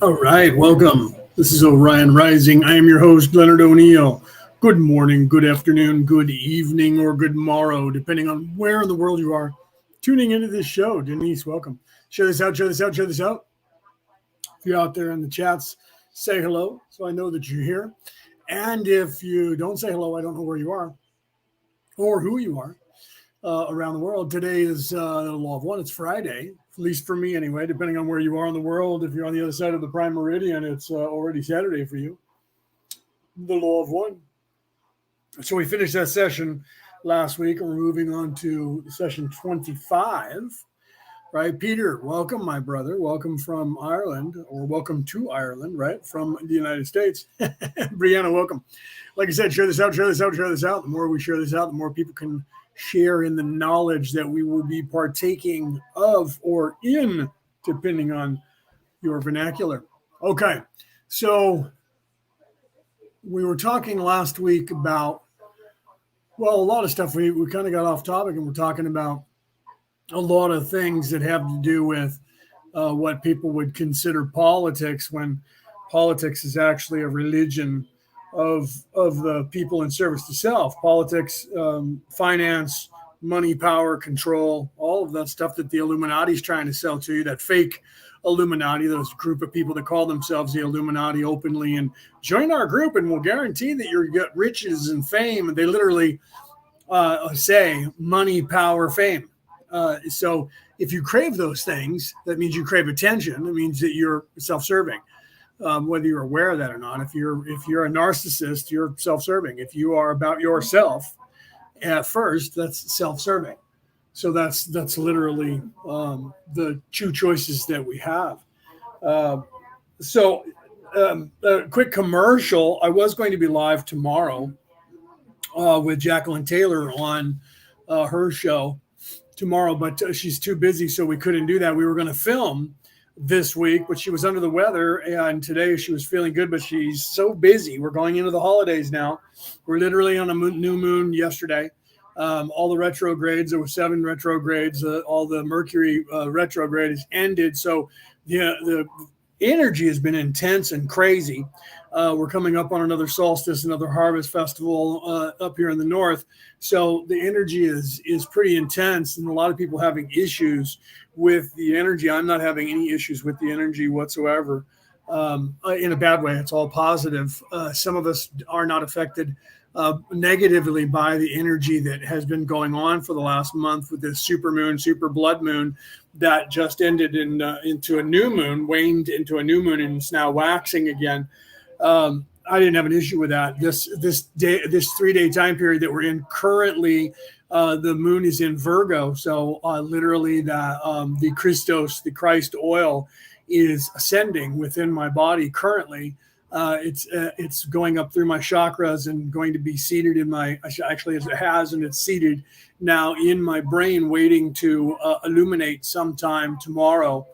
All right, welcome. This is Orion Rising. I am your host, Leonard O'Neill. Good morning, good afternoon, good evening, or good morrow, depending on where in the world you are tuning into this show. Denise, welcome. Share this out, share this out, share this out. If you're out there in the chats, say hello so I know that you're here. And if you don't say hello, I don't know where you are or who you are around the world. Today is the Law of One. It's Friday, at least for me anyway, depending on where you are in the world. If you're on the other side of the prime meridian, it's already Saturday for you. The Law of One. So we finished that session last week, and we're moving on to session 25. Right, Peter, welcome, my brother. Welcome from Ireland, or welcome to Ireland, right, from the United States. Brianna, welcome. Like I said, share this out, share this out, share this out. The more we share this out, the more people can share in the knowledge that we will be partaking of or in, depending on your vernacular. Okay, so we were talking last week about, well, a lot of stuff. We kind of got off topic, and we're talking about a lot of things that have to do with what people would consider politics, when politics is actually a religion of the people in service to self. Politics, finance, money, power, control, all of that stuff that the Illuminati is trying to sell to you, that fake Illuminati, those group of people that call themselves the Illuminati openly, and join our group and we'll guarantee that you'll get riches and fame. And they literally say money, power, fame. So if you crave those things, that means you crave attention. It means that you're self-serving, whether you're aware of that or not. If you're a narcissist, you're self-serving. If you are about yourself at first, that's self-serving. So that's literally the two choices that we have. A quick commercial. I was going to be live tomorrow with Jacqueline Taylor on her show tomorrow, but she's too busy, so we couldn't do that. We were going to film this week, but she was under the weather, and today she was feeling good, but she's so busy. We're going into the holidays now. We're literally on a new moon yesterday. All the retrogrades, there were 7 retrogrades. All the Mercury retrograde is ended, so the energy has been intense and crazy. We're coming up on another solstice, another harvest festival up here in the north. So the energy is pretty intense, and a lot of people having issues with the energy. I'm not having any issues with the energy whatsoever, in a bad way. It's all positive. Some of us are not affected negatively by the energy that has been going on for the last month with this super blood moon that just ended into a new moon, waned into a new moon, and it's now waxing again. I didn't have an issue with that. This 3-day time period that we're in currently, the moon is in Virgo. So literally the Christ oil is ascending within my body currently. It's going up through my chakras and going to be seated in my, actually as it has, and it's seated now in my brain, waiting to illuminate sometime tomorrow.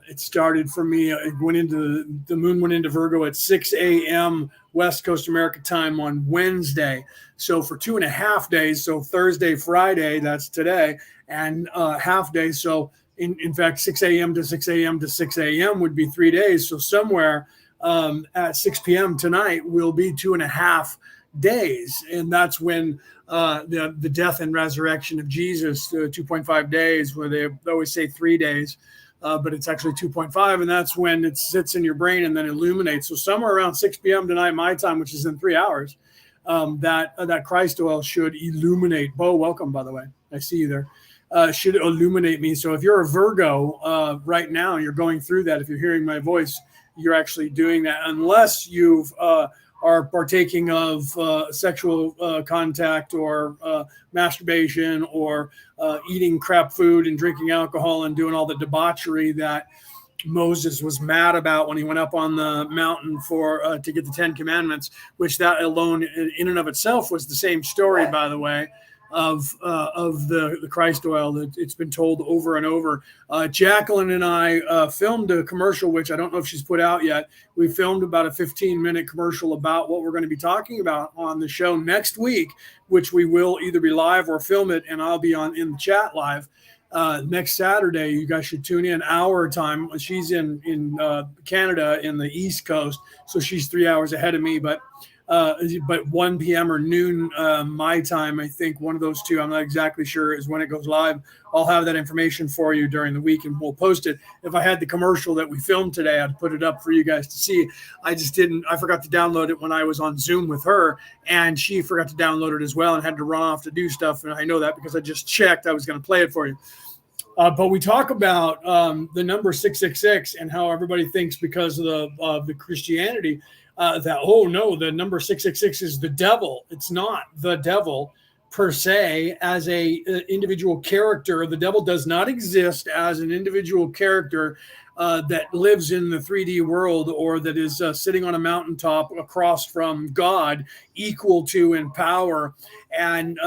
It started for me. The moon went into Virgo at 6 a.m. West Coast America time on Wednesday. So for 2.5 days, so Thursday, Friday, that's today, and half day. So in fact, 6 a.m. to 6 a.m. to 6 a.m. would be 3 days. So somewhere at 6 p.m. tonight will be 2.5 days. And that's when the death and resurrection of Jesus, 2.5 days, where they always say 3 days. But it's actually 2.5, and that's when it sits in your brain and then illuminates. So somewhere around 6 p.m. tonight, my time, which is in 3 hours, that Christ oil should illuminate. Bo, welcome, by the way. I see you there. Should illuminate me. So if you're a Virgo right now, and you're going through that, if you're hearing my voice, you're actually doing that, unless you've are partaking of sexual contact or masturbation or eating crap food and drinking alcohol and doing all the debauchery that Moses was mad about when he went up on the mountain to get the 10 Commandments, which that alone in and of itself was the same story, by the way, of the Christ oil. That it's been told over and over. Jacqueline and I filmed a commercial, which I don't know if she's put out yet. We filmed about a 15-minute commercial about what we're going to be talking about on the show next week, which we will either be live or film it, and I'll be in the chat live. next Saturday. You guys should tune in our time. She's in Canada in the East Coast, so she's 3 hours ahead of me. But 1 p.m. or noon my time, I think one of those two, I'm not exactly sure, is when it goes live. I'll have that information for you during the week, and we'll post it. If I had the commercial that we filmed today, I'd put it up for you guys to see. I just didn't. I forgot to download it when I was on Zoom with her, and she forgot to download it as well and had to run off to do stuff. And I know that because I just checked. I was going to play it for you. But we talk about the number 666 and how everybody thinks because of the Christianity that, oh no, the number 666 is the devil. It's not the devil per se as a individual character. The devil does not exist as an individual character that lives in the 3D world or that is sitting on a mountaintop across from God, equal to in power and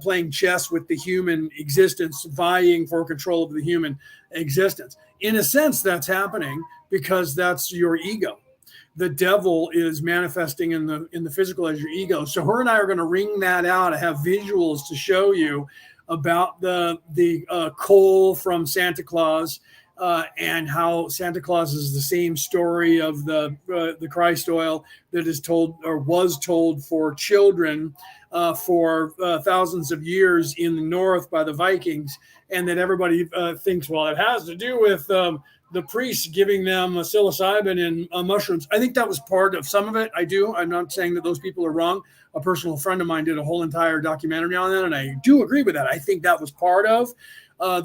playing chess with the human existence, vying for control of the human existence. In a sense, that's happening because that's your ego. The devil is manifesting in the physical as your ego. So her and I are going to wring that out. I have visuals to show you about the coal from Santa Claus and how Santa Claus is the same story of the Christ oil that is told or was told for children for thousands of years in the north by the Vikings, and that everybody thinks, well, it has to do with the priests giving them psilocybin and mushrooms. I think that was part of some of it. I do. I'm not saying that those people are wrong. A personal friend of mine did a whole entire documentary on that, and I do agree with that. I think that was part of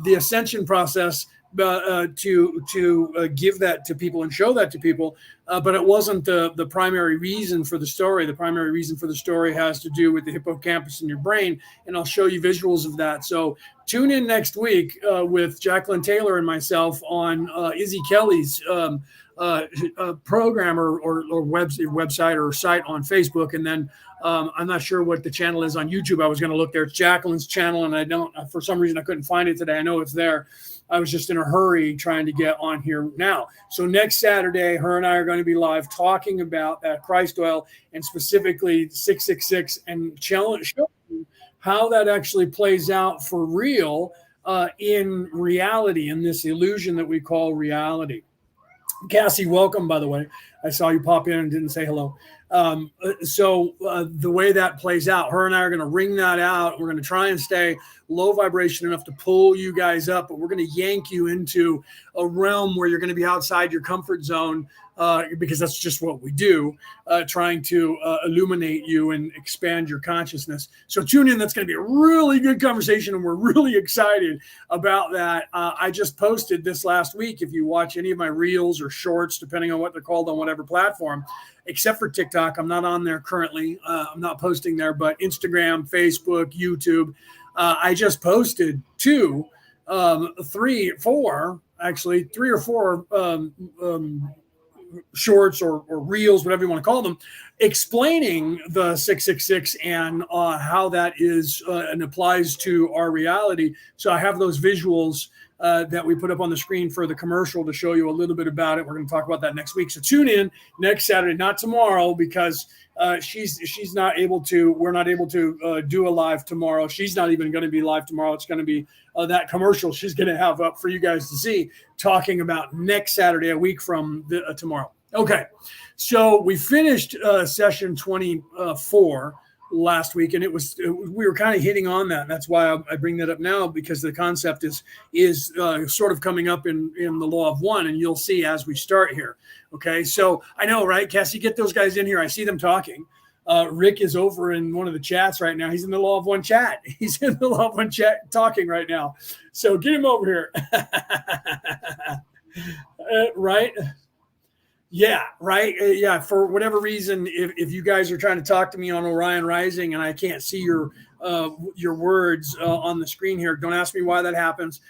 the ascension process to give that to people and show that to people. But it wasn't the primary reason for the story. The primary reason for the story has to do with the hippocampus in your brain, and I'll show you visuals of that. So tune in next week with Jacqueline Taylor and myself on Izzy Kelly's program or website or site on Facebook. And then I'm not sure what the channel is on YouTube. I was going to look there. It's Jacqueline's channel, and I don't, for some reason, I couldn't find it today. I know it's there. I was just in a hurry trying to get on here now. So next Saturday, her and I are going to be live talking about that Christ oil and specifically 666 and showing you how that actually plays out for real in reality, in this illusion that we call reality. Cassie, welcome, by the way. I saw you pop in and didn't say hello. So the way that plays out, her and I are going to wring that out. We're going to try and stay low vibration enough to pull you guys up, but we're going to yank you into a realm where you're going to be outside your comfort zone because that's just what we do, trying to illuminate you and expand your consciousness. So tune in. That's going to be a really good conversation, and we're really excited about that. I just posted this last week. If you watch any of my reels or shorts, depending on what they're called on whatever platform, except for TikTok, I'm not on there currently. I'm not posting there, but Instagram, Facebook, YouTube, I just posted three or four shorts or reels, whatever you want to call them, explaining the 666 and how that is and applies to our reality. So I have those visuals that we put up on the screen for the commercial to show you a little bit about it. We're going to talk about that next week. So tune in next Saturday, not tomorrow, because she's not able to, we're not able to do a live tomorrow. She's not even going to be live tomorrow. It's going to be that commercial she's going to have up for you guys to see, talking about next Saturday, a week from tomorrow. Okay. So we finished session 24 last week, and we were kind of hitting on that. That's why I bring that up now, because the concept is sort of coming up in the law of one, and you'll see as we start here. Okay, so I know, right, Cassie, get those guys in here. I see them talking. Rick is over in one of the chats right now. He's in the law of one chat. He's in the law of one chat talking right now. So get him over here. Right? Yeah, right. Yeah, for whatever reason, if you guys are trying to talk to me on Orion Rising and I can't see your words on the screen here, don't ask me why that happens.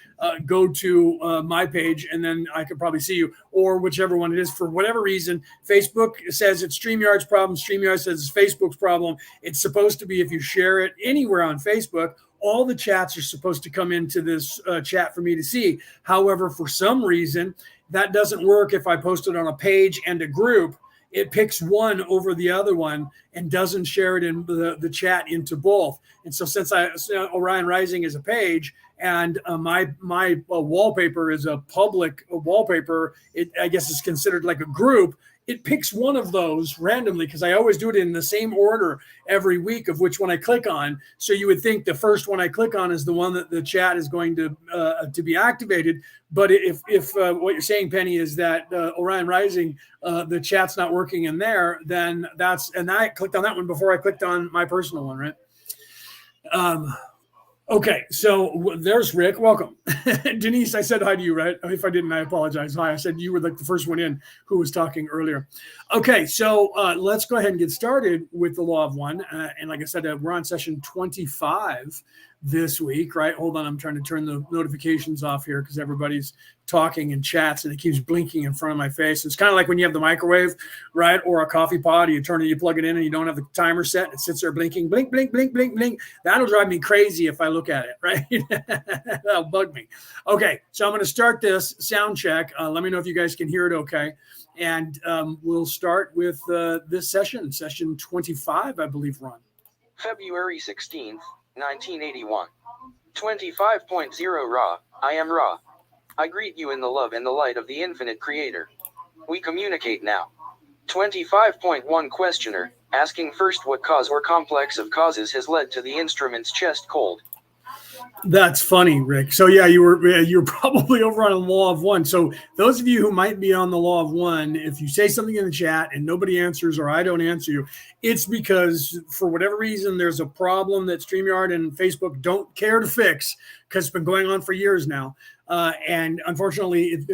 Go to my page and then I could probably see you, or whichever one it is. For whatever reason, Facebook says it's StreamYard's problem. StreamYard says it's Facebook's problem. It's supposed to be, if you share it anywhere on Facebook, all the chats are supposed to come into this chat for me to see. However, for some reason, that doesn't work. If I post it on a page and a group, it picks one over the other one and doesn't share it in the chat into both. And so since Orion Rising is a page and my wallpaper is a public wallpaper. I guess it's considered like a group. It picks one of those randomly because I always do it in the same order every week of which one I click on. So you would think the first one I click on is the one that the chat is going to be activated. But if what you're saying, Penny, is that Orion Rising, the chat's not working in there, then and I clicked on that one before I clicked on my personal one, right? Okay, so there's Rick. Welcome. Denise, I said hi to you, right? If I didn't, I apologize. Hi, I said you were like the first one in who was talking earlier. Okay, so let's go ahead and get started with the Law of One. And like I said, we're on session 25 this week, right? Hold on, I'm trying to turn the notifications off here because everybody's talking in chats and it keeps blinking in front of my face. It's kind of like when you have the microwave, right? Or a coffee pot, you turn it, you plug it in and you don't have the timer set. It sits there blinking, blink, blink, blink, blink, blink. That'll drive me crazy if I look at it, right? That'll bug me. Okay, so I'm going to start this sound check. Let me know if you guys can hear it okay. And we'll start with this session 25, I believe, Ron. February 16th, 1981. 25.0 Ra, I am Ra. I greet you in the love and the light of the infinite creator. We communicate now. 25.1 Questioner, asking first what cause or complex of causes has led to the instrument's chest cold. That's funny, Rick. So yeah, you're probably over on the Law of One. So those of you who might be on the Law of One, if you say something in the chat and nobody answers or I don't answer you, it's because for whatever reason there's a problem that StreamYard and Facebook don't care to fix because it's been going on for years now. And unfortunately,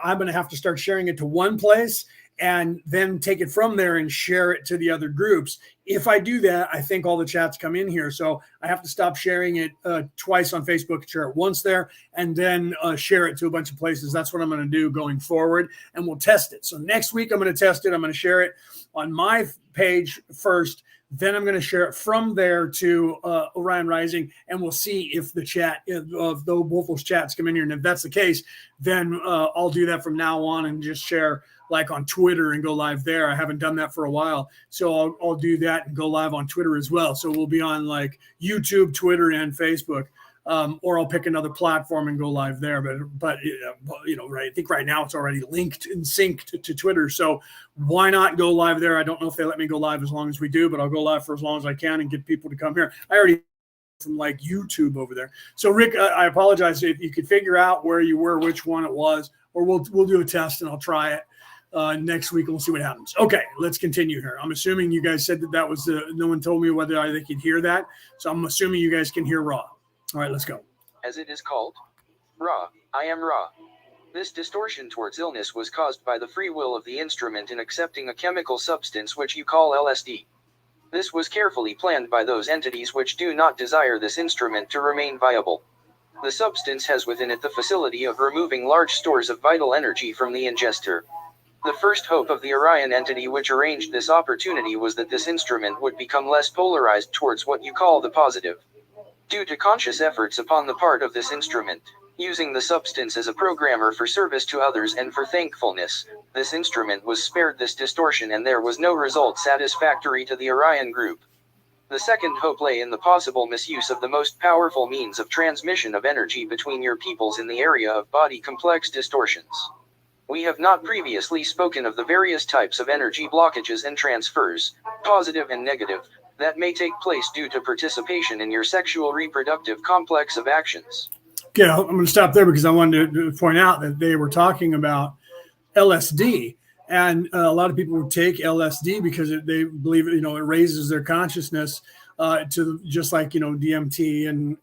I'm going to have to start sharing it to one place and then take it from there and share it to the other groups. If I do that, I think all the chats come in here. So I have to stop sharing it twice on Facebook, share it once there, and then share it to a bunch of places. That's what I'm going to do going forward, and we'll test it. So next week, I'm going to test it. I'm going to share it on my page first. Then I'm going to share it from there to Orion Rising, and we'll see if the chat, of both those chats come in here. And if that's the case, then I'll do that from now on and just share like on Twitter and go live there. I haven't done that for a while. So I'll do that and go live on Twitter as well. So we'll be on like YouTube, Twitter, and Facebook. Or I'll pick another platform and go live there. But right, I think right now it's already linked and synced to Twitter. So why not go live there? I don't know if they let me go live as long as we do, but I'll go live for as long as I can and get people to come here. I already from like YouTube over there. So Rick, I apologize if you could figure out where you were, which one it was, or we'll do a test and I'll try it next week and we'll see what happens. Okay, let's continue here. I'm assuming you guys said that was no one told me whether they could hear that. So I'm assuming you guys can hear Ra. All right, let's go. As it is called, Ra, I am Ra. This distortion towards illness was caused by the free will of the instrument in accepting a chemical substance which you call LSD. This was carefully planned by those entities which do not desire this instrument to remain viable. The substance has within it the facility of removing large stores of vital energy from the ingester. The first hope of the Orion entity which arranged this opportunity was that this instrument would become less polarized towards what you call the positive. Due to conscious efforts upon the part of this instrument, using the substance as a programmer for service to others and for thankfulness, this instrument was spared this distortion and there was no result satisfactory to the Orion group. The second hope lay in the possible misuse of the most powerful means of transmission of energy between your peoples in the area of body complex distortions. We have not previously spoken of the various types of energy blockages and transfers, positive and negative, that may take place due to participation in your sexual reproductive complex of actions. Okay, I'm going to stop there because I wanted to point out that they were talking about LSD, and a lot of people would take LSD because they believe it raises their consciousness to just like DMT and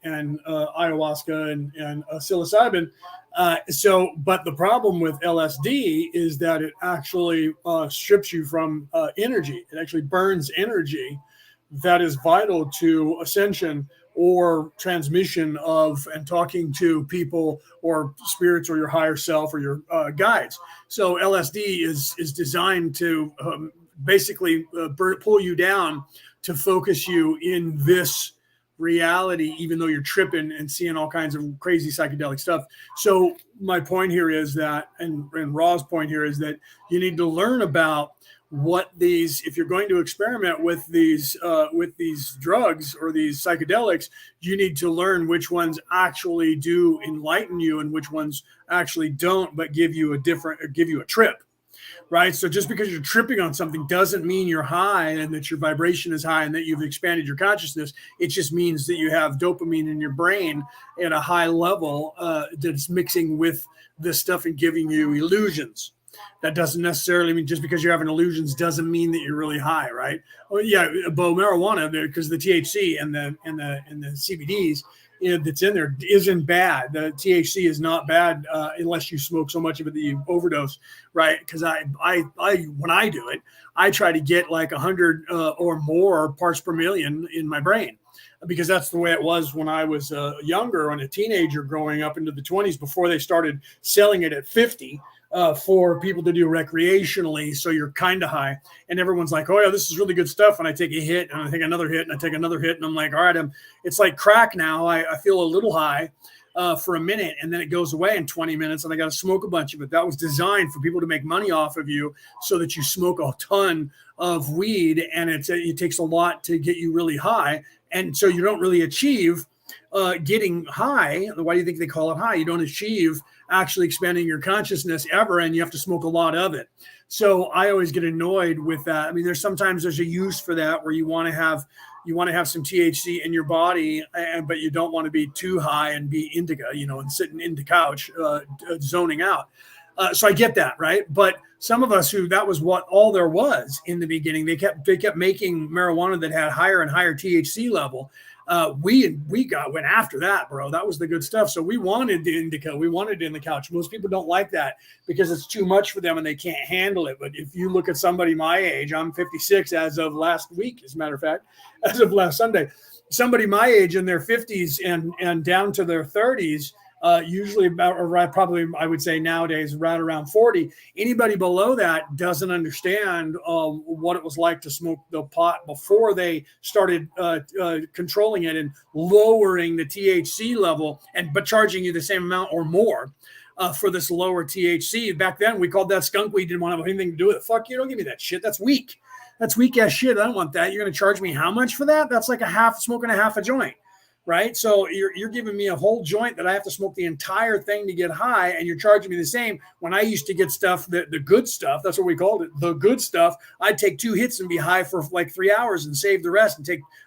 ayahuasca and psilocybin. But the problem with LSD is that it actually strips you from energy. It actually burns energy that is vital to ascension or transmission of and talking to people or spirits or your higher self or your guides. So LSD is designed to basically pull you down to focus you in this reality, even though you're tripping and seeing all kinds of crazy psychedelic stuff. So my point here is that, and Ra's point here is that you need to learn about if you're going to experiment with these drugs or these psychedelics, you need to learn which ones actually do enlighten you and which ones actually don't, but give you a trip. Right. So just because you're tripping on something doesn't mean you're high and that your vibration is high and that you've expanded your consciousness. It just means that you have dopamine in your brain at a high level that's mixing with this stuff and giving you illusions. That doesn't necessarily mean just because you're having illusions doesn't mean that you're really high, right? Oh yeah, but marijuana, because the THC and the CBDs, that's in there isn't bad. The THC is not bad unless you smoke so much of it that you overdose, right? Because I when I do it, I try to get like 100 or more parts per million in my brain, because that's the way it was when I was younger and a teenager growing up into the 20s before they started selling it at 50. For people to do recreationally, so you're kind of high, and everyone's like, "Oh yeah, this is really good stuff." And I take a hit, and I take another hit, and I take another hit, and I'm like, "All right, it's like crack now. I feel a little high for a minute, and then it goes away in 20 minutes, and I got to smoke a bunch of it." That was designed for people to make money off of you, so that you smoke a ton of weed, and it takes a lot to get you really high, and so you don't really achieve getting high. Why do you think they call it high? You don't achieve actually expanding your consciousness ever, and you have to smoke a lot of it. So I always get annoyed with that. I mean, there's a use for that where you want to have some THC in your body, but you don't want to be too high and be indica, and sitting in the couch, zoning out. So I get that, right? But some of us who that was what all there was in the beginning, they kept making marijuana that had higher and higher THC level. We went after that, bro. That was the good stuff. So we wanted the indica. We wanted it in the couch. Most people don't like that because it's too much for them and they can't handle it. But if you look at somebody my age, I'm 56 as of last week, as a matter of fact, as of last Sunday, somebody my age in their 50s and down to their 30s, usually about, or probably I would say nowadays right around 40. Anybody below that doesn't understand what it was like to smoke the pot before they started controlling it and lowering the THC level, but charging you the same amount or more for this lower THC. Back then we called that skunk weed. Didn't want to have anything to do with it. Fuck you, don't give me that shit. That's weak. That's weak ass shit. I don't want that. You're going to charge me how much for that? That's like smoking a half a joint. Right. So you're giving me a whole joint that I have to smoke the entire thing to get high. And you're charging me the same. When I used to get stuff, the good stuff, that's what we called it. The good stuff. I'd take 2 hits and be high for like 3 hours and save the rest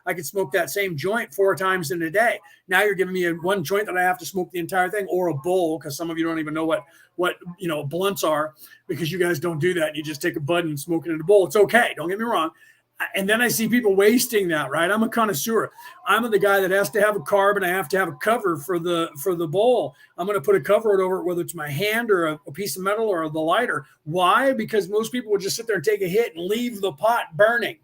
I could smoke that same joint 4 times in a day. Now you're giving me one joint that I have to smoke the entire thing, or a bowl. Cause some of you don't even know what blunts are, because you guys don't do that. You just take a bud and smoke it in a bowl. It's okay. Don't get me wrong. And then I see people wasting that, right? I'm a connoisseur. I'm the guy that has to have a carb and I have to have a cover for the bowl. I'm going to put a cover over it, whether it's my hand or a piece of metal or the lighter. Why? Because most people would just sit there and take a hit and leave the pot burning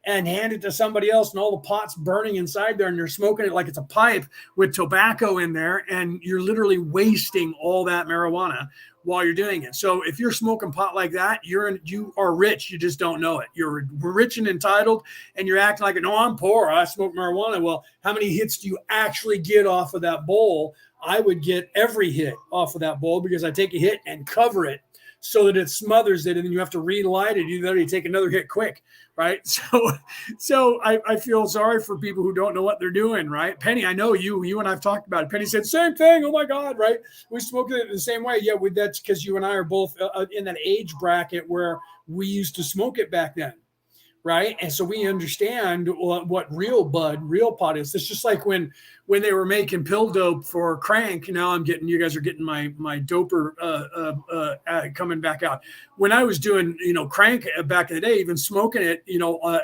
and hand it to somebody else, and all the pot's burning inside there, and you're smoking it like it's a pipe with tobacco in there, and you're literally wasting all that marijuana while you're doing it. So if you're smoking pot like that, you are rich. You just don't know it. You're rich and entitled, and you're acting like, no, I'm poor. I smoke marijuana. Well, how many hits do you actually get off of that bowl? I would get every hit off of that bowl because I take a hit and cover it so that it smothers it, and then you have to relight it. You literally take another hit quick, right? So I feel sorry for people who don't know what they're doing, right? Penny, I know you and I've talked about it. Penny said, same thing. Oh my God, right? We smoke it the same way. Yeah, that's because you and I are both in that age bracket where we used to smoke it back then. Right. And so we understand what real pot is. It's just like when they were making pill dope for crank. Now you guys are getting my doper coming back out. When I was doing, crank back in the day, even smoking it,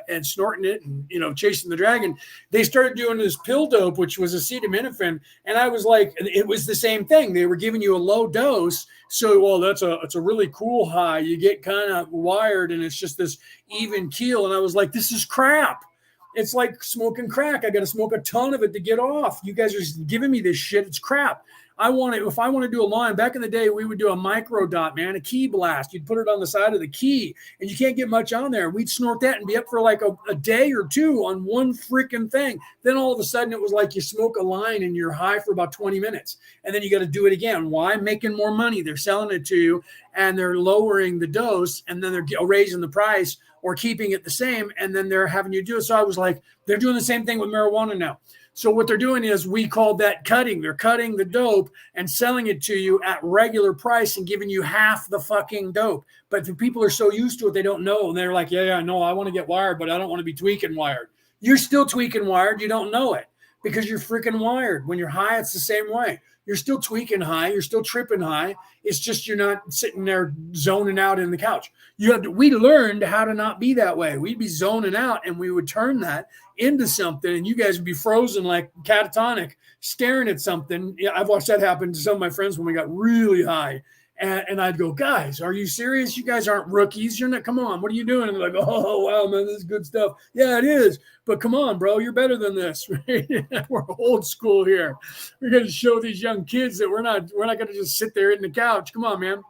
and snorting it and, chasing the dragon, they started doing this pill dope, which was acetaminophen. And I was like, it was the same thing. They were giving you a low dose. So, well, it's a really cool high. You get kind of wired and it's just this even keel. And I was like, this is crap. It's like smoking crack. I got to smoke a ton of it to get off. You guys are just giving me this shit. It's crap. If I want to do a line, back in the day, we would do a micro dot, man, a key blast. You'd put it on the side of the key and you can't get much on there. We'd snort that and be up for like a day or two on one freaking thing. Then all of a sudden it was like you smoke a line and you're high for about 20 minutes. And then you got to do it again. Why? Making more money. They're selling it to you and they're lowering the dose and then they're raising the price or keeping it the same. And then they're having you do it. So I was like, they're doing the same thing with marijuana now. So what they're doing is we call that cutting. They're cutting the dope and selling it to you at regular price and giving you half the fucking dope. But the people are so used to it, they don't know. And they're like, yeah, no, I want to get wired, but I don't want to be tweaking wired. You're still tweaking wired. You don't know it because you're freaking wired. When you're high, it's the same way. You're still tweaking high. You're still tripping high. It's just you're not sitting there zoning out in the couch. We learned how to not be that way. We'd be zoning out and we would turn that into something and you guys would be frozen like catatonic staring at something. Yeah, I've watched that happen to some of my friends when we got really high. And I'd go, guys, are you serious? You guys aren't rookies. You're not, come on, what are you doing? And they're like, oh, wow, man, this is good stuff. Yeah, it is. But come on, bro, you're better than this. We're old school here. We're going to show these young kids that we're not going to just sit there in the couch. Come on, man.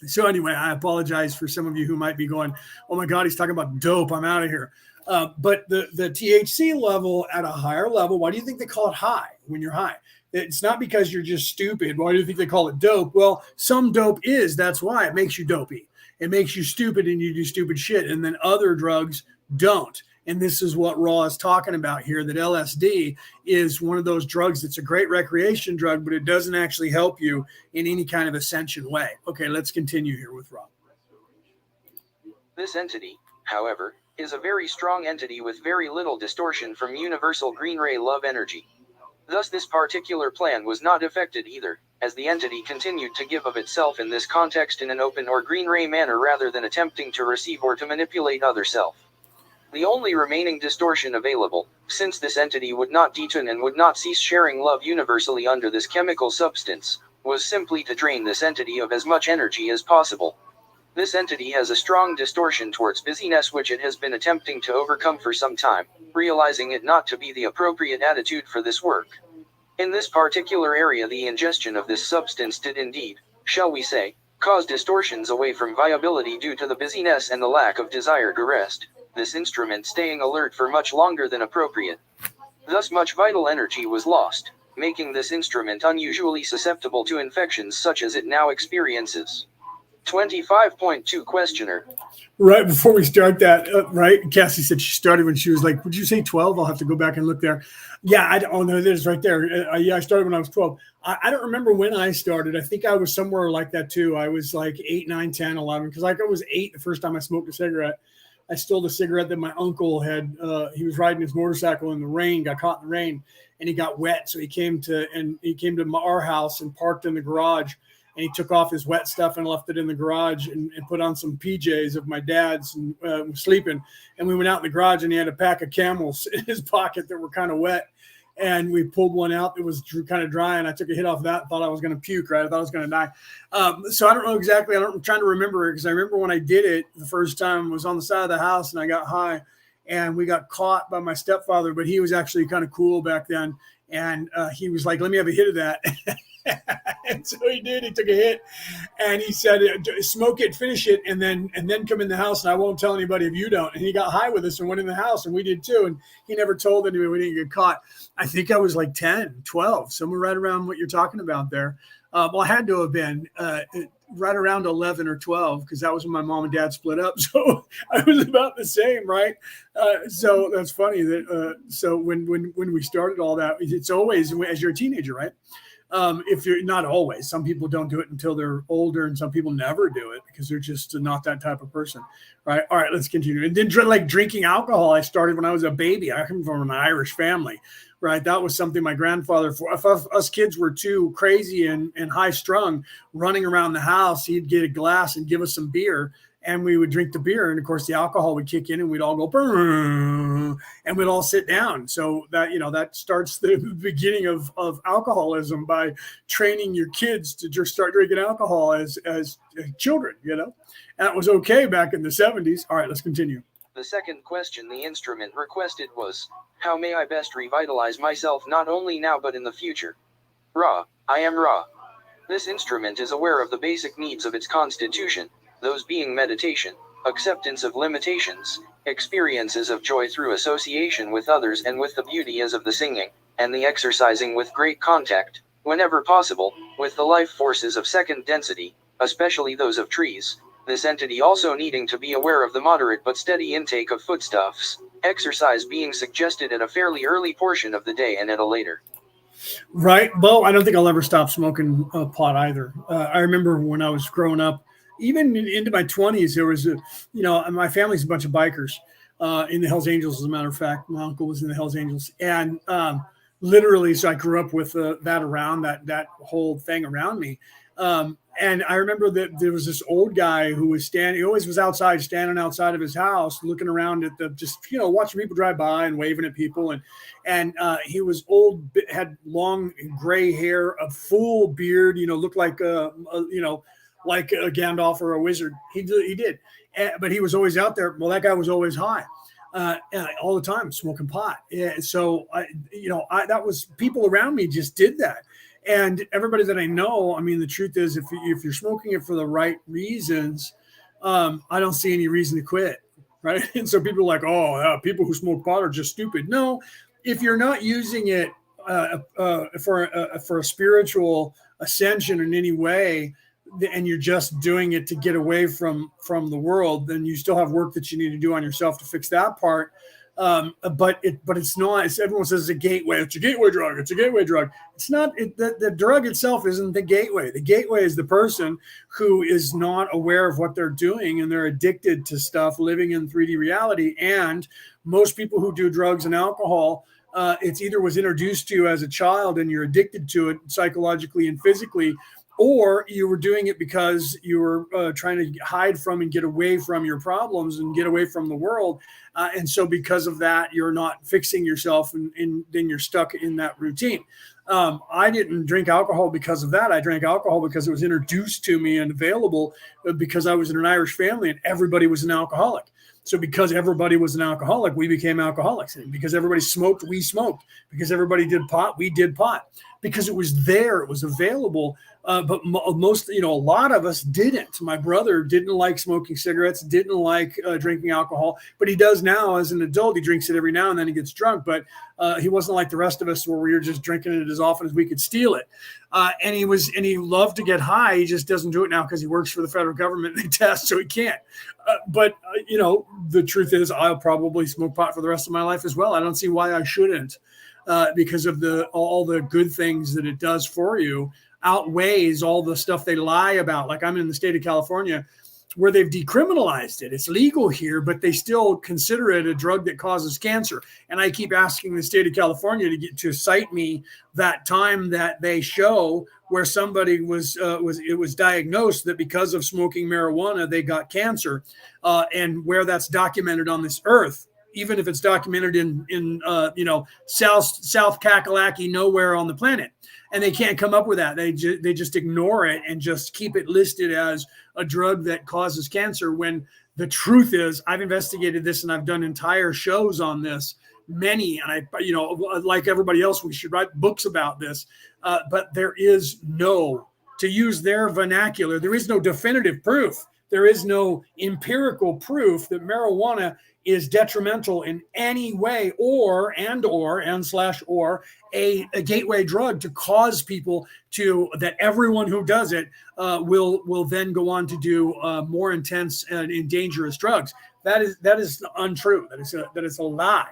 So anyway, I apologize for some of you who might be going, oh my God, he's talking about dope. I'm out of here. But the THC level at a higher level, why do you think they call it high when you're high? It's not because you're just stupid. Why do you think they call it dope? Well, some dope is. That's why it makes you dopey. It makes you stupid and you do stupid shit. And then other drugs don't. And this is what Raw is talking about here, that LSD is one of those drugs that's a great recreation drug, but it doesn't actually help you in any kind of ascension way. Okay, let's continue here with Raw. This entity, however, is a very strong entity with very little distortion from universal green ray love energy. Thus this particular plan was not affected either, as the entity continued to give of itself in this context in an open or green ray manner rather than attempting to receive or to manipulate other self. The only remaining distortion available, since this entity would not detune and would not cease sharing love universally under this chemical substance, was simply to drain this entity of as much energy as possible. This entity has a strong distortion towards busyness which it has been attempting to overcome for some time, realizing it not to be the appropriate attitude for this work. In this particular area the ingestion of this substance did indeed, shall we say, cause distortions away from viability due to the busyness and the lack of desire to rest, this instrument staying alert for much longer than appropriate. Thus much vital energy was lost, making this instrument unusually susceptible to infections such as it now experiences. 25.2 Questioner. Right before we start that, right? Cassie said she started when she was like, would you say 12? I'll have to go back and look there. Yeah, oh no, it is right there. Yeah, I started when I was 12. I don't remember when I started. I think I was somewhere like that too. I was like 8, 9, 10, 11, because like I was 8 the first time I smoked a cigarette. I stole the cigarette that my uncle had. He was riding his motorcycle in the rain, got caught in the rain, and he got wet. So he came to our house and parked in the garage. And he took off his wet stuff and left it in the garage and put on some PJs of my dad's and was sleeping. And we went out in the garage and he had a pack of Camels in his pocket that were kind of wet. And we pulled one out that was kind of dry. And I took a hit off that and thought I was going to puke, right? I thought I was going to die. So I don't know exactly. I'm trying to remember it because I remember when I did it the first time was on the side of the house and I got high and we got caught by my stepfather, but he was actually kind of cool back then. And he was like, let me have a hit of that. And so he did. He took a hit and he said, smoke it, finish it, and then come in the house and I won't tell anybody if you don't. And he got high with us and went in the house and we did too. And he never told anyone we didn't get caught. I think I was like 10, 12, somewhere right around what you're talking about there. Well, I had to have been right around 11 or 12 because that was when my mom and dad split up. So I was about the same, right? So that's funny that so when we started all that, it's always as you're a teenager, right? If you're not always, some people don't do it until they're older and some people never do it because they're just not that type of person. Right. All right, let's continue. And then like drinking alcohol, I started when I was a baby. I come from an Irish family. Right. That was something my grandfather, if us kids were too crazy and high strung running around the house, he'd get a glass and give us some beer. And we would drink the beer. And of course, the alcohol would kick in and we'd all go, brr, and we'd all sit down. So that, that starts the beginning of alcoholism by training your kids to just start drinking alcohol as children, And that was okay back in the 70s. All right, let's continue. The second question the instrument requested was, how may I best revitalize myself not only now but in the future? Ra, I am Ra. This instrument is aware of the basic needs of its constitution, those being meditation, acceptance of limitations, experiences of joy through association with others and with the beauty as of the singing, and the exercising with great contact, whenever possible, with the life forces of second density, especially those of trees. This entity also needing to be aware of the moderate but steady intake of foodstuffs, exercise being suggested at a fairly early portion of the day and at a later. Right. Well, I don't think I'll ever stop smoking pot either. I remember when I was growing up, even into my 20s, there was my family's a bunch of bikers in the Hells Angels, as a matter of fact. My uncle was in the Hells Angels. And literally, so I grew up with that around, that whole thing around me. And I remember that there was this old guy who was he always was outside, standing outside of his house, looking around at watching people drive by and waving at people. And he was old, had long gray hair, a full beard, looked like like a Gandalf or a wizard. He did, but he was always out there. Well, that guy was always high. All the time smoking pot. So that was, people around me just did that. And everybody that I know, I mean, the truth is, if you're smoking it for the right reasons, I don't see any reason to quit, right? And so people are like, people who smoke pot are just stupid. No, if you're not using it for a spiritual ascension in any way, and you're just doing it to get away from the world, then you still have work that you need to do on yourself to fix that part. But it's not. Everyone says it's a gateway. It's a gateway drug. It's a gateway drug. It's not. The drug itself isn't the gateway. The gateway is the person who is not aware of what they're doing and they're addicted to stuff, living in 3D reality. And most people who do drugs and alcohol, it's either was introduced to you as a child and you're addicted to it psychologically and physically, or you were doing it because you were trying to hide from and get away from your problems and get away from the world. And so because of that, you're not fixing yourself, and then you're stuck in that routine. I didn't drink alcohol because of that. I drank alcohol because it was introduced to me and available, because I was in an Irish family and everybody was an alcoholic. So because everybody was an alcoholic, we became alcoholics. And because everybody smoked, we smoked. Because everybody did pot, we did pot. Because it was there, it was available. But most, a lot of us didn't. My brother didn't like smoking cigarettes, didn't like drinking alcohol, but he does now as an adult. He drinks it every now and then. He gets drunk, but he wasn't like the rest of us where we were just drinking it as often as we could steal it. And he loved to get high. He just doesn't do it now because he works for the federal government and they test, so he can't. But the truth is, I'll probably smoke pot for the rest of my life as well. I don't see why I shouldn't, because of all the good things that it does for you outweighs all the stuff they lie about. Like, I'm in the state of California where they've decriminalized it. It's legal here, but they still consider it a drug that causes cancer. And I keep asking the state of California to cite me that time that they show where somebody was diagnosed that because of smoking marijuana, they got cancer, and where that's documented on this earth. Even if it's documented in South Kakalaki, nowhere on the planet. And they can't come up with that. They just ignore it and just keep it listed as a drug that causes cancer, when the truth is, I've investigated this and I've done entire shows on this, many, and like everybody else, we should write books about this. But there is no, to use their vernacular, there is no definitive proof. There is no empirical proof that marijuana is detrimental in any way, or a gateway drug to cause people that everyone who does it will then go on to do more intense and dangerous drugs. That is untrue. That is a lie.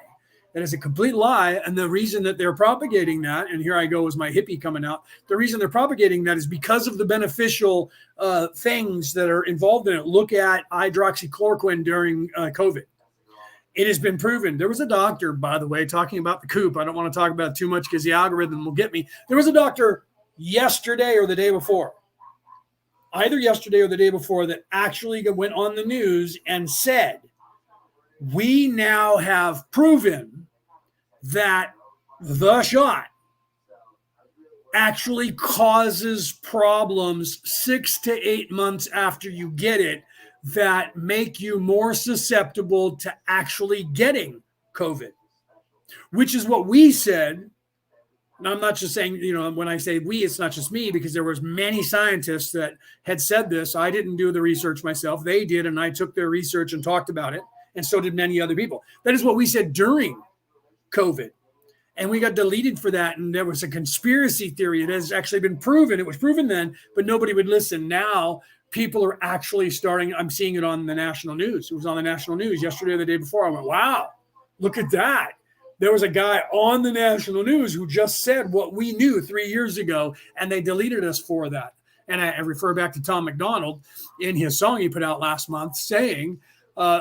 That is a complete lie. And the reason that they're propagating that, and here I go as my hippie coming out, the reason they're propagating that is because of the beneficial things that are involved in it. Look at hydroxychloroquine during COVID. It has been proven. There was a doctor, by the way, talking about the coop. I don't want to talk about it too much because the algorithm will get me. There was a doctor yesterday or the day before, either yesterday or the day before, that actually went on the news and said, we now have proven that the shot actually causes problems 6 to 8 months after you get it that make you more susceptible to actually getting COVID, which is what we said And I'm not just saying, when I say we, it's not just me, because there was many scientists that had said this. I didn't do the research myself. They did, and I took their research and talked about it, and so did many other people. That is what we said during COVID. And we got deleted for that. And there was a conspiracy theory. It has actually been proven. It was proven then, but nobody would listen. Now people are actually starting. I'm seeing it on the national news. It was on the national news yesterday or the day before. I went, wow, look at that. There was a guy on the national news who just said what we knew 3 years ago, and they deleted us for that. And I refer back to Tom McDonald in his song he put out last month saying,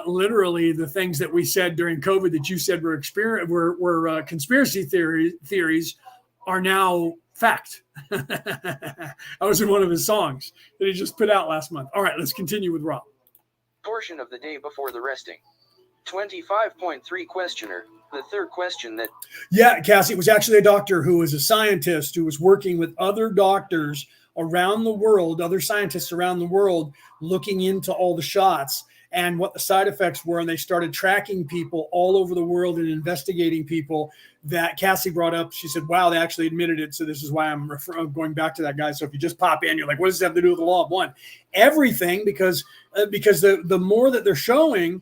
literally the things that we said during COVID that you said were conspiracy theories are now fact. I was in one of his songs that he just put out last month. All right, let's continue with Rob. Portion of the day before the resting. 25.3 questioner. The third question that... Yeah, Cassie, it was actually a doctor who was a scientist who was working with other doctors around the world, other scientists around the world, looking into all the shots and what the side effects were. And they started tracking people all over the world and investigating people that Cassie brought up. She said, wow, they actually admitted it. So this is why I'm going back to that guy. So if you just pop in, you're like, what does this have to do with the law of one? Everything, because the more that they're showing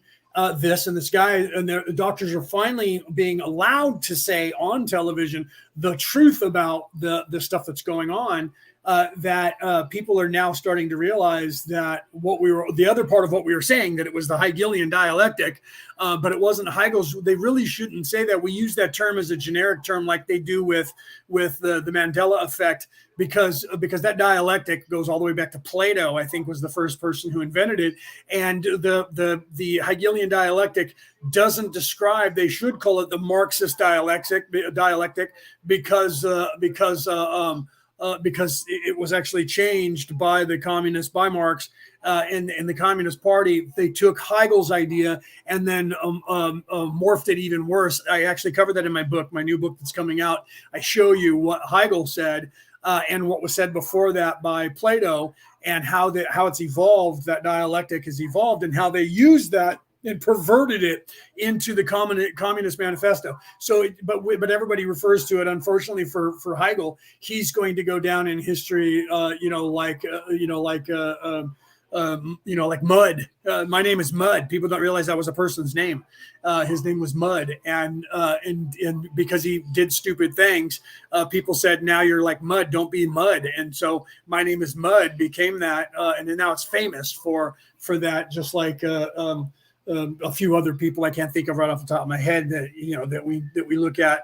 this, and this guy and the doctors are finally being allowed to say on television the truth about the stuff that's going on, that people are now starting to realize that the other part of what we were saying, that it was the Hegelian dialectic, but it wasn't Hegel's. They really shouldn't say that. We use that term as a generic term like they do with the Mandela effect, because that dialectic goes all the way back to Plato. I think was the first person who invented it. And the Hegelian dialectic doesn't describe, they should call it the Marxist dialectic, because it was actually changed by the communists, by Marx, and the Communist Party. They took Hegel's idea and then morphed it even worse. I actually covered that in my book, my new book that's coming out. I show you what Hegel said and what was said before that by Plato, and how it's evolved, that dialectic has evolved, and how they used that and perverted it into the Communist Manifesto. So, but everybody refers to it. Unfortunately for Hegel, he's going to go down in history, like Mud. My name is Mud. People don't realize that was a person's name. His name was Mud, and because he did stupid things, people said, "Now you're like Mud. Don't be Mud." And so, my name is Mud became that, and then now it's famous for that, just like. A few other people I can't think of right off the top of my head that we look at,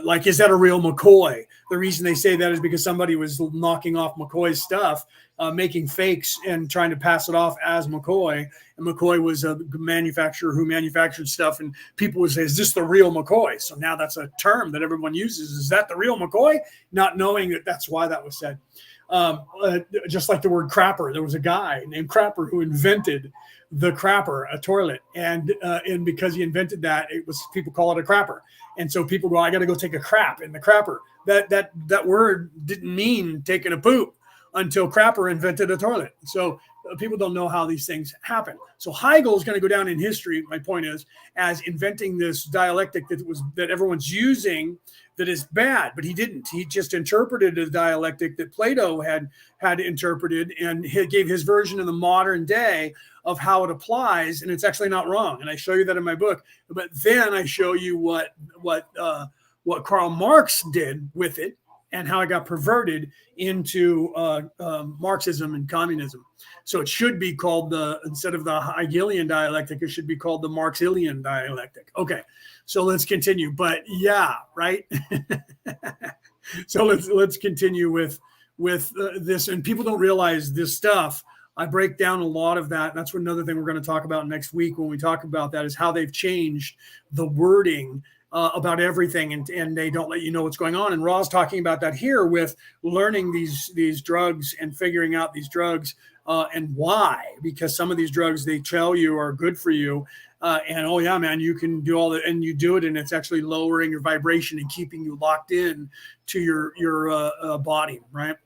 like, is that a real McCoy? The reason they say that is because somebody was knocking off McCoy's stuff, making fakes and trying to pass it off as McCoy. And McCoy was a manufacturer who manufactured stuff, and people would say, is this the real McCoy? So now that's a term that everyone uses. Is that the real McCoy? Not knowing that that's why that was said. Just like the word crapper, there was a guy named Crapper who invented the crapper, a toilet, and because he invented that, it was, people call it a crapper, and so people go, I got to go take a crap in the crapper. That word didn't mean taking a poop until Crapper invented a toilet. So people don't know how these things happen. So Hegel is going to go down in history, my point is, as inventing this dialectic that everyone's using that is bad, but he didn't. He just interpreted a dialectic that Plato had interpreted, and he gave his version in the modern day of how it applies, and it's actually not wrong. And I show you that in my book. But then I show you what Karl Marx did with it, and how it got perverted into Marxism and communism. So it should be called instead of the Hegelian dialectic, it should be called the Marxilian dialectic. Okay, so let's continue. But yeah, right. So let's continue with this. And people don't realize this stuff. I break down a lot of that. That's another thing we're going to talk about next week when we talk about that, is how they've changed the wording about everything, and they don't let you know what's going on. And Ra's talking about that here with learning these drugs and figuring out these drugs and why, because some of these drugs they tell you are good for you, and oh yeah, man, you can do all that, and you do it, and it's actually lowering your vibration and keeping you locked in to your body, right?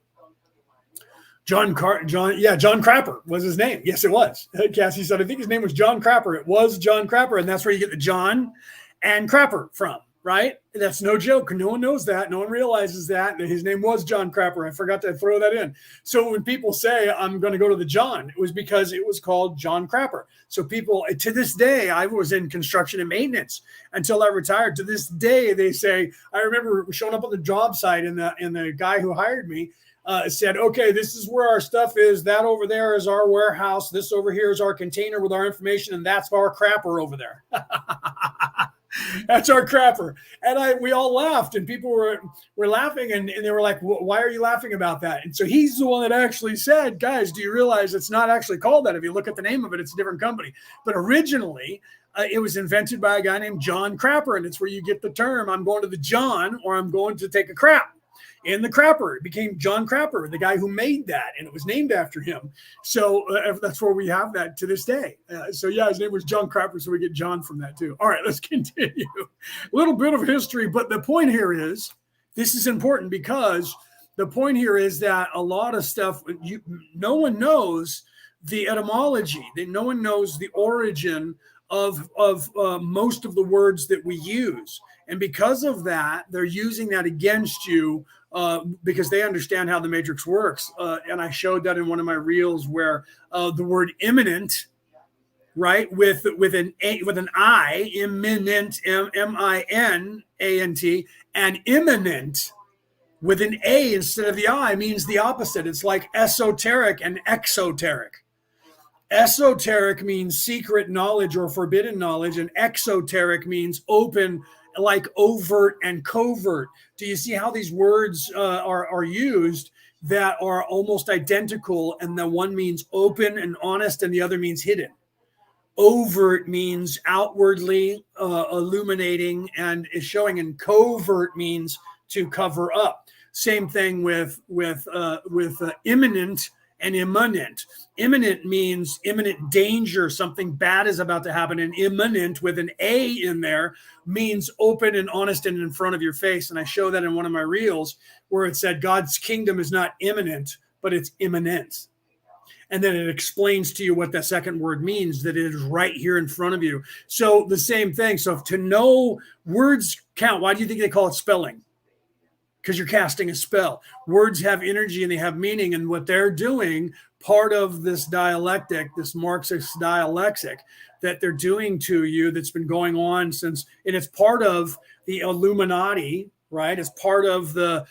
John Crapper was his name. Yes, it was. Cassie said, I think his name was John Crapper. It was John Crapper, and that's where you get the John and Crapper from. right? That's no joke. No one knows that. No one realizes that. His name was John Crapper. I forgot to throw that in. So when people say, I'm going to go to the John, it was because it was called John Crapper. So people, to this day, I was in construction and maintenance until I retired. To this day, they say, I remember showing up on the job site, and the guy who hired me said, okay, this is where our stuff is. That over there is our warehouse. This over here is our container with our information, and that's our crapper over there. That's our crapper. And we all laughed, and people were laughing, and they were like, why are you laughing about that? And so he's the one that actually said, guys, do you realize it's not actually called that? If you look at the name of it, it's a different company. But originally, it was invented by a guy named John Crapper, and it's where you get the term, I'm going to the John, or I'm going to take a crap. In the crapper, it became John Crapper, the guy who made that, and it was named after him. So that's where we have that to this day. So yeah, his name was John Crapper, so we get John from that too. All right, let's continue. A little bit of history, but the point here is, this is important because the point here is that a lot of stuff, no one knows the etymology. No one knows the origin of most of the words that we use. And because of that, they're using that against you because they understand how the matrix works. And I showed that in one of my reels where the word imminent, right, with an I, imminent, M-I-N-A-N-T, and imminent with an A instead of the I means the opposite. It's like esoteric and exoteric. Esoteric means secret knowledge or forbidden knowledge, and exoteric means open, like overt and covert. Do you see how these words are used that are almost identical, and the one means open and honest and the other means hidden? Overt means outwardly illuminating and is showing, and covert means to cover up. Same thing with imminent and imminent. Imminent means imminent danger, something bad is about to happen, and imminent with an A in there means open and honest and in front of your face. And I show that in one of my reels where it said God's kingdom is not imminent, but it's imminent. And then it explains to you what that second word means, that it is right here in front of you. So the same thing. So to know words count, why do you think they call it spelling? Because you're casting a spell. Words have energy and they have meaning. And what they're doing, part of this dialectic, this Marxist dialectic that they're doing to you, that's been going on since, and it's part of the Illuminati, right? It's part of the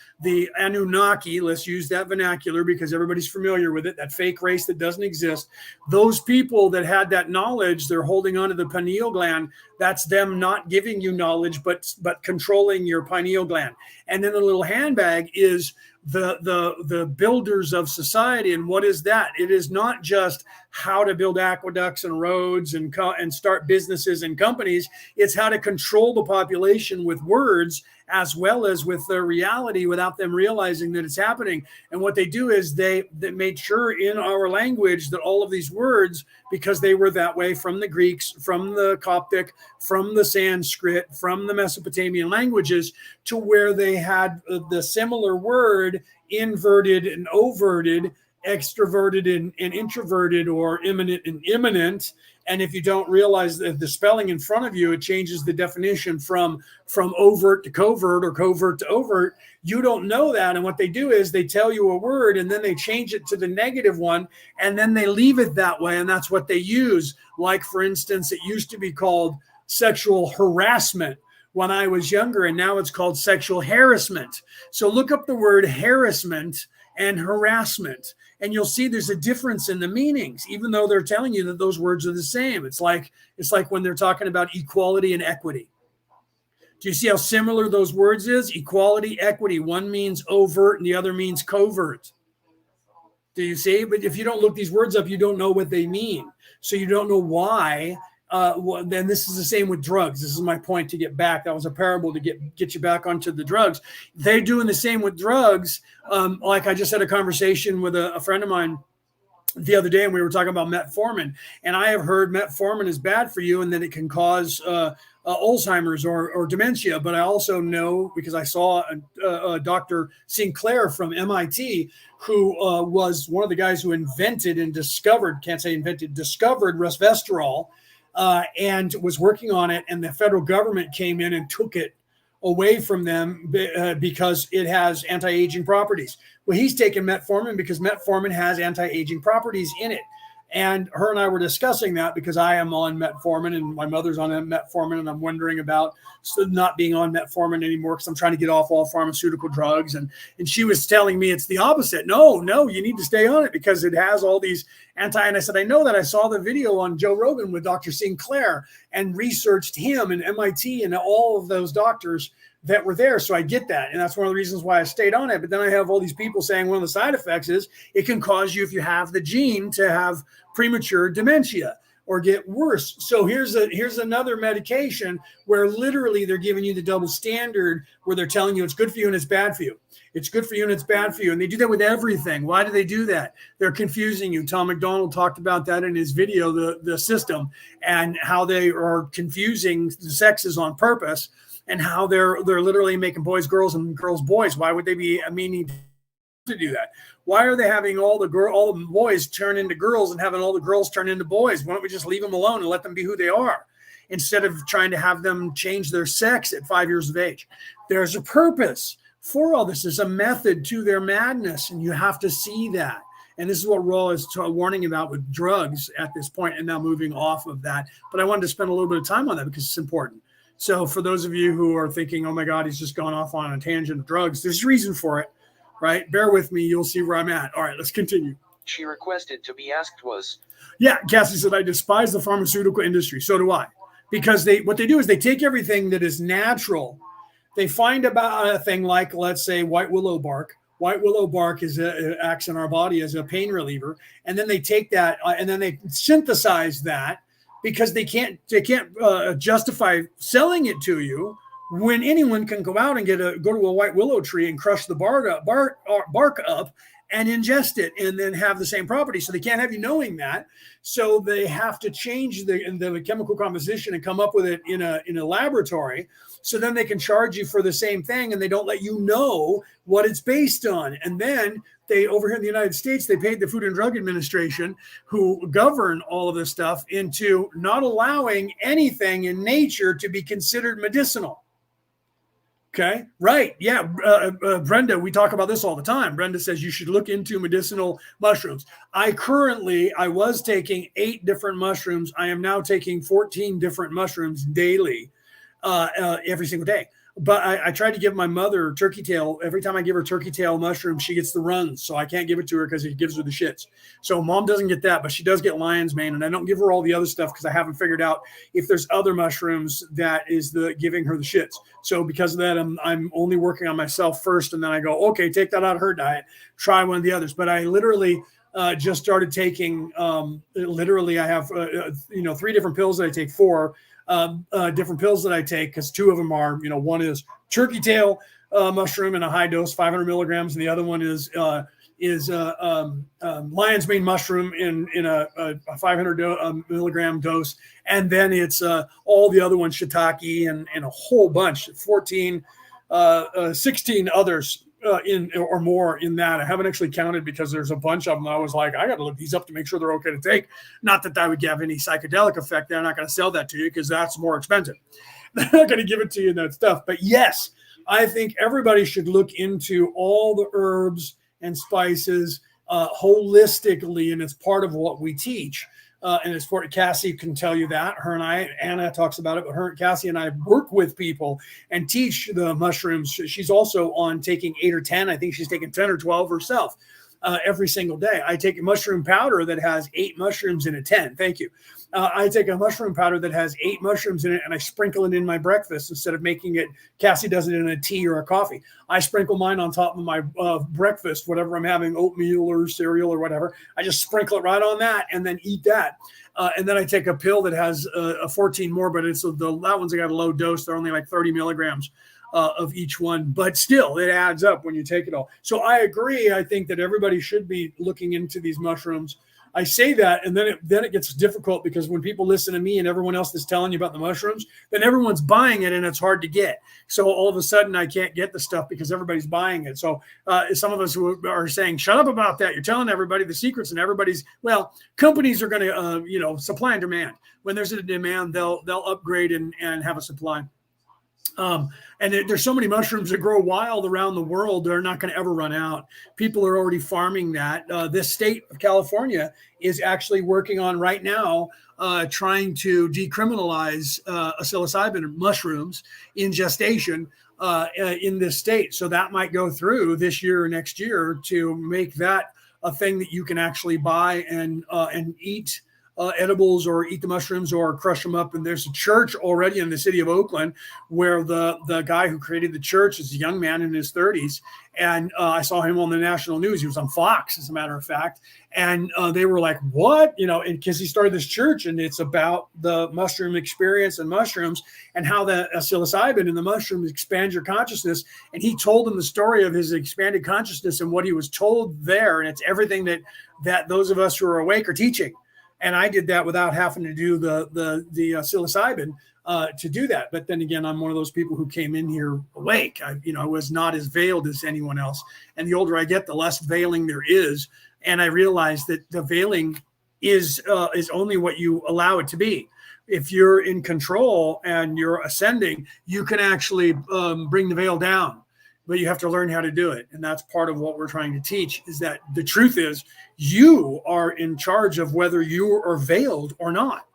Anunnaki. Let's use that vernacular because everybody's familiar with it, that fake race that doesn't exist. Those people that had that knowledge, they're holding onto the pineal gland. That's them not giving you knowledge, but controlling your pineal gland. And then the little handbag is the builders of society. And what is that? It is not just how to build aqueducts and roads and start businesses and companies. It's how to control the population with words as well as with their reality without them realizing that it's happening. And what they do is they made sure in our language that all of these words, because they were that way from the Greeks, from the Coptic, from the Sanskrit, from the Mesopotamian languages, to where they had the similar word inverted and overted, extroverted and introverted, or imminent and imminent. And if you don't realize that the spelling in front of you, it changes the definition from overt to covert or covert to overt. You don't know that. And what they do is they tell you a word and then they change it to the negative one and then they leave it that way. And that's what they use. Like, for instance, it used to be called sexual harassment when I was younger, and now it's called sexual harassment. So look up the word harassment and harassment, and you'll see there's a difference in the meanings, even though they're telling you that those words are the same. It's like when they're talking about equality and equity. Do you see how similar those words is? Equality, equity. One means overt and the other means covert. Do you see? But if you don't look these words up, you don't know what they mean. So you don't know why. Then this is the same with drugs. This is my point to get back. That was a parable to get you back onto the drugs. They're doing the same with drugs. Like I just had a conversation with a friend of mine the other day, and we were talking about metformin. And I have heard metformin is bad for you and that it can cause Alzheimer's or dementia. But I also know, because I saw Dr. Sinclair from MIT, who was one of the guys who discovered resveratrol, and was working on it, and the federal government came in and took it away from them because it has anti-aging properties. Well, he's taken metformin because metformin has anti-aging properties in it. And her and I were discussing that because I am on metformin and my mother's on metformin, and I'm wondering about not being on metformin anymore because I'm trying to get off all pharmaceutical drugs. And she was telling me it's the opposite. No, you need to stay on it because it has all these and I said, I know that. I saw the video on Joe Rogan with Dr. Sinclair and researched him and MIT and all of those doctors that were there. So I get that. And that's one of the reasons why I stayed on it. But then I have all these people saying one of the side effects is it can cause you, if you have the gene, to have premature dementia or get worse. So here's another medication where literally they're giving you the double standard where they're telling you it's good for you and it's bad for you. It's good for you and it's bad for you. And they do that with everything. Why do they do that? They're confusing you. Tom McDonald talked about that in his video, the system, and how they are confusing the sexes on purpose, and how they're literally making boys girls and girls boys. Why would they be meaning to do that? Why are they having all the boys turn into girls and having all the girls turn into boys? Why don't we just leave them alone and let them be who they are instead of trying to have them change their sex at 5 years of age? There's a purpose for all this. There's a method to their madness, and you have to see that. And this is what Raw is warning about with drugs at this point, and now moving off of that. But I wanted to spend a little bit of time on that because it's important. So for those of you who are thinking, oh my God, he's just gone off on a tangent of drugs, there's a reason for it, right? Bear with me. You'll see where I'm at. All right, let's continue. She requested to be asked was. Yeah, Cassie said, I despise the pharmaceutical industry. So do I. Because what they do is they take everything that is natural. They find about a thing like, let's say, white willow bark. White willow bark acts in our body as a pain reliever. And then they take that and then they synthesize that, because they can't justify selling it to you when anyone can go out and go to a white willow tree and crush the bark up and ingest it and then have the same property. So they can't have you knowing that. So they have to change the chemical composition and come up with it in a laboratory. So then they can charge you for the same thing, and they don't let you know what it's based on. And then over here in the United States, they paid the Food and Drug Administration, who govern all of this stuff, into not allowing anything in nature to be considered medicinal. Okay, right. Yeah. Brenda, we talk about this all the time. Brenda says you should look into medicinal mushrooms. I was taking 8 different mushrooms. I am now taking 14 different mushrooms daily, every single day. But I tried to give my mother turkey tail. Every time I give her turkey tail mushroom, she gets the runs. So I can't give it to her because it gives her the shits. So mom doesn't get that, but she does get lion's mane. And I don't give her all the other stuff because I haven't figured out if there's other mushrooms that is giving her the shits. So because of that, I'm only working on myself first. And then I go, okay, take that out of her diet. Try one of the others. But I literally just started taking, I have, 3 different pills that I take, 4 different pills that I take, because 2 of them are, one is turkey tail mushroom in a high dose, 500 milligrams, and the other one is lion's mane mushroom in a 500 milligram dose, and then it's all the other ones, shiitake and a whole bunch, 16 others or more in that. I haven't actually counted because there's a bunch of them. I was like, I got to look these up to make sure they're okay to take. Not that would have any psychedelic effect. They're not going to sell that to you because that's more expensive. They're not going to give it to you in that stuff. But yes, I think everybody should look into all the herbs and spices holistically, and it's part of what we teach. And it's for Cassie can tell you that. Anna talks about it, but Cassie and I work with people and teach the mushrooms. She's also on taking 8 or 10. I think she's taking 10 or 12 herself every single day. I take a mushroom powder that has 8 mushrooms in it. 10. Thank you. I take a mushroom powder that has 8 mushrooms in it, and I sprinkle it in my breakfast instead of making it. Cassie does it in a tea or a coffee. I sprinkle mine on top of my breakfast, whatever I'm having, oatmeal or cereal or whatever. I just sprinkle it right on that and then eat that. And then I take a pill that has 14 more, but that one's got a low dose. They're only like 30 milligrams of each one, but still it adds up when you take it all. So I agree. I think that everybody should be looking into these mushrooms. I say that, and then it gets difficult because when people listen to me and everyone else is telling you about the mushrooms, then everyone's buying it and it's hard to get. So all of a sudden I can't get the stuff because everybody's buying it. So some of us who are saying, shut up about that. You're telling everybody the secrets, and companies are going to, supply and demand. When there's a demand, they'll upgrade and have a supply. And there's so many mushrooms that grow wild around the world, they're not going to ever run out. People are already farming that. This state of California is actually working on right now trying to decriminalize psilocybin mushrooms in gestation in this state. So that might go through this year or next year to make that a thing that you can actually buy and eat edibles or eat the mushrooms or crush them up. And there's a church already in the city of Oakland where the guy who created the church is a young man in his 30s. And I saw him on the national news. He was on Fox, as a matter of fact. And they were like, what? Because he started this church and it's about the mushroom experience and mushrooms and how the psilocybin and the mushrooms expand your consciousness. And he told them the story of his expanded consciousness and what he was told there. And it's everything that those of us who are awake are teaching. And I did that without having to do the psilocybin to do that. But then again, I'm one of those people who came in here awake. I was not as veiled as anyone else. And the older I get, the less veiling there is. And I realized that the veiling is only what you allow it to be. If you're in control and you're ascending, you can actually bring the veil down. But you have to learn how to do it. And that's part of what we're trying to teach, is that the truth is you are in charge of whether you are veiled or not.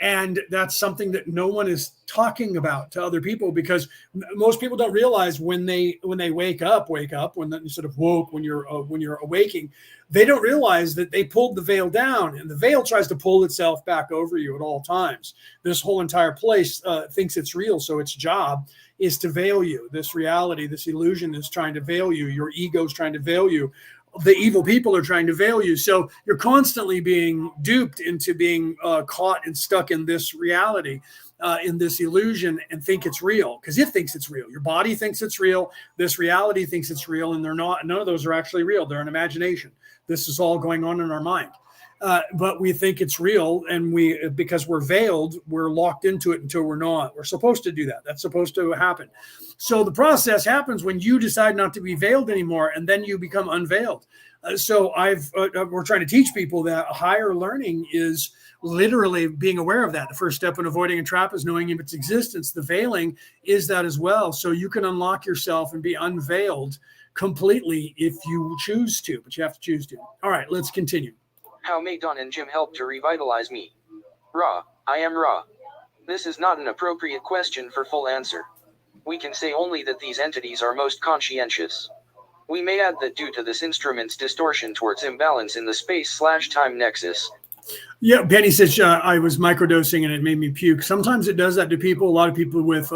And that's something that no one is talking about to other people, because most people don't realize when they wake up, when you sort of woke, when you're awaking, they don't realize that they pulled the veil down, and the veil tries to pull itself back over you at all times. This whole entire place thinks it's real. So its job is to veil you. This reality, this illusion is trying to veil you. Your ego is trying to veil you. The evil people are trying to veil you. So you're constantly being duped into being caught and stuck in this reality, in this illusion, and think it's real, because it thinks it's real. Your body thinks it's real. This reality thinks it's real, and they're not. None of those are actually real. They're an imagination. This is all going on in our mind. But we think it's real, and because we're veiled, we're locked into it until we're not. We're supposed to do that. That's supposed to happen. So the process happens when you decide not to be veiled anymore, and then you become unveiled. So we're trying to teach people that higher learning is literally being aware of that. The first step in avoiding a trap is knowing its existence. The veiling is that as well. So you can unlock yourself and be unveiled completely if you choose to, but you have to choose to. All right, let's continue. How may Don and Jim help to revitalize me? Ra, I am Ra. This is not an appropriate question for full answer. We can say only that these entities are most conscientious. We may add that due to this instrument's distortion towards imbalance in the space/time nexus. Yeah, Penny says I was microdosing and it made me puke. Sometimes it does that to people. A lot of people with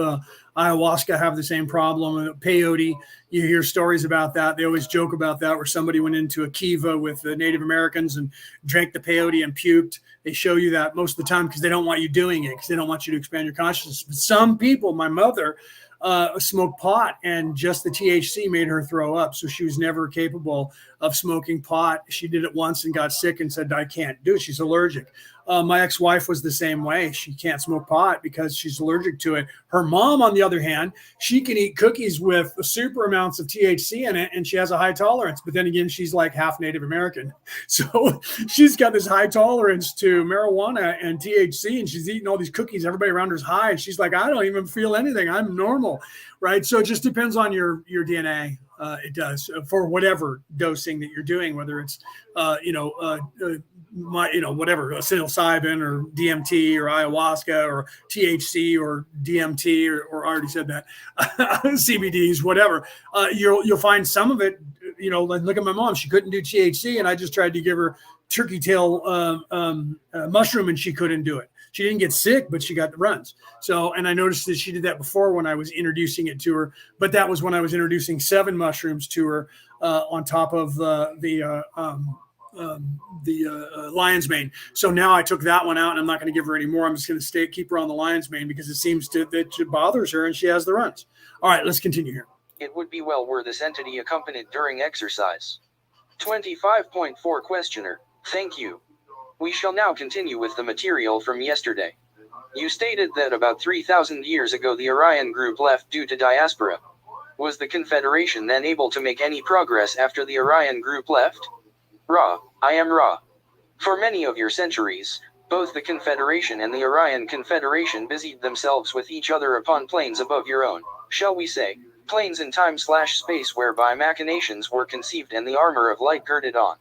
ayahuasca have the same problem. Peyote, you hear stories about that. They always joke about that, where somebody went into a kiva with the Native Americans and drank the peyote and puked. They show you that most of the time because they don't want you doing it, because they don't want you to expand your consciousness. But some people, my mother, smoked pot, and just the THC made her throw up. So she was never capable of smoking pot. She did it once and got sick and said, I can't do it. She's allergic. My ex-wife was the same way. She can't smoke pot because she's allergic to it. Her mom, on the other hand, she can eat cookies with super amounts of THC in it, and she has a high tolerance. But then again, she's like half Native American. So she's got this high tolerance to marijuana and THC, and she's eating all these cookies. Everybody around her is high, and she's like, I don't even feel anything. I'm normal, right? So it just depends on your DNA. It does, for whatever dosing that you're doing, whether it's, whatever, psilocybin or DMT or ayahuasca or THC or DMT or I already said that, CBDs, whatever. You'll find some of it, like look at my mom. She couldn't do THC, and I just tried to give her turkey tail mushroom, and she couldn't do it. She didn't get sick, but she got the runs. So, and I noticed that she did that before when I was introducing it to her, but that was when I was introducing 7 mushrooms to her on top of the lion's mane. So now I took that one out, and I'm not going to give her any more. I'm just going to keep her on the lion's mane because it seems that it bothers her, and she has the runs. All right, let's continue here. It would be well were this entity accompanied during exercise. 25.4 Questioner, thank you. We shall now continue with the material from yesterday. You stated that about 3,000 years ago the Orion group left due to diaspora. Was the Confederation then able to make any progress after the Orion group left? Ra, I am Ra. For many of your centuries, Both the Confederation and the Orion Confederation busied themselves with each other upon planes above your own, shall we say, planes in time/space whereby machinations were conceived and the armor of light girded on.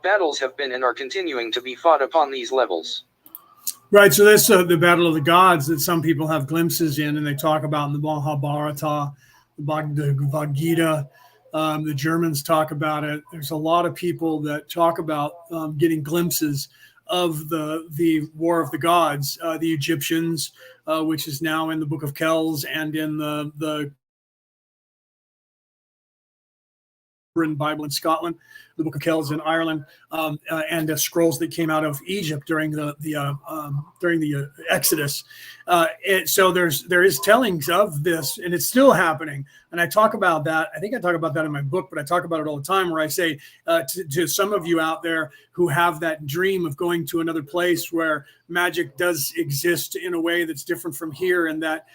Battles have been and are continuing to be fought upon these levels. Right, so that's the Battle of the Gods that some people have glimpses in, and they talk about in the Mahabharata, the Bhagavad Gita. The Germans talk about it. There's a lot of people that talk about getting glimpses of the War of the Gods. The Egyptians, which is now in the Book of Kells and in the Bible in Scotland, the Book of Kells in Ireland, and the scrolls that came out of Egypt during the Exodus. So there is tellings of this, and it's still happening. And I talk about that. I think I talk about that in my book, but I talk about it all the time. Where I say to some of you out there who have that dream of going to another place where magic does exist in a way that's different from here, and that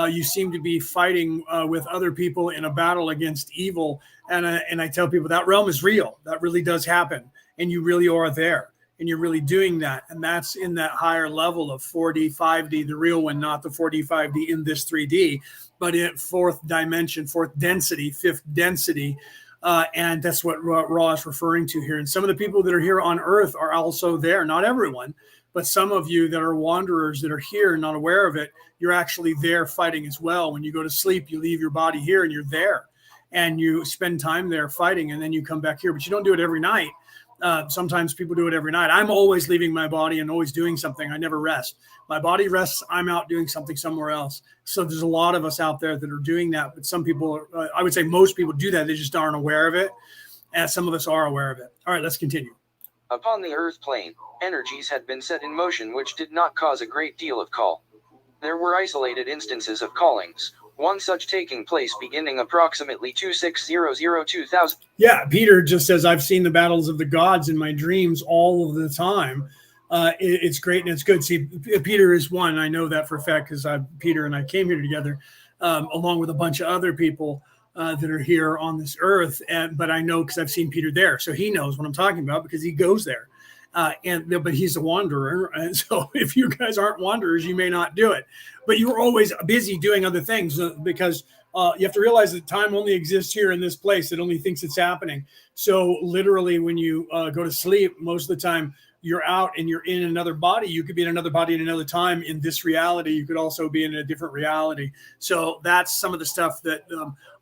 you seem to be fighting with other people in a battle against evil. And I tell people that realm is real. That really does happen. And you really are there. And you're really doing that. And that's in that higher level of 4D, 5D, the real one, not the 4D, 5D in this 3D, but in fourth dimension, fourth density, fifth density. And that's what Ra is referring to here. And some of the people that are here on Earth are also there. Not everyone, but some of you that are wanderers that are here, not aware of it, you're actually there fighting as well. When you go to sleep, you leave your body here and you're there. And you spend time there fighting, and then you come back here. But you don't do it every night. Sometimes people do it every night. I'm always leaving my body and always doing something. I never rest. My body rests. I'm out doing something somewhere else. So there's a lot of us out there that are doing that. But some people, I would say most people do that. They just aren't aware of it. And some of us are aware of it. All right, let's continue. Upon the Earth plane, energies had been set in motion which did not cause a great deal of call. There were isolated instances of callings, one such taking place beginning approximately 2600-2000. Yeah, Peter just says, I've seen the battles of the gods in my dreams all of the time. It's great and it's good. See, Peter is one. I know that for a fact because Peter and I came here together along with a bunch of other people that are here on this earth. But I know because I've seen Peter there. So he knows what I'm talking about because he goes there. But he's a wanderer. And so if you guys aren't wanderers, you may not do it. But you're always busy doing other things because you have to realize that time only exists here in this place. It only thinks it's happening. So literally when you go to sleep, most of the time you're out and you're in another body. You could be in another body in another time in this reality. You could also be in a different reality. So that's some of the stuff that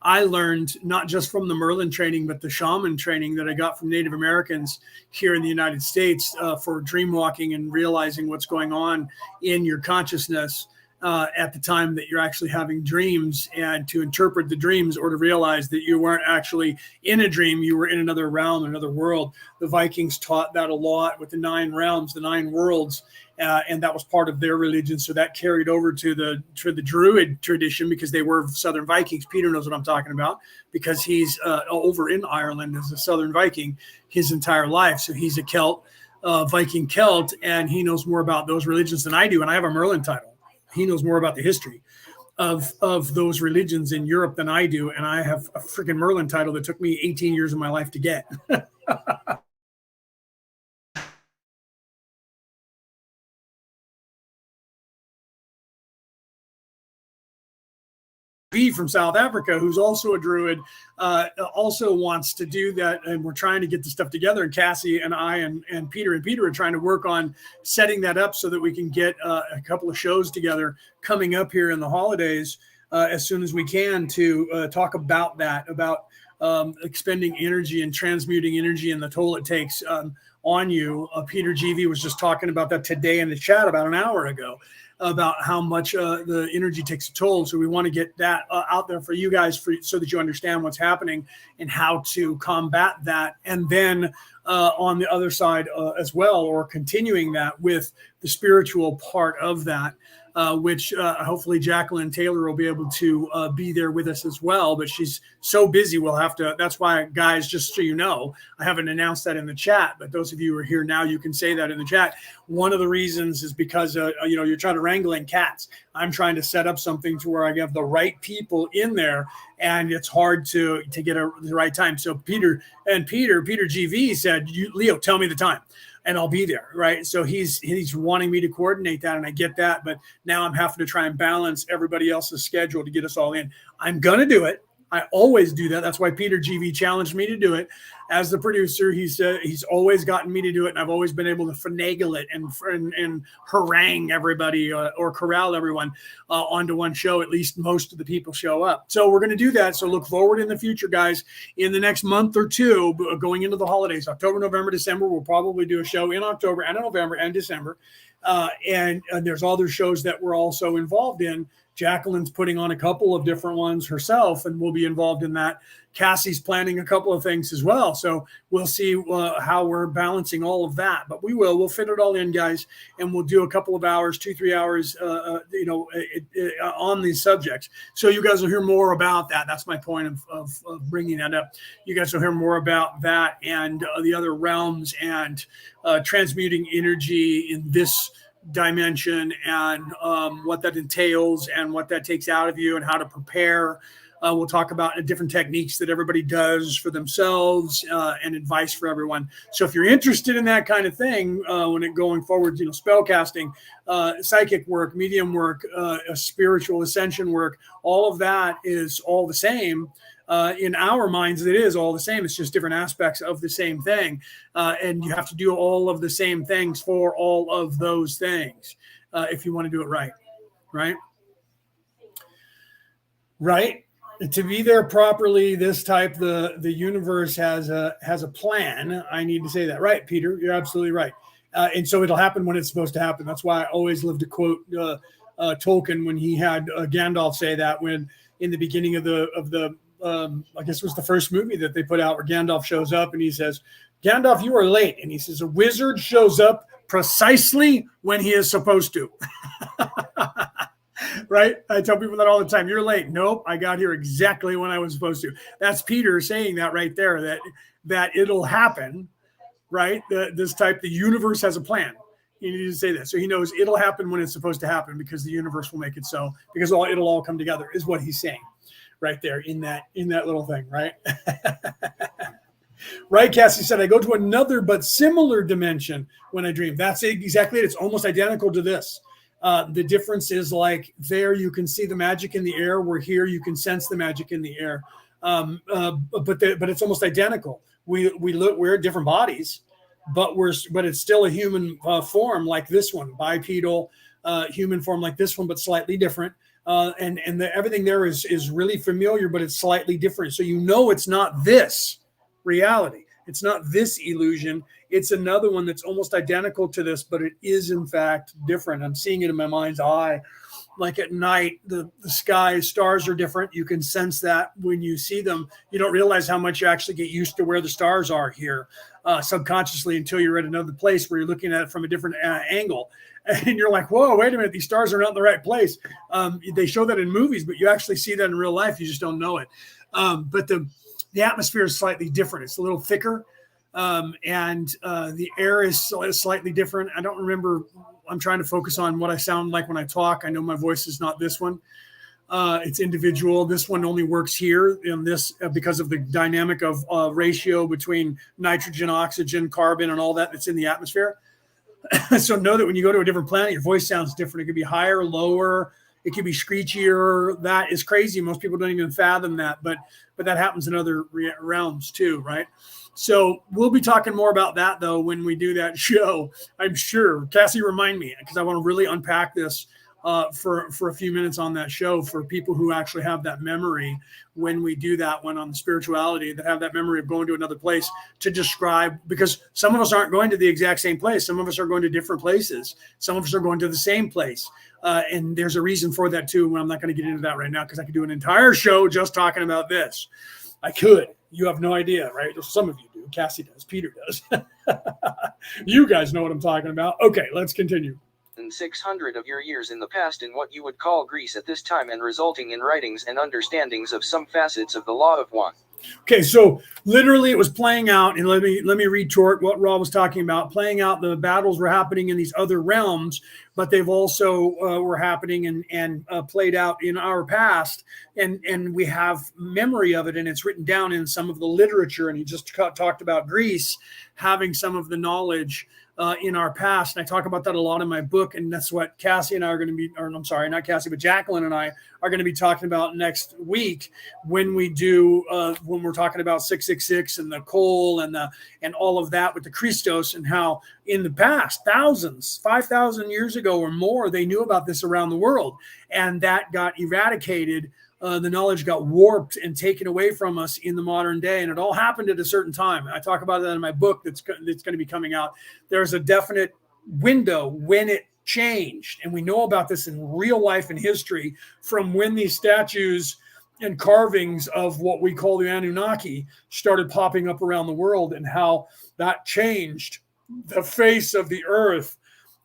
I learned, not just from the Merlin training, but the shaman training that I got from Native Americans here in the United States for dream walking and realizing what's going on in your consciousness at the time that you're actually having dreams, and to interpret the dreams or to realize that you weren't actually in a dream, you were in another realm, another world. The Vikings taught that a lot with the 9 realms, the 9 worlds, and that was part of their religion. So that carried over to the Druid tradition because they were Southern Vikings. Peter knows what I'm talking about because he's over in Ireland as a Southern Viking his entire life. So he's a Celt, Viking Celt, and he knows more about those religions than I do. And I have a Merlin title. He knows more about the history of those religions in Europe than I do. And I have a freaking Merlin title that took me 18 years of my life to get. B from South Africa, who's also a Druid, also wants to do that. And we're trying to get the stuff together. And Cassie and I and Peter are trying to work on setting that up so that we can get a couple of shows together coming up here in the holidays as soon as we can to talk about that, about expending energy and transmuting energy and the toll it takes on you. Peter GV was just talking about that today in the chat about an hour ago, about how much the energy takes a toll. So we want to get that out there for you guys so that you understand what's happening and how to combat that. And then on the other side as well, or continuing that with the spiritual part of that, which hopefully Jacqueline Taylor will be able to be there with us as well. But she's so busy, we'll have to. That's why, guys, just so you know, I haven't announced that in the chat. But those of you who are here now, you can say that in the chat. One of the reasons is because, you're trying to wrangle in cats. I'm trying to set up something to where I have the right people in there. And it's hard to get the right time. So Peter GV said, Leo, tell me the time. and I'll be there, right? So he's wanting me to coordinate that, and I get that, but now I'm having to try and balance everybody else's schedule to get us all in. I'm gonna do it. I always do that. That's why Peter GV challenged me to do it. As the producer, he's always gotten me to do it, and I've always been able to finagle it and harangue everybody or corral everyone onto one show. At least most of the people show up. So we're going to do that. So look forward in the future, guys. In the next month or two, going into the holidays, October, November, December, we'll probably do a show in October and in November and December. And there's other shows that we're also involved in. Jacqueline's putting on a couple of different ones herself, and we'll be involved in that. Cassie's planning a couple of things as well. So we'll see how we're balancing all of that. But we'll fit it all in, guys, and we'll do a couple of hours, 2-3 hours, on these subjects. So you guys will hear more about that. That's my point of bringing that up. You guys will hear more about that and the other realms and transmuting energy in this dimension and what that entails and what that takes out of you and how to prepare. We'll talk about different techniques that everybody does for themselves and advice for everyone. So if you're interested in that kind of thing, when it going forward, spell casting, psychic work, medium work, spiritual ascension work, all of that is all the same. In our minds, it is all the same. It's just different aspects of the same thing. And you have to do all of the same things for all of those things if you want to do it right. Right? To be there properly, this type, the universe has a plan. I need to say that. Right, Peter? You're absolutely right. And so it'll happen when it's supposed to happen. That's why I always love to quote Tolkien when he had Gandalf say that when in the beginning of the I guess it was the first movie that they put out where Gandalf shows up and he says, "Gandalf, you are late." And he says, "A wizard shows up precisely when he is supposed to." Right? I tell people that all the time. You're late. Nope, I got here exactly when I was supposed to. That's Peter saying that right there, that it'll happen, right? The universe has a plan. You need to say that. So he knows it'll happen when it's supposed to happen because the universe will make it so, because it'll all come together is what he's saying right there in that little thing, right? Right, Cassie said, I go to another but similar dimension when I dream. That's exactly it. It's almost identical to this. The difference is like there you can see the magic in the air, where here you can sense the magic in the air. But it's almost identical. We're different bodies, but it's still a human form like this one, bipedal human form like this one, but slightly different. Everything there is really familiar, but it's slightly different. So it's not this reality. It's not this illusion. It's another one that's almost identical to this, but it is in fact different. I'm seeing it in my mind's eye. Like at night, the sky, stars are different. You can sense that when you see them. You don't realize how much you actually get used to where the stars are here subconsciously until you're at another place where you're looking at it from a different angle. And you're like, whoa, wait a minute, these stars are not in the right place. They show that in movies, but you actually see that in real life. You just don't know it. But the atmosphere is slightly different. It's a little thicker. And the air is slightly different. I don't remember. I'm trying to focus on what I sound like when I talk. I know my voice is not this one. It's individual. This one only works here in this because of the dynamic of ratio between nitrogen, oxygen, carbon, and all that's in the atmosphere. So know that when you go to a different planet, your voice sounds different. It could be higher, lower. It could be screechier. That is crazy. Most people don't even fathom that, but that happens in other realms too, right? So we'll be talking more about that though when we do that show. I'm sure. Cassie, remind me because I want to really unpack this for a few minutes on that show for people who actually have that memory when we do that one on the spirituality, that have that memory of going to another place to describe, because some of us aren't going to the exact same place. Some of us are going to different places. Some of us are going to the same place. And there's a reason for that too. I'm not going to get into that right now because I could do an entire show just talking about this. I could. You have no idea, right? Some of you do. Cassie does. Peter does. You guys know what I'm talking about. Okay, let's continue. 600 of your years in the past in what you would call Greece at this time, and resulting in writings and understandings of some facets of the law of one. Okay, so literally it was playing out, and let me retort what Rob was talking about. Playing out, the battles were happening in these other realms, but they've also were happening and played out in our past, and we have memory of it, and it's written down in some of the literature. And he just talked about Greece having some of the knowledge in our past. And I talk about that a lot in my book. And that's what Cassie and I are going to be, or I'm sorry, not Cassie, but Jacqueline and I are going to be talking about next week when we do, when we're talking about 666 and the coal and all of that with the Christos, and how in the past, 5,000 years ago or more, they knew about this around the world. And that got eradicated. The knowledge got warped and taken away from us in the modern day. And it all happened at a certain time. I talk about that in my book that's going to be coming out. There's a definite window when it changed. And we know about this in real life and history, from when these statues and carvings of what we call the Anunnaki started popping up around the world, and how that changed the face of the earth.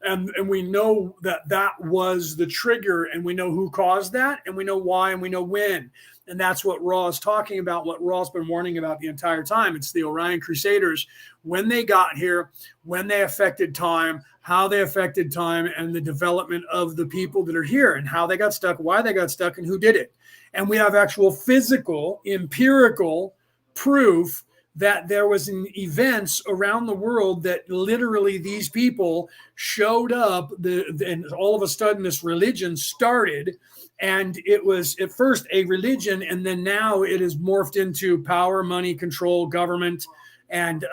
And we know that was the trigger, and we know who caused that, and we know why, and we know when. And that's what Ra is talking about, what Ra's been warning about the entire time. It's the Orion Crusaders, when they got here, when they affected time, how they affected time, and the development of the people that are here, and how they got stuck, why they got stuck, and who did it. And we have actual physical, empirical proof that there was events around the world that literally these people showed up, and all of a sudden this religion started. And it was at first a religion, and then now it is morphed into power, money, control, government, and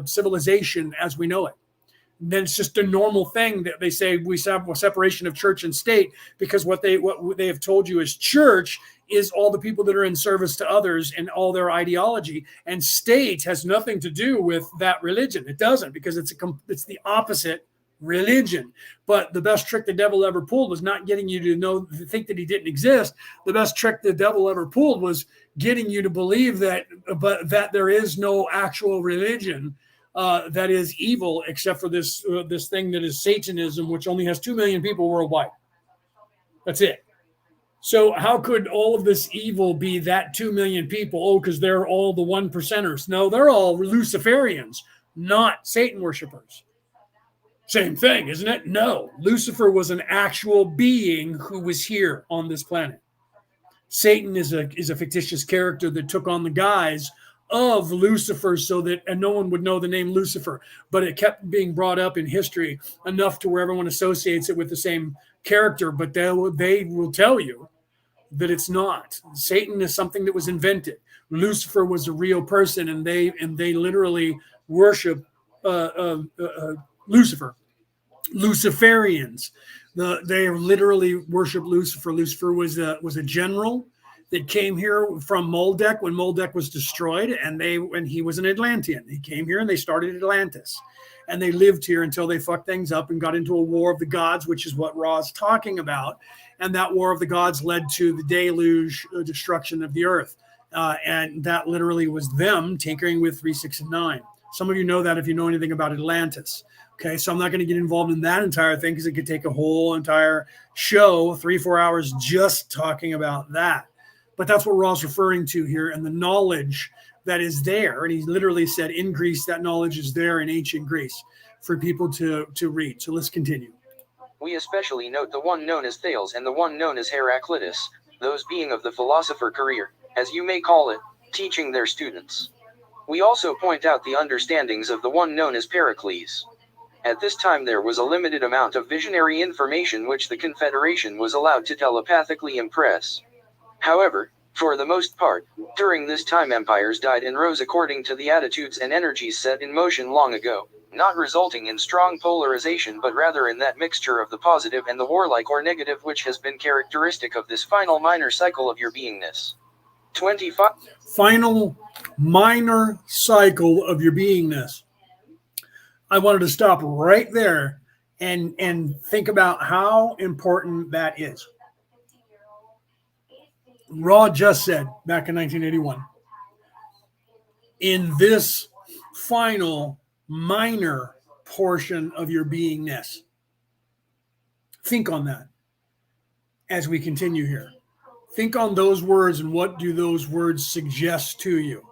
civilization as we know it. And then it's just a normal thing that they say we have a separation of church and state, because what they have told you is church is all the people that are in service to others and all their ideology, and state has nothing to do with that religion. It doesn't, because it's the opposite religion. But the best trick the devil ever pulled was not getting you to think that he didn't exist. The best trick the devil ever pulled was getting you to believe that there is no actual religion that is evil, except for this thing that is Satanism, which only has 2 million people worldwide. That's it. So how could all of this evil be that 2 million people? Oh, because they're all the 1%ers. No, they're all Luciferians, not Satan worshipers. Same thing, isn't it? No, Lucifer was an actual being who was here on this planet. Satan is a fictitious character that took on the guise of Lucifer, so that no one would know the name Lucifer, but it kept being brought up in history enough to where everyone associates it with the same character. But they will tell you that it's not. Satan is something that was invented. Lucifer was a real person, and they literally worship Lucifer. Luciferians, they literally worship Lucifer. Lucifer was a general that came here from Moldek when Moldek was destroyed, and he was an Atlantean. He came here and they started Atlantis, and they lived here until they fucked things up and got into a war of the gods, which is what Ra's talking about. And that war of the gods led to the deluge, destruction of the earth, and that literally was them tinkering with 3, 6, and 9. Some of you know that if you know anything about Atlantis. Okay, so I'm not going to get involved in that entire thing, because it could take a whole entire show, 3-4 hours, just talking about that. But that's what Ra's referring to here, and the knowledge that is there. And he literally said in Greece, that knowledge is there in ancient Greece for people to read. So let's continue. We especially note the one known as Thales and the one known as Heraclitus, those being of the philosopher career, as you may call it, teaching their students. We also point out the understandings of the one known as Pericles. At this time there was a limited amount of visionary information which the Confederation was allowed to telepathically impress. However, for the most part, during this time empires died and rose according to the attitudes and energies set in motion long ago, not resulting in strong polarization but rather in that mixture of the positive and the warlike or negative which has been characteristic of this final minor cycle of your beingness. 25. Final minor cycle of your beingness. I wanted to stop right there and think about how important that is. Ra just said back in 1981, in this final minor portion of your beingness. Think on that as we continue here. Think on those words, and what do those words suggest to you?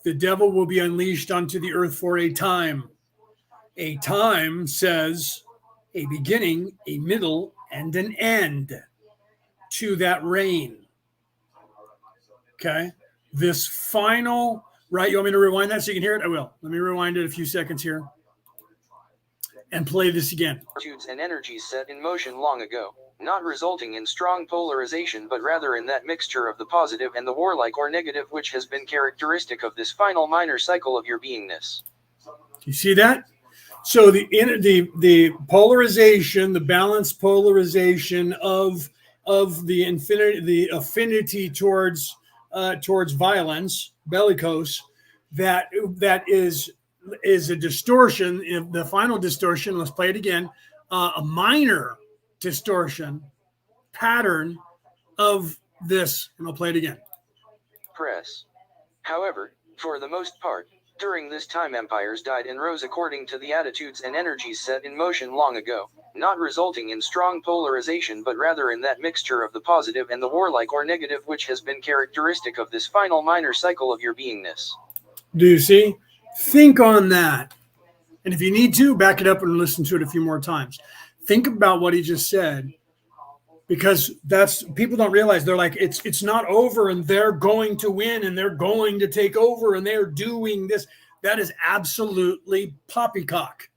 The devil will be unleashed onto the earth for a time. A time says a beginning, a middle, and an end to that reign. Okay? This final, right? You want me to rewind that so you can hear it? I will. Let me rewind it a few seconds here. And play this again. Attitudes and energies set in motion long ago, not resulting in strong polarization but rather in that mixture of the positive and the warlike or negative which has been characteristic of this final minor cycle of your beingness. You see that? So the polarization, the balanced polarization of the affinity towards violence, bellicose, that is a distortion. The final distortion. Let's play it again. A minor distortion pattern of this, and I'll play it again. Press. However, for the most part, during this time empires died and rose according to the attitudes and energies set in motion long ago, not resulting in strong polarization but rather in that mixture of the positive and the warlike or negative which has been characteristic of this final minor cycle of your beingness. Do you see? Think on that. And if you need to, back it up and listen to it a few more times. Think about what he just said, because people don't realize. They're like, it's not over and they're going to win and they're going to take over and they're doing this. That is absolutely poppycock.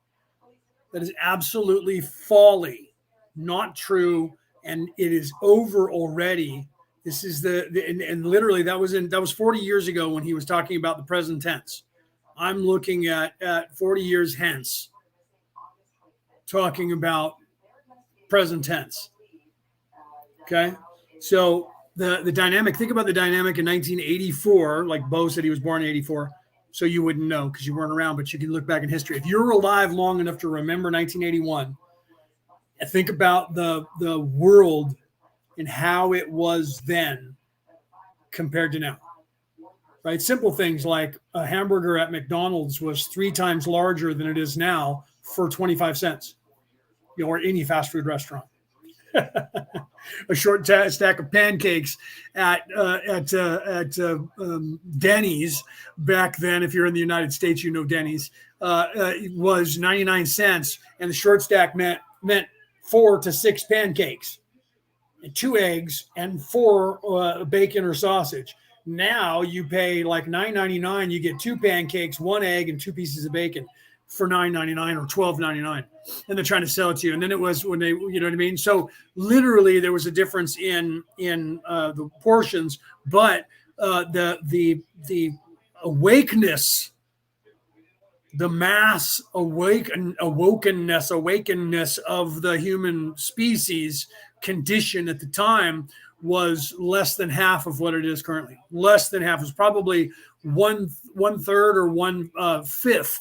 That is absolutely folly, not true, and it is over already. This is and literally that was 40 years ago when he was talking about the present tense. I'm looking at 40 years hence, talking about present tense. Okay, so the dynamic. Think about the dynamic in 1984. Like Bo said, he was born in 84, so you wouldn't know because you weren't around. But you can look back in history. If you're alive long enough to remember 1981, and think about the world and how it was then compared to now. Right? Simple things like a hamburger at McDonald's was 3 times larger than it is now for 25 cents, or any fast food restaurant. A short stack of pancakes at Denny's back then, if you're in the United States, you know Denny's, was 99 cents, and the short stack meant 4 to 6 pancakes, and 2 eggs, and 4 bacon or sausage. Now you pay like $9.99. You get 2 pancakes, 1 egg, and 2 pieces of bacon for $9.99 or $12.99, and they're trying to sell it to you. And then it was when they, you know what I mean. So literally, there was a difference in the portions, but the awakeness, the mass awakenness of the human species condition at the time was less than half of what it is currently. Less than half. It was probably one third or 1/5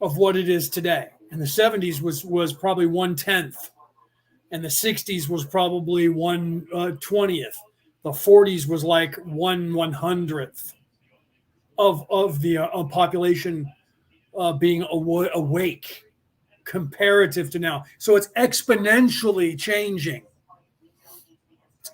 of what it is today. And the 70s was probably 1/10, and the 60s was probably 1/20. The 40s was like 1/100th of the population being awake comparative to now. So it's exponentially changing.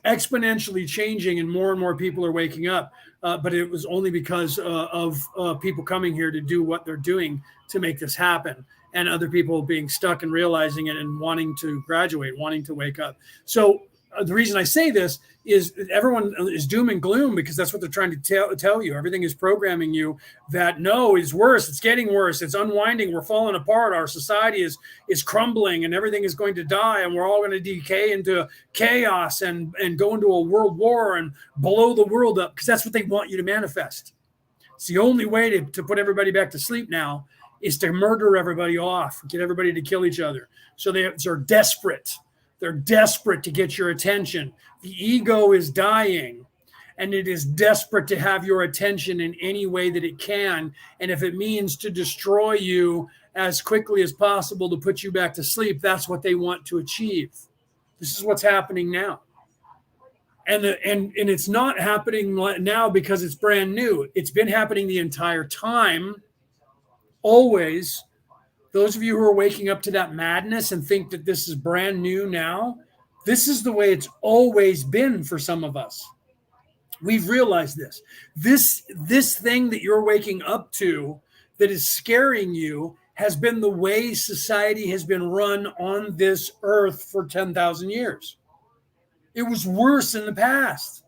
Exponentially changing, and more people are waking up, but it was only because of people coming here to do what they're doing to make this happen, and other people being stuck and realizing it and wanting to graduate, wanting to wake up. So the reason I say this is everyone is doom and gloom because that's what they're trying to tell you. Everything is programming you that no, it's worse. It's getting worse. It's unwinding. We're falling apart. Our society is crumbling and everything is going to die. And we're all going to decay into chaos and go into a world war and blow the world up because that's what they want you to manifest. It's the only way to put everybody back to sleep now is to murder everybody off, get everybody to kill each other. So they're desperate. They're desperate to get your attention. The ego is dying, and it is desperate to have your attention in any way that it can. And if it means to destroy you as quickly as possible to put you back to sleep, that's what they want to achieve. This is what's happening now. And it's not happening now because it's brand new. It's been happening the entire time, always. Those of you who are waking up to that madness and think that this is brand new now, this is the way it's always been for some of us. We've realized this. This thing that you're waking up to that is scaring you has been the way society has been run on this earth for 10,000 years. It was worse in the past.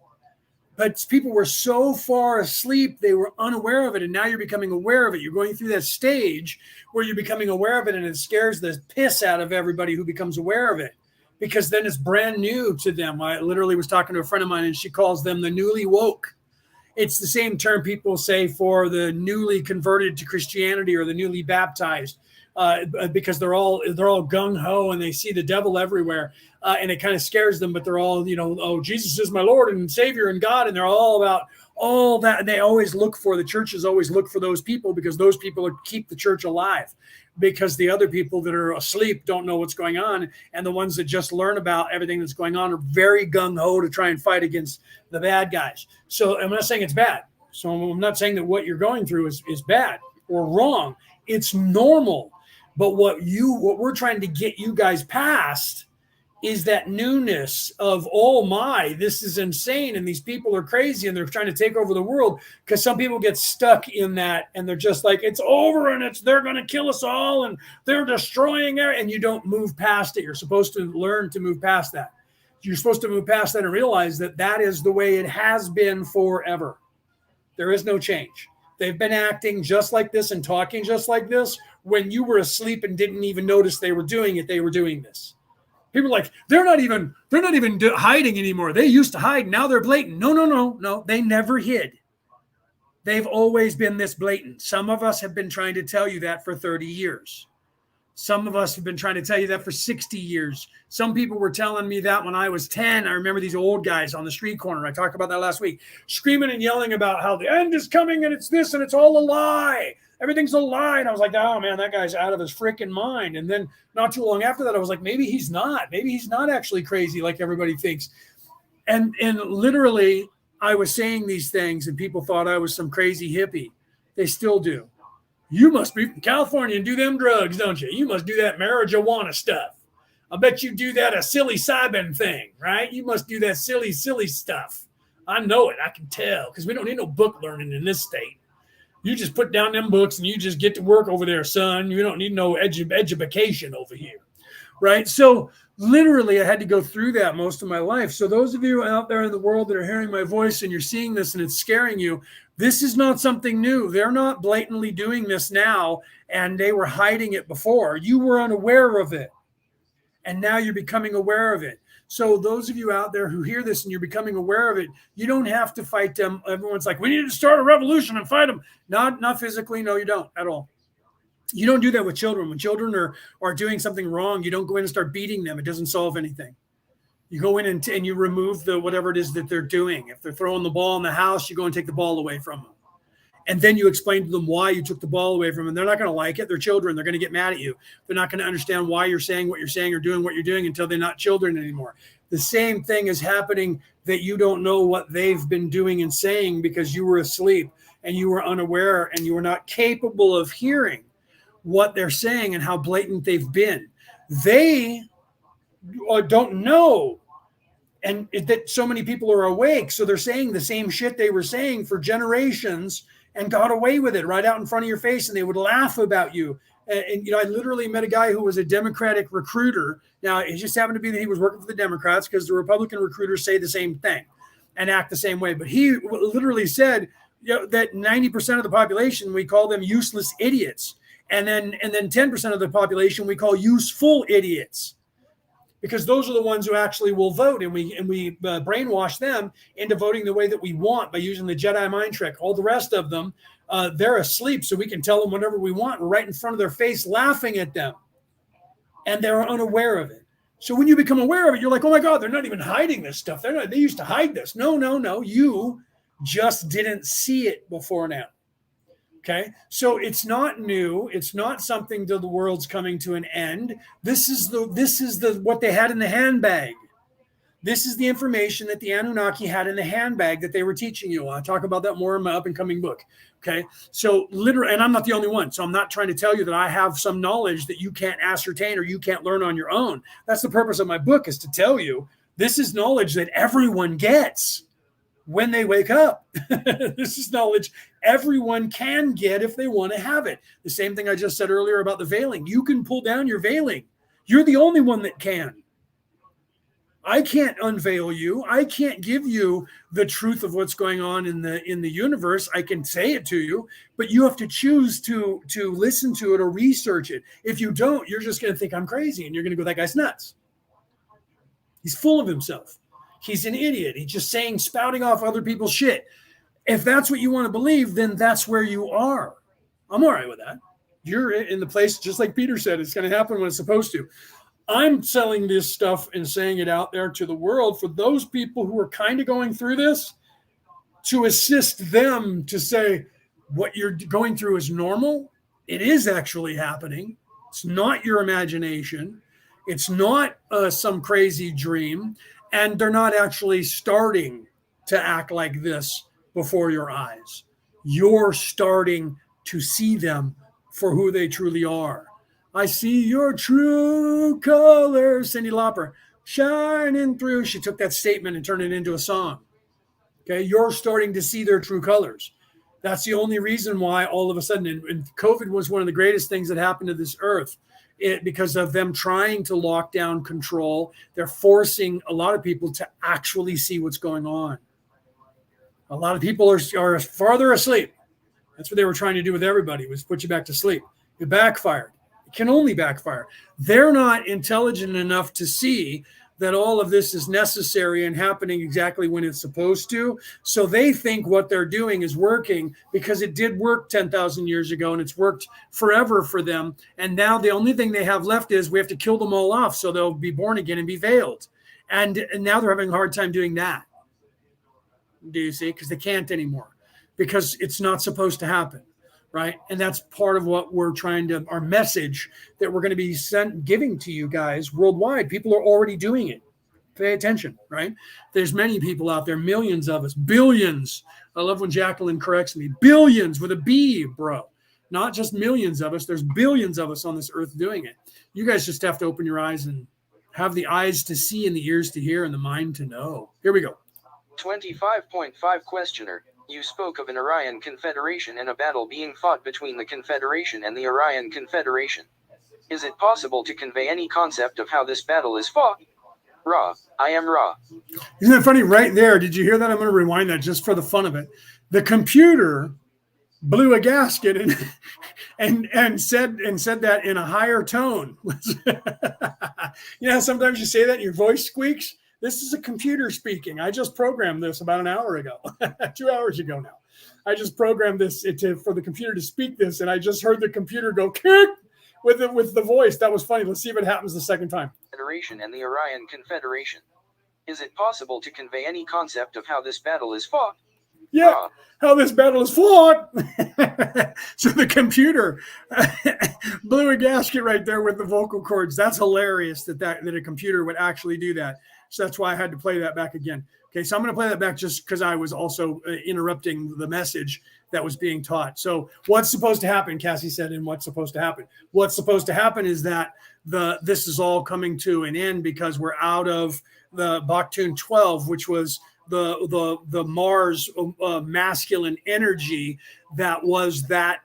But people were so far asleep, they were unaware of it. And now you're becoming aware of it. You're going through that stage where you're becoming aware of it, and it scares the piss out of everybody who becomes aware of it, because then it's brand new to them. I literally was talking to a friend of mine, and she calls them the newly woke. It's the same term people say for the newly converted to Christianity or the newly baptized, because they're all gung ho and they see the devil everywhere, and it kind of scares them. But they're all, oh, Jesus is my Lord and Savior and God, and they're all about all that. And they always look for, the churches always look for those people, because those people keep the church alive. Because the other people that are asleep don't know what's going on, and the ones that just learn about everything that's going on are very gung-ho to try and fight against the bad guys. So I'm not saying it's bad. So I'm not saying that what you're going through is bad or wrong. It's normal. But what we're trying to get you guys past is that newness of, oh my, this is insane, and these people are crazy, and they're trying to take over the world. Because some people get stuck in that, and they're just like, it's over, and they're going to kill us all, and they're destroying it, and you don't move past it. You're supposed to learn to move past that. You're supposed to move past that and realize that that is the way it has been forever. There is no change. They've been acting just like this and talking just like this when you were asleep and didn't even notice they were doing it. They were doing this. People are like, they're not even hiding anymore. They used to hide. Now they're blatant. No. They never hid. They've always been this blatant. Some of us have been trying to tell you that for 30 years. Some of us have been trying to tell you that for 60 years. Some people were telling me that when I was 10. I remember these old guys on the street corner. I talked about that last week, screaming and yelling about how the end is coming and it's this and it's all a lie. Everything's a lie. And I was like, oh man, that guy's out of his freaking mind. And then not too long after that, I was like, maybe he's not. Maybe he's not actually crazy like everybody thinks. And literally, I was saying these things and people thought I was some crazy hippie. They still do. You must be from California and do them drugs, don't you? You must do that marijuana stuff. I bet you do that psilocybin thing, right? You must do that silly stuff. I know it. I can tell, because we don't need no book learning in this state. You just put down them books and you just get to work over there, son. You don't need no education over here, right? So literally I had to go through that most of my life. So those of you out there in the world that are hearing my voice and you're seeing this and it's scaring you, this is not something new. They're not blatantly doing this now, and they were hiding it before. You were unaware of it, and now you're becoming aware of it. So those of you out there who hear this and you're becoming aware of it, you don't have to fight them. Everyone's like, we need to start a revolution and fight them. Not physically. No, you don't at all. You don't do that with children. When children are doing something wrong, you don't go in and start beating them. It doesn't solve anything. You go in and you remove whatever it is that they're doing. If they're throwing the ball in the house, you go and take the ball away from them. And then you explain to them why you took the ball away from them. They're not going to like it. They're children. They're going to get mad at you. They're not going to understand why you're saying what you're saying or doing what you're doing until they're not children anymore. The same thing is happening, that you don't know what they've been doing and saying because you were asleep and you were unaware and you were not capable of hearing what they're saying and how blatant they've been. They don't know. And that so many people are awake. So they're saying the same shit they were saying for generations and got away with it right out in front of your face. And they would laugh about you. And I literally met a guy who was a Democratic recruiter. Now, it just happened to be that he was working for the Democrats, because the Republican recruiters say the same thing and act the same way. But he literally said, that 90% of the population, we call them useless idiots. And then 10% of the population we call useful idiots. Because those are the ones who actually will vote, and we brainwash them into voting the way that we want by using the Jedi mind trick. All the rest of them, they're asleep, so we can tell them whatever we want. We're right in front of their face laughing at them, and they're unaware of it. So when you become aware of it, you're like, oh my God, they're not even hiding this stuff. They used to hide this. No. You just didn't see it before now. Okay, so it's not new. It's not something that the world's coming to an end. This is what they had in the handbag. This is the information that the Anunnaki had in the handbag that they were teaching you. I'll talk about that more in my up and coming book. Okay, so literally, and I'm not the only one. So I'm not trying to tell you that I have some knowledge that you can't ascertain or you can't learn on your own. That's the purpose of my book, is to tell you this is knowledge that everyone gets when they wake up. This is knowledge everyone can get if they want to have it. The same thing I just said earlier about the veiling. You can pull down your veiling. You're the only one that can. I can't unveil you. I can't give you the truth of what's going on in the universe. I can say it to you, but you have to choose to listen to it or research it. If you don't, you're just going to think I'm crazy, and you're going to go, that guy's nuts. He's full of himself. He's an idiot. He's just spouting off other people's shit. If that's what you want to believe, then that's where you are. I'm all right with that. You're in the place, just like Peter said, it's going to happen when it's supposed to. I'm selling this stuff and saying it out there to the world for those people who are kind of going through this, to assist them to say what you're going through is normal. It is actually happening. It's not your imagination. It's not some crazy dream. And they're not actually starting to act like this before your eyes. You're starting to see them for who they truly are. I see your true colors, Cyndi Lauper, shining through. She took that statement and turned it into a song. Okay, you're starting to see their true colors. That's the only reason why all of a sudden, and COVID was one of the greatest things that happened to this earth. Because of them trying to lock down control, they're forcing a lot of people to actually see what's going on. A lot of people are farther asleep. That's what they were trying to do with everybody, was put you back to sleep. It backfired. It can only backfire. They're not intelligent enough to see that all of this is necessary and happening exactly when it's supposed to. So they think what they're doing is working because it did work 10,000 years ago and it's worked forever for them. And now the only thing they have left is we have to kill them all off so they'll be born again and be veiled. And now they're having a hard time doing that. Do you see? Because they can't anymore, because it's not supposed to happen. Right. And that's part of what we're trying to, our message that we're going to be giving to you guys worldwide. People are already doing it. Pay attention. Right. There's many people out there, millions of us, billions. I love when Jacqueline corrects me. Billions with a B, bro. Not just millions of us. There's billions of us on this earth doing it. You guys just have to open your eyes and have the eyes to see and the ears to hear and the mind to know. Here we go. 25.5 questioner. You spoke of an Orion Confederation and a battle being fought between the Confederation and the Orion Confederation. Is it possible to convey any concept of how this battle is fought? Ra, I am Ra. Isn't that funny? Right there. Did you hear that? I'm going to rewind that just for the fun of it. The computer blew a gasket and said that in a higher tone. Sometimes you say that and your voice squeaks. This is a computer speaking. I just programmed this about an hour ago, 2 hours ago now. I just programmed this for the computer to speak this, and I just heard the computer go kick with the voice. That was funny. Let's see if it happens the second time. Federation and the Orion Confederation. Is it possible to convey any concept of how this battle is fought? Yeah, how this battle is fought. So the computer blew a gasket right there with the vocal cords. That's hilarious that a computer would actually do that. So that's why I had to play that back again. Okay, so I'm going to play that back just because I was also interrupting the message that was being taught. So what's supposed to happen, Cassie said, and what's supposed to happen? What's supposed to happen is that this is all coming to an end because we're out of the Baktun 12, which was the Mars masculine energy that was that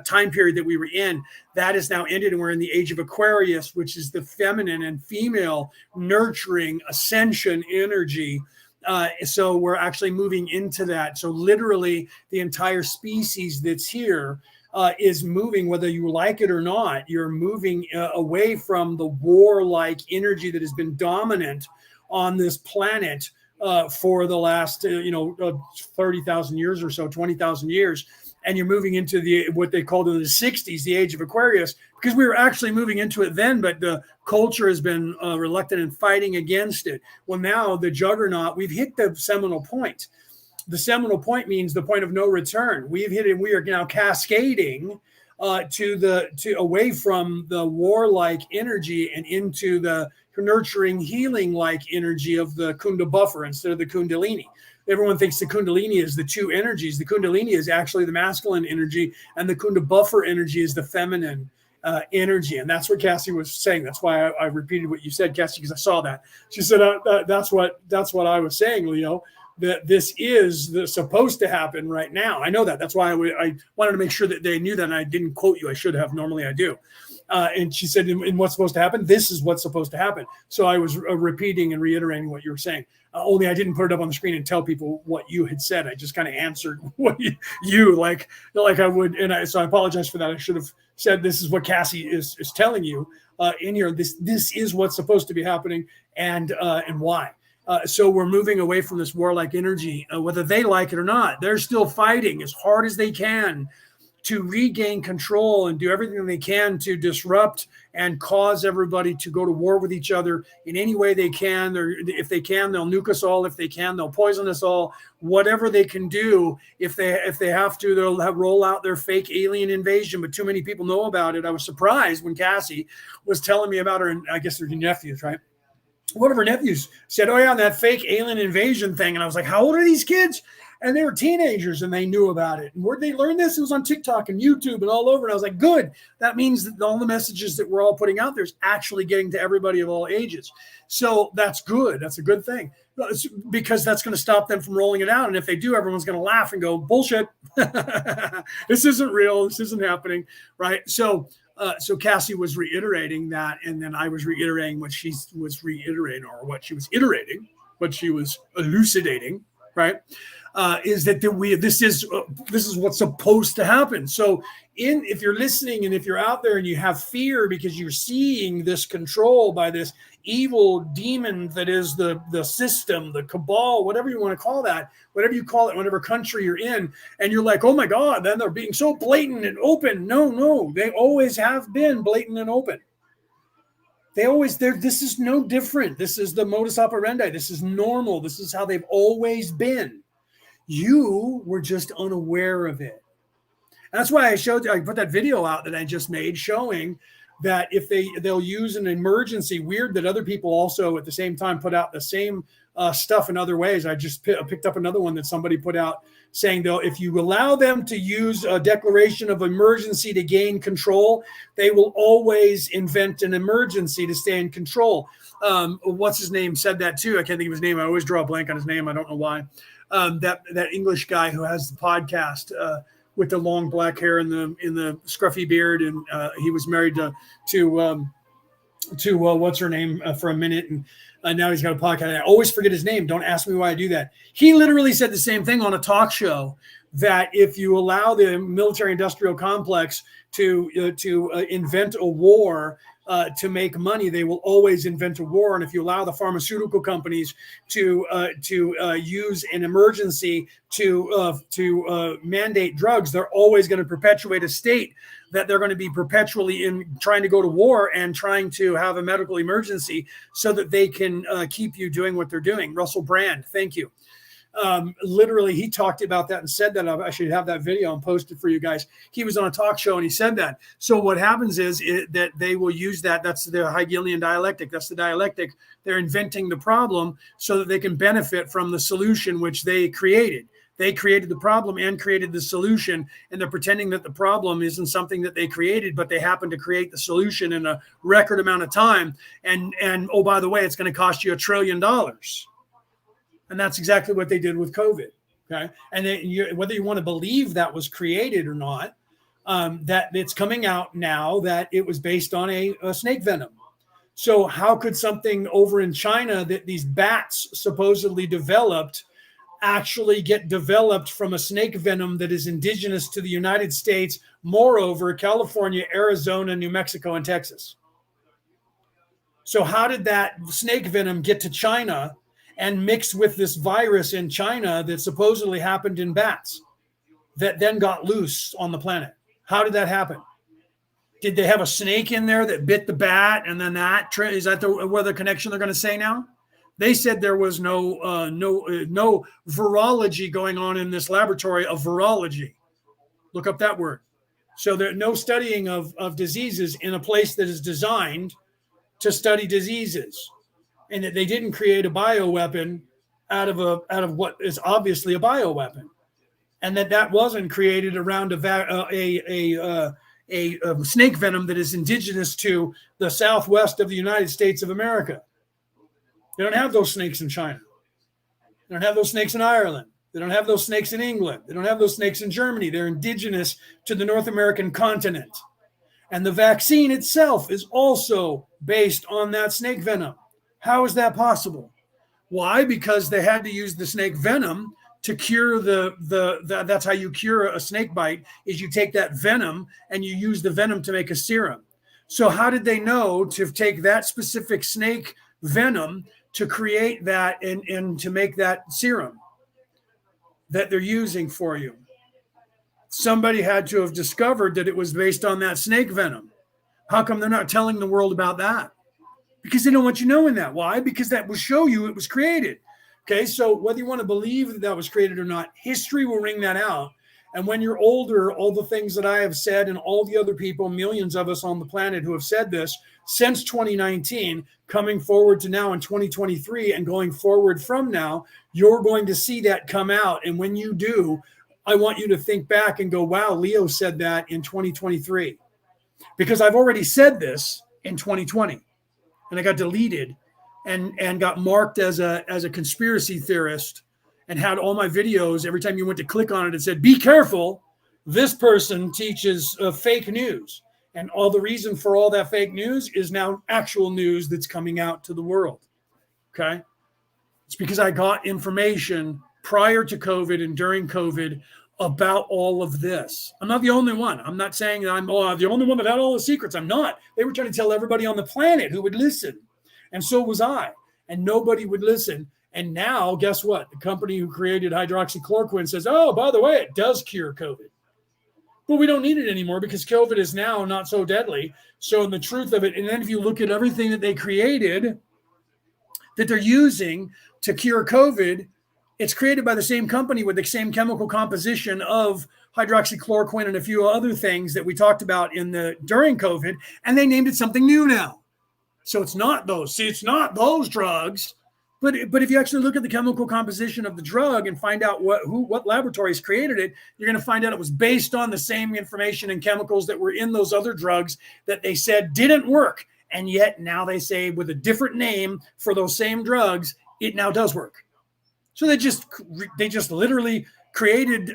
time period that we were in. That is now ended, and we're in the age of Aquarius, which is the feminine and female nurturing ascension energy. So we're actually moving into that. So literally the entire species that's here is moving, whether you like it or not. You're moving away from the warlike energy that has been dominant on this planet for the last 30,000 years or so, 20,000 years, and you're moving into what they called in the 60s the age of Aquarius, because we were actually moving into it then, but the culture has been reluctant and fighting against it. Well, now the juggernaut, we've hit the seminal point. The seminal point means the point of no return. We've hit it. We are now cascading away from the warlike energy and into the nurturing, healing-like energy of the Kunda buffer instead of the Kundalini. Everyone thinks the Kundalini is the two energies. The Kundalini is actually the masculine energy, and the Kunda buffer energy is the feminine energy. And that's what Cassie was saying. That's why I repeated what you said, Cassie, because I saw that. She said, that's what I was saying, Leo, that this is supposed to happen right now. I know that. That's why I wanted to make sure that they knew that, and I didn't quote you. I should have. Normally I do. And she said, in what's supposed to happen, this is what's supposed to happen. So I was repeating and reiterating what you were saying. Only I didn't put it up on the screen and tell people what you had said. I just kind of answered what you like I would. And so I apologize for that. I should have said, this is what Cassie is telling you in here. This is what's supposed to be happening, and why. So we're moving away from this warlike energy, whether they like it or not. They're still fighting as hard as they can to regain control and do everything they can to disrupt and cause everybody to go to war with each other in any way they can. If they can, they'll nuke us all. If they can, they'll poison us all. Whatever they can do, if they have to, they'll roll out their fake alien invasion. But too many people know about it. I was surprised when Cassie was telling me about her, and I guess they're nephews, right? One of her nephews said, "Oh yeah, that fake alien invasion thing." And I was like, "How old are these kids?" And they were teenagers and they knew about it. And where'd they learn this? It was on TikTok and YouTube and all over. And I was like, good. That means that all the messages that we're all putting out there is actually getting to everybody of all ages. So that's good. That's a good thing, because that's going to stop them from rolling it out. And if they do, everyone's going to laugh and go, bullshit. This isn't real. This isn't happening. Right. So Cassie was reiterating that. And then I was reiterating what she was reiterating, or what she was iterating, what she was elucidating. Right. Is that this is what's supposed to happen. So if you're listening and if you're out there and you have fear because you're seeing this control by this evil demon that is the system, the cabal, whatever you want to call that, whatever you call it, whatever country you're in, and you're like, oh my God, then they're being so blatant and open. No, they always have been blatant and open. This is no different. This is the modus operandi. This is normal. This is how they've always been. You were just unaware of it. And that's why I put that video out that I just made showing that if they'll use an emergency. Weird that other people also at the same time put out the same stuff in other ways. I just picked up another one that somebody put out saying, though, if you allow them to use a declaration of emergency to gain control, they will always invent an emergency to stay in control. What's his name said that too. I can't think of his name. I always draw a blank on his name. I don't know why. That English guy who has the podcast with the long black hair and the scruffy beard, and he was married to what's her name for a minute, and now he's got a podcast. I always forget his name. Don't ask me why I do that. He literally said the same thing on a talk show, that if you allow the military-industrial complex to invent a war to make money, they will always invent a war. And if you allow the pharmaceutical companies to use an emergency to mandate drugs, they're always going to perpetuate a state that they're going to be perpetually in trying to go to war and trying to have a medical emergency so that they can keep you doing what they're doing. Russell Brand, thank you. Literally, he talked about that and said that. I should have that video and post it for you guys. He was on a talk show and he said that. So what happens is that they will use that. That's the Hegelian dialectic. That's the dialectic. They're inventing the problem so that they can benefit from the solution which they created. They created the problem and created the solution, and they're pretending that the problem isn't something that they created, but they happen to create the solution in a record amount of time. And oh, by the way, it's going to cost you $1 trillion. And that's exactly what they did with COVID. Okay. And then whether you want to believe that was created or not, that it's coming out now that it was based on a snake venom. So how could something over in China that these bats supposedly developed actually get developed from a snake venom that is indigenous to the United States, moreover, California, Arizona, New Mexico, and Texas? So how did that snake venom get to China and mix with this virus in China that supposedly happened in bats that then got loose on the planet? How did that happen? Did they have a snake in there that bit the bat, and then is that where the connection they're going to say now? They said there was no virology going on in this laboratory of virology. Look up that word. So there's no studying of diseases in a place that is designed to study diseases, and that they didn't create a bioweapon out of what is obviously a bioweapon, and that wasn't created around a snake venom that is indigenous to the southwest of the United States of America. They don't have those snakes in China. They don't have those snakes in Ireland. They don't have those snakes in England. They don't have those snakes in Germany. They're indigenous to the North American continent. And the vaccine itself is also based on that snake venom. How is that possible? Why? Because they had to use the snake venom to cure that's how you cure a snake bite, is you take that venom and you use the venom to make a serum. So how did they know to take that specific snake venom to create that and to make that serum that they're using for you? Somebody had to have discovered that it was based on that snake venom. How come they're not telling the world about that? Because they don't want you knowing that. Why? Because that will show you it was created. Okay, so whether you want to believe that that was created or not, history will ring that out. And when you're older, all the things that I have said and all the other people, millions of us on the planet who have said this since 2019, coming forward to now in 2023 and going forward from now, you're going to see that come out. And when you do, I want you to think back and go, wow, Leo said that in 2023. Because I've already said this in 2020. And I got deleted and got marked as a conspiracy theorist and had all my videos. Every time you went to click on it, it said, be careful. This person teaches fake news. And all the reason for all that fake news is now actual news that's coming out to the world. Okay. It's because I got information prior to COVID and during COVID about all of this. I'm not the only one. I'm not saying that I'm the only one that had all the secrets. I'm not. They were trying to tell everybody on the planet who would listen. And so was I. And nobody would listen. And now, guess what? The company who created hydroxychloroquine says, oh, by the way, it does cure COVID. But we don't need it anymore because COVID is now not so deadly. So in the truth of it, and then if you look at everything that they created that they're using to cure COVID, it's created by the same company with the same chemical composition of hydroxychloroquine and a few other things that we talked about during COVID, and they named it something new now. So it's not those. See, it's not those drugs. But if you actually look at the chemical composition of the drug and find out what laboratories created it, you're going to find out it was based on the same information and chemicals that were in those other drugs that they said didn't work. And yet now they say with a different name for those same drugs, it now does work. So they just literally created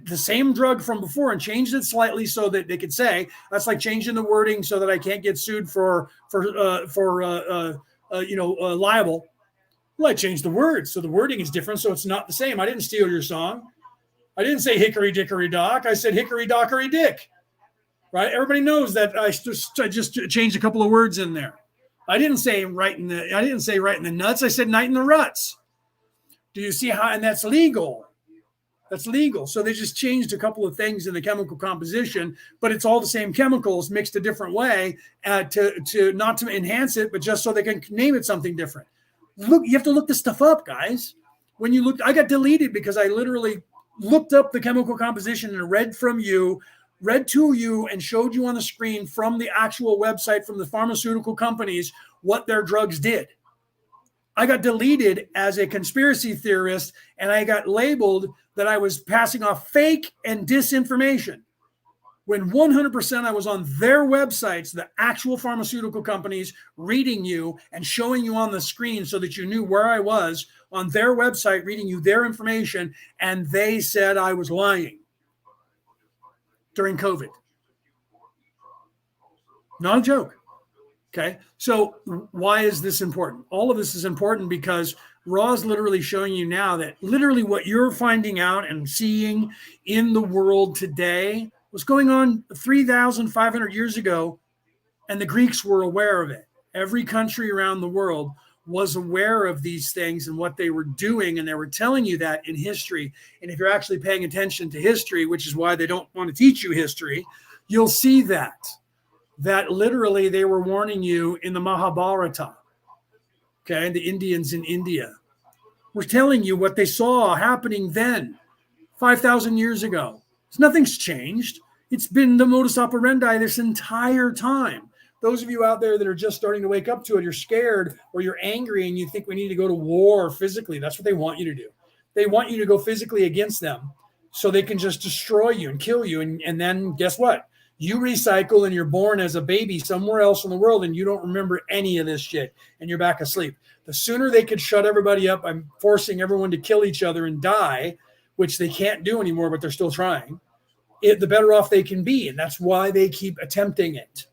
the same drug from before and changed it slightly so that they could say that's like changing the wording so that I can't get sued for liable. Well, I changed the words, so the wording is different, so it's not the same. I didn't steal your song. I didn't say hickory dickory dock. I said hickory dockery dick. Right? Everybody knows that I just changed a couple of words in there. I didn't say right in the nuts. I said night in the ruts. Do you see how? And that's legal. That's legal. So they just changed a couple of things in the chemical composition, but it's all the same chemicals mixed a different way to not to enhance it, but just so they can name it something different. Look, you have to look this stuff up, guys. When you look, I got deleted because I literally looked up the chemical composition and read to you and showed you on the screen from the actual website from the pharmaceutical companies what their drugs did. I got deleted as a conspiracy theorist, and I got labeled that I was passing off fake and disinformation. When 100% I was on their websites, the actual pharmaceutical companies, reading you and showing you on the screen so that you knew where I was on their website, reading you their information, and they said I was lying during COVID. Not a joke. Okay, so why is this important? All of this is important because Raw is literally showing you now that literally what you're finding out and seeing in the world today was going on 3,500 years ago, and the Greeks were aware of it. Every country around the world was aware of these things and what they were doing, and they were telling you that in history. And if you're actually paying attention to history, which is why they don't want to teach you history, you'll see that literally they were warning you in the Mahabharata. Okay, the Indians in India were telling you what they saw happening then, 5,000 years ago. Nothing's changed. It's been the modus operandi this entire time. Those of you out there that are just starting to wake up to it, you're scared or you're angry and you think we need to go to war physically. That's what they want you to do. They want you to go physically against them so they can just destroy you and kill you. And then guess what? You recycle and you're born as a baby somewhere else in the world and you don't remember any of this shit and you're back asleep. The sooner they could shut everybody up by forcing everyone to kill each other and die, which they can't do anymore, but they're still trying, the better off they can be. And that's why they keep attempting it,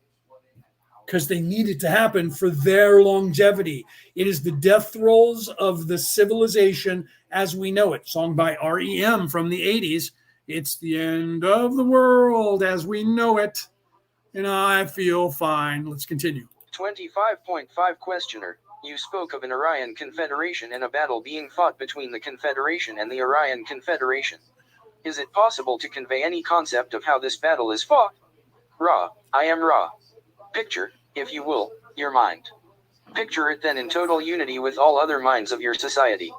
because they need it to happen for their longevity. It is the death throes of the civilization as we know it. Song by REM from the 80s. It's the end of the world as we know it. And I feel fine. Let's continue. 25.5 Questioner. You spoke of an Orion Confederation and a battle being fought between the Confederation and the Orion Confederation. Is it possible to convey any concept of how this battle is fought? Ra, I am Ra. Picture, if you will, your mind. Picture it then in total unity with all other minds of your society.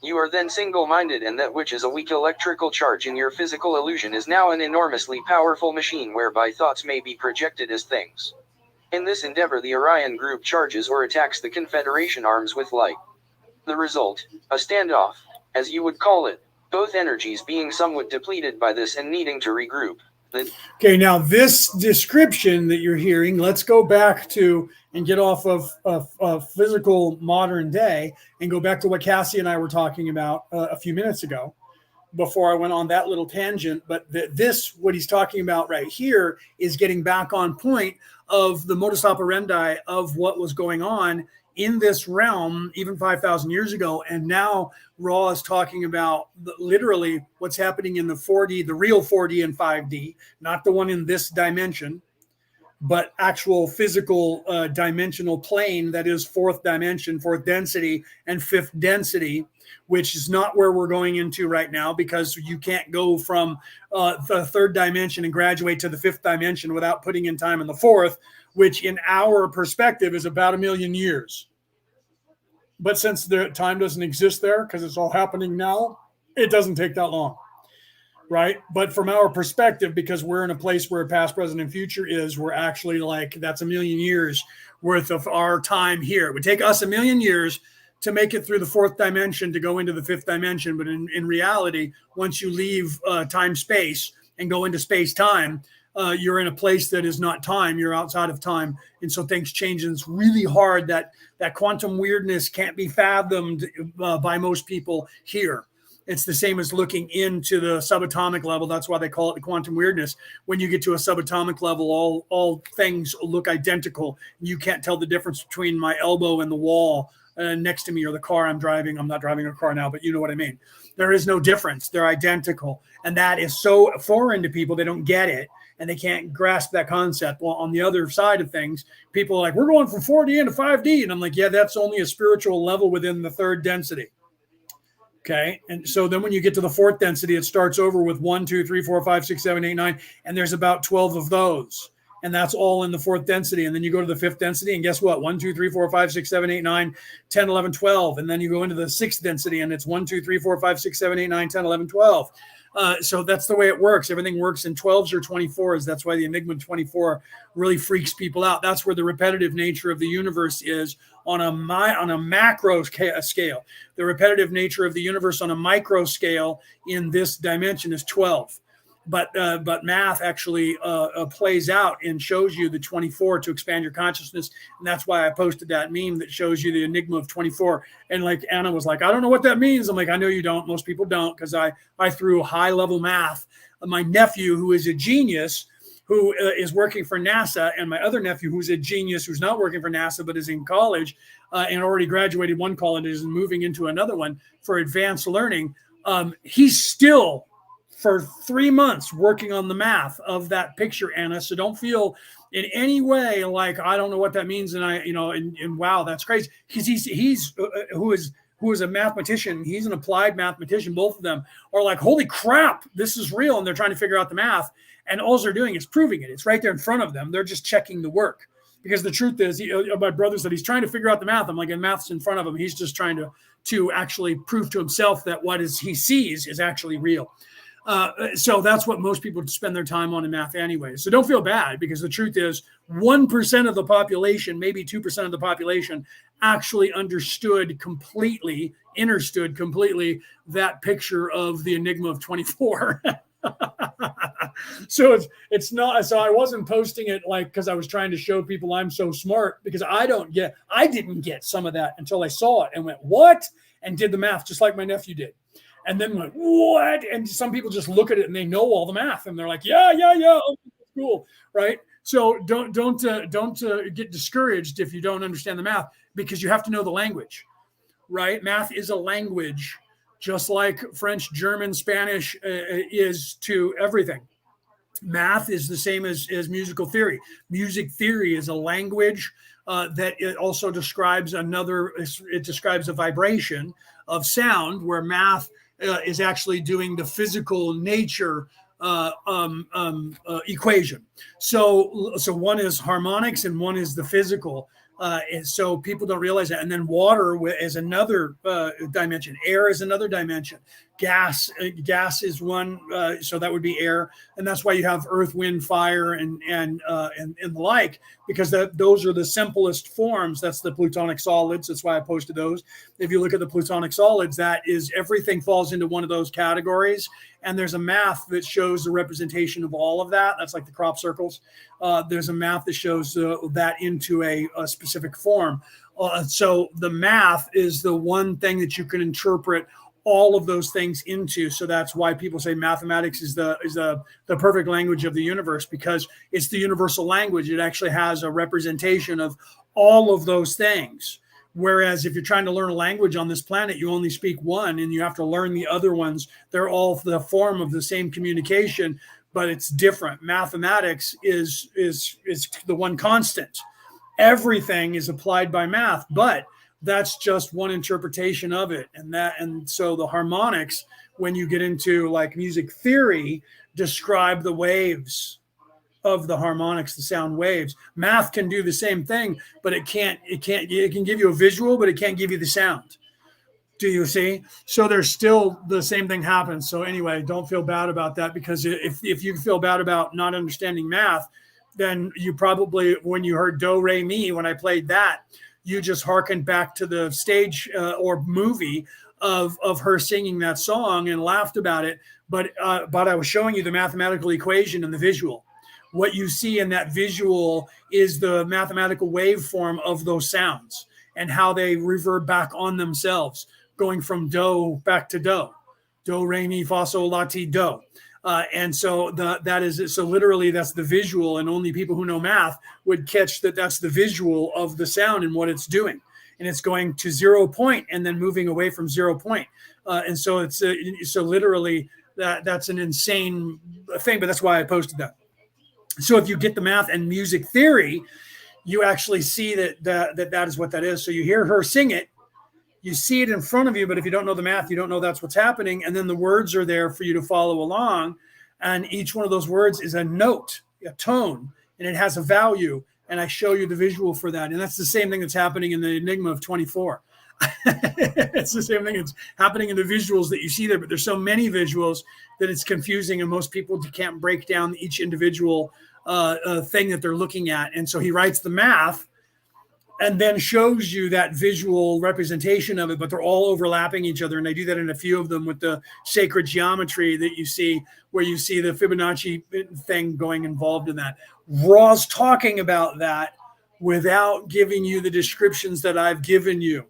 You are then single-minded, and that which is a weak electrical charge in your physical illusion is now an enormously powerful machine whereby thoughts may be projected as things. In this endeavor the Orion group charges or attacks the Confederation arms with light. The result, a standoff, as you would call it, both energies being somewhat depleted by this and needing to regroup. Okay, now this description that you're hearing, let's go back to and get off of physical modern day and go back to what Cassie and I were talking about a few minutes ago before I went on that little tangent. But what he's talking about right here is getting back on point of the modus operandi of what was going on in this realm even 5,000 years ago. And now Ra is talking about literally what's happening in the 4D, the real 4D and 5D, not the one in this dimension, but actual physical dimensional plane that is fourth dimension, fourth density, and fifth density, which is not where we're going into right now, because you can't go from the third dimension and graduate to the fifth dimension without putting in time in the fourth, which in our perspective is about 1 million years. But since the time doesn't exist there, because it's all happening now, it doesn't take that long, right? But from our perspective, because we're in a place where past, present, and future is, we're actually like, that's 1 million years worth of our time here. It would take us 1 million years to make it through the fourth dimension to go into the fifth dimension. But in reality, once you leave time-space and go into space-time, you're in a place that is not time. You're outside of time. And so things change, and it's really hard. That quantum weirdness can't be fathomed by most people here. It's the same as looking into the subatomic level. That's why they call it the quantum weirdness. When you get to a subatomic level, all things look identical. You can't tell the difference between my elbow and the wall next to me or the car I'm driving. I'm not driving a car now, but you know what I mean. There is no difference. They're identical. And that is so foreign to people. They don't get it, and they can't grasp that concept. Well, on the other side of things, people are like, we're going from 4D into 5D. And I'm like, yeah, that's only a spiritual level within the third density. Okay. And so then when you get to the fourth density, it starts over with 1, 2, 3, 4, 5, 6, 7, 8, 9. And there's about 12 of those. And that's all in the fourth density. And then you go to the fifth density, and guess what? 1, 2, 3, 4, 5, 6, 7, 8, 9, 10, 11, 12. And then you go into the sixth density, and it's 1, 2, 3, 4, 5, 6, 7, 8, 9, 10, 11, 12. So that's the way it works. Everything works in 12s or 24s. That's why the Enigma 24 really freaks people out. That's where the repetitive nature of the universe is on a macro scale. The repetitive nature of the universe on a micro scale in this dimension is 12. But math actually plays out and shows you the 24 to expand your consciousness. And that's why I posted that meme that shows you the Enigma of 24. And like Anna was like, I don't know what that means. I'm like, I know you don't. Most people don't, because I threw high level math. My nephew, who is a genius, who is working for NASA, and my other nephew, who's a genius, who's not working for NASA, but is in college and already graduated one college and is moving into another one for advanced learning. He's still for 3 months working on the math of that picture, Anna. So don't feel in any way like I don't know what that means, and and wow, that's crazy, because he's who is a mathematician. He's an applied mathematician. Both of them are like, holy crap, this is real, and they're trying to figure out the math, and all they're doing is proving it. It's right there in front of them. They're just checking the work, because the truth is, my brother said he's trying to figure out the math. I'm like, and math's in front of him. He's just trying to actually prove to himself that he sees is actually real. So that's what most people spend their time on in math anyway. So don't feel bad, because the truth is 1% of the population, maybe 2% of the population actually understood completely that picture of the Enigma of 24. So it's not, so I wasn't posting it like, because I was trying to show people I'm so smart, because I didn't get some of that until I saw it and went, what? And did the math just like my nephew did. And then like, what? And some people just look at it and they know all the math and they're like, yeah, yeah, yeah, oh, cool, right? So don't get discouraged if you don't understand the math, because you have to know the language, right? Math is a language, just like French, German, Spanish is to everything. Math is the same as musical theory. Music theory is a language that it also describes it describes a vibration of sound, where math is actually doing the physical nature equation. So one is harmonics and one is the physical. And so people don't realize that. And then water is another dimension. Air is another dimension. Gas is one. So that would be air, and that's why you have earth, wind, fire, and the like, because those are the simplest forms. That's the plutonic solids. That's why I posted those. If you look at the plutonic solids, that is, everything falls into one of those categories. And there's a math that shows the representation of all of that. That's like the crop circles. There's a math that shows that into a specific form. So the math is the one thing that you can interpret all of those things into. So that's why people say mathematics is the perfect language of the universe, because it's the universal language. It actually has a representation of all of those things. Whereas if you're trying to learn a language on this planet, you only speak one and you have to learn the other ones. They're all the form of the same communication, but it's different. Mathematics is the one constant. Everything is applied by math, but that's just one interpretation of it. And so the harmonics, when you get into like music theory, describe the waves of the harmonics, the sound waves. Math can do the same thing, but it can give you a visual, but it can't give you the sound. Do you see? So there's still the same thing happens. So anyway, don't feel bad about that, because if you feel bad about not understanding math, then you probably, when you heard do, re, mi, when I played that, you just hearkened back to the stage or movie of her singing that song and laughed about it. But I was showing you the mathematical equation and the visual. What you see in that visual is the mathematical waveform of those sounds and how they revert back on themselves, going from do back to do. Do, re, mi, fa, sol, la, ti, do. And so so literally that's the visual, and only people who know math would catch that that's the visual of the sound and what it's doing. And it's going to 0 point and then moving away from 0 point. And so it's so literally that's an insane thing, but that's why I posted that. So if you get the math and music theory, you actually see that is what that is. So you hear her sing it, you see it in front of you, but if you don't know the math, you don't know that's what's happening. And then the words are there for you to follow along. And each one of those words is a note, a tone, and it has a value. And I show you the visual for that. And that's the same thing that's happening in the Enigma of 24. It's the same thing that's happening in the visuals that you see there, but there's so many visuals that it's confusing, and most people can't break down each individual thing that they're looking at. And so he writes the math and then shows you that visual representation of it, but they're all overlapping each other. And I do that in a few of them with the sacred geometry that you see, where you see the Fibonacci thing going involved in that. Ra's talking about that without giving you the descriptions that I've given you.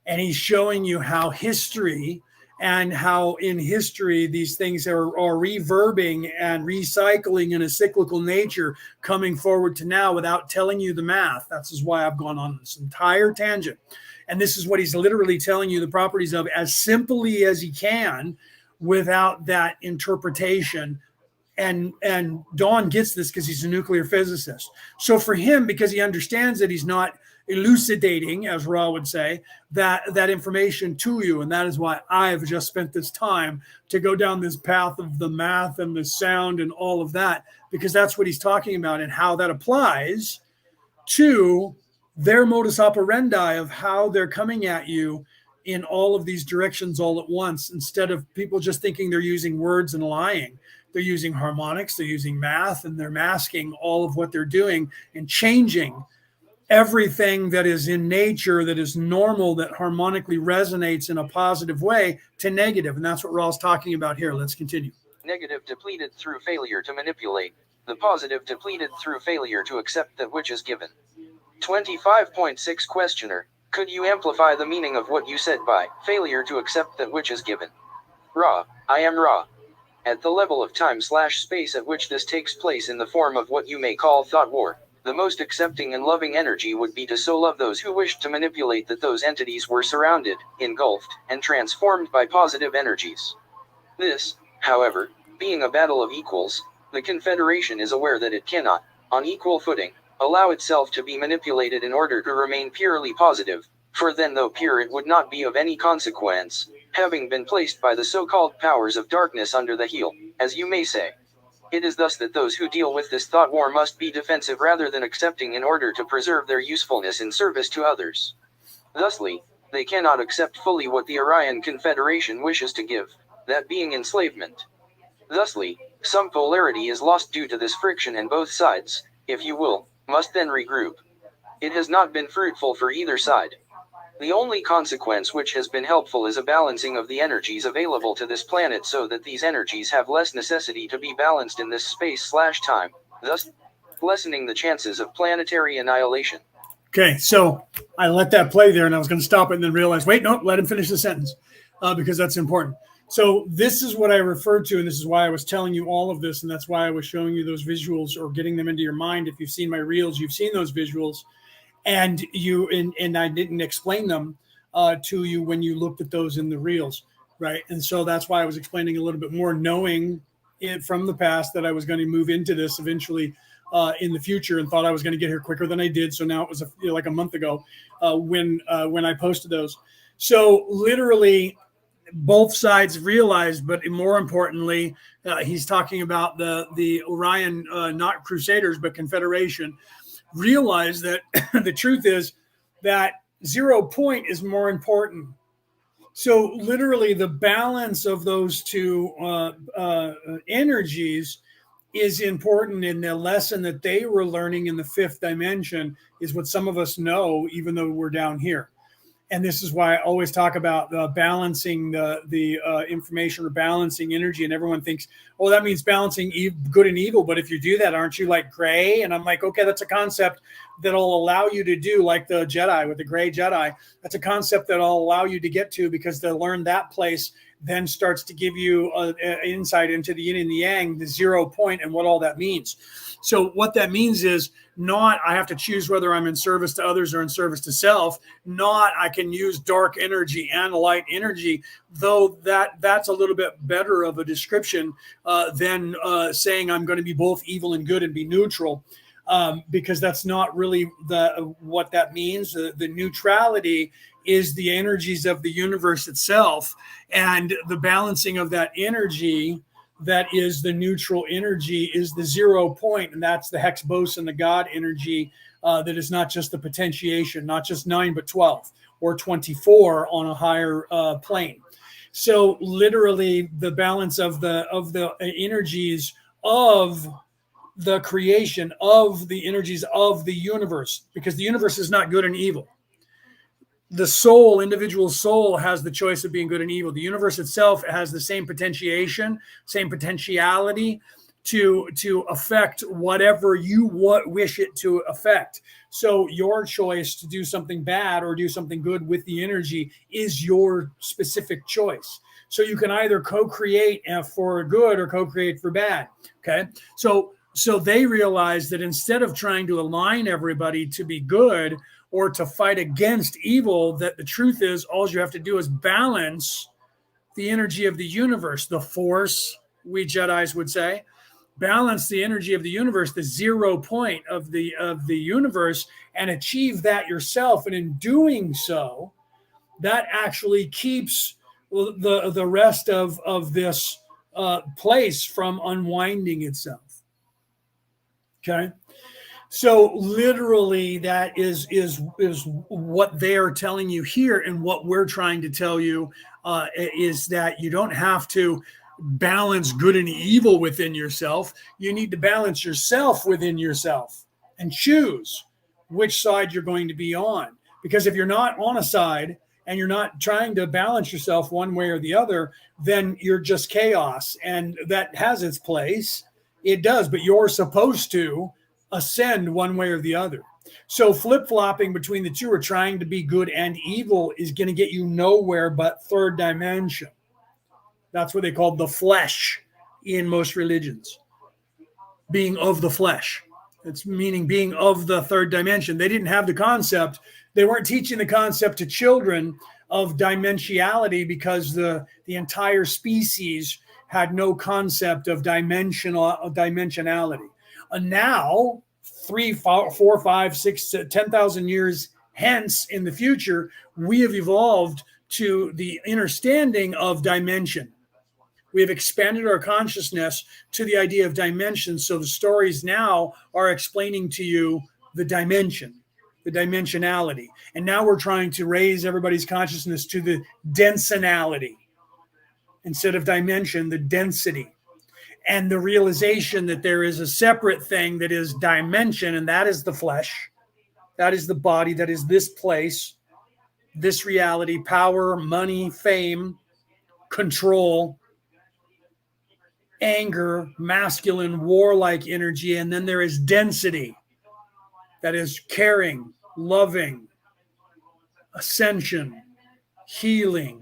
And he's showing you how history, and how in history these things are reverbing and recycling in a cyclical nature, coming forward to now without telling you the math. That's why I've gone on this entire tangent. And this is what he's literally telling you the properties of as simply as he can, without that interpretation. And Don gets this because he's a nuclear physicist. So for him, because he understands that he's not elucidating, as Ra would say, that information to you. And that is why I've just spent this time to go down this path of the math and the sound and all of that, because that's what he's talking about and how that applies to their modus operandi of how they're coming at you in all of these directions all at once, instead of people just thinking they're using words and lying. They're using harmonics, they're using math, and they're masking all of what they're doing and changing everything that is in nature, that is normal, that harmonically resonates in a positive way, to negative. And that's what Ra's talking about here. Let's continue. Negative depleted through failure to manipulate. The positive depleted through failure to accept that which is given. 25.6 Questioner. Could you amplify the meaning of what you said by failure to accept that which is given? Ra, I am Ra. At the level of time/space at which this takes place in the form of what you may call thought war, the most accepting and loving energy would be to so love those who wished to manipulate that those entities were surrounded, engulfed, and transformed by positive energies. This, however, being a battle of equals, the Confederation is aware that it cannot, on equal footing, allow itself to be manipulated in order to remain purely positive, for then though pure it would not be of any consequence, having been placed by the so-called powers of darkness under the heel, as you may say. It is thus that those who deal with this thought war must be defensive rather than accepting in order to preserve their usefulness in service to others. Thusly, they cannot accept fully what the Orion Confederation wishes to give, that being enslavement. Thusly, some polarity is lost due to this friction and both sides, if you will, must then regroup. It has not been fruitful for either side. The only consequence which has been helpful is a balancing of the energies available to this planet so that these energies have less necessity to be balanced in this space/time, thus lessening the chances of planetary annihilation. Okay, so I let that play there, and I was going to stop it and then realize, wait, no, let him finish the sentence because that's important. So this is what I referred to, and this is why I was telling you all of this, and that's why I was showing you those visuals or getting them into your mind. If you've seen my reels, you've seen those visuals, and I didn't explain them to you when you looked at those in the reels, right? And so that's why I was explaining a little bit more, knowing it from the past that I was going to move into this eventually in the future, and thought I was going to get here quicker than I did. So now it was like a month ago when I posted those. So literally, both sides realized, but more importantly, he's talking about the Orion, not Crusaders, but Confederation, realized that the truth is that 0 point is more important. So literally, the balance of those two energies is important, in the lesson that they were learning in the fifth dimension is what some of us know, even though we're down here. And this is why I always talk about balancing the information or balancing energy. And everyone thinks, oh, that means balancing good and evil. But if you do that, aren't you like gray? And I'm like, okay, that's a concept that'll allow you to do like the Jedi with the gray Jedi. That's a concept that'll allow you to get to, because to learn that place then starts to give you an insight into the yin and the yang, the 0 point, and what all that means. So what that means is not I have to choose whether I'm in service to others or in service to self, not I can use dark energy and light energy, though that's a little bit better of a description than saying I'm going to be both evil and good and be neutral, because that's not really what that means. The neutrality is the energies of the universe itself, and the balancing of that energy that is the neutral energy is the 0 point, and that's the hex boson, the God energy that is not just the potentiation, not just 9 but 12 or 24 on a higher plane. So literally, the balance of the energies of the creation, of the energies of the universe, because the universe is not good and evil. The soul, individual soul, has the choice of being good and evil. The universe itself has the same potentiation, same potentiality to affect whatever you wish it to affect. So your choice to do something bad or do something good with the energy is your specific choice. So you can either co-create for good or co-create for bad. Okay. So they realize that instead of trying to align everybody to be good or to fight against evil, that the truth is all you have to do is balance the energy of the universe, the force, we Jedis would say, balance the energy of the universe, the 0 point of the universe, and achieve that yourself. And in doing so, that actually keeps the rest of this place from unwinding itself. Okay. So literally, that is what they are telling you here, and what we're trying to tell you is that you don't have to balance good and evil within yourself. You need to balance yourself within yourself and choose which side you're going to be on. Because if you're not on a side and you're not trying to balance yourself one way or the other, then you're just chaos, and that has its place. It does, but you're supposed to ascend one way or the other. So flip-flopping between the two, or trying to be good and evil, is going to get you nowhere but third dimension. That's what they called the flesh in most religions, being of the flesh. It's meaning being of the third dimension. They didn't have the concept. They weren't teaching the concept to children of dimensionality because the entire species had no concept of dimensionality. And now, 3, 4, 5, 6, 10,000 years hence in the future, we have evolved to the understanding of dimension. We have expanded our consciousness to the idea of dimension. So the stories now are explaining to you the dimension, the dimensionality. And now we're trying to raise everybody's consciousness to the density. Instead of dimension, the density. And the realization that there is a separate thing that is dimension, and that is the flesh. That is the body. That is this place, this reality, power, money, fame, control, anger, masculine, warlike energy. And then there is density. That is caring, loving, ascension, healing,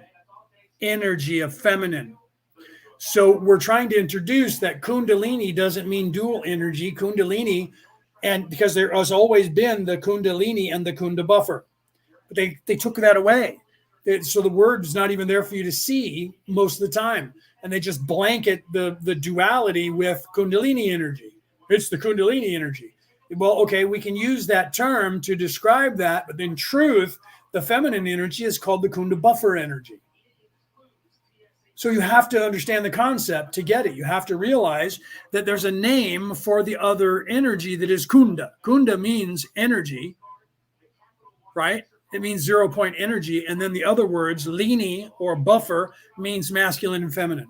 energy of feminine. So we're trying to introduce that Kundalini doesn't mean dual energy. Kundalini, and because there has always been the Kundalini and the Kunda buffer, but they took that away. So the word is not even there for you to see most of the time, and they just blanket the duality with Kundalini energy. It's the Kundalini energy. Well, okay, we can use that term to describe that, but in truth, the feminine energy is called the Kunda buffer energy. So you have to understand the concept to get it. You have to realize that there's a name for the other energy that is Kunda. Kunda means energy, right? It means 0 point energy. And then the other words, Lini or buffer, means masculine and feminine.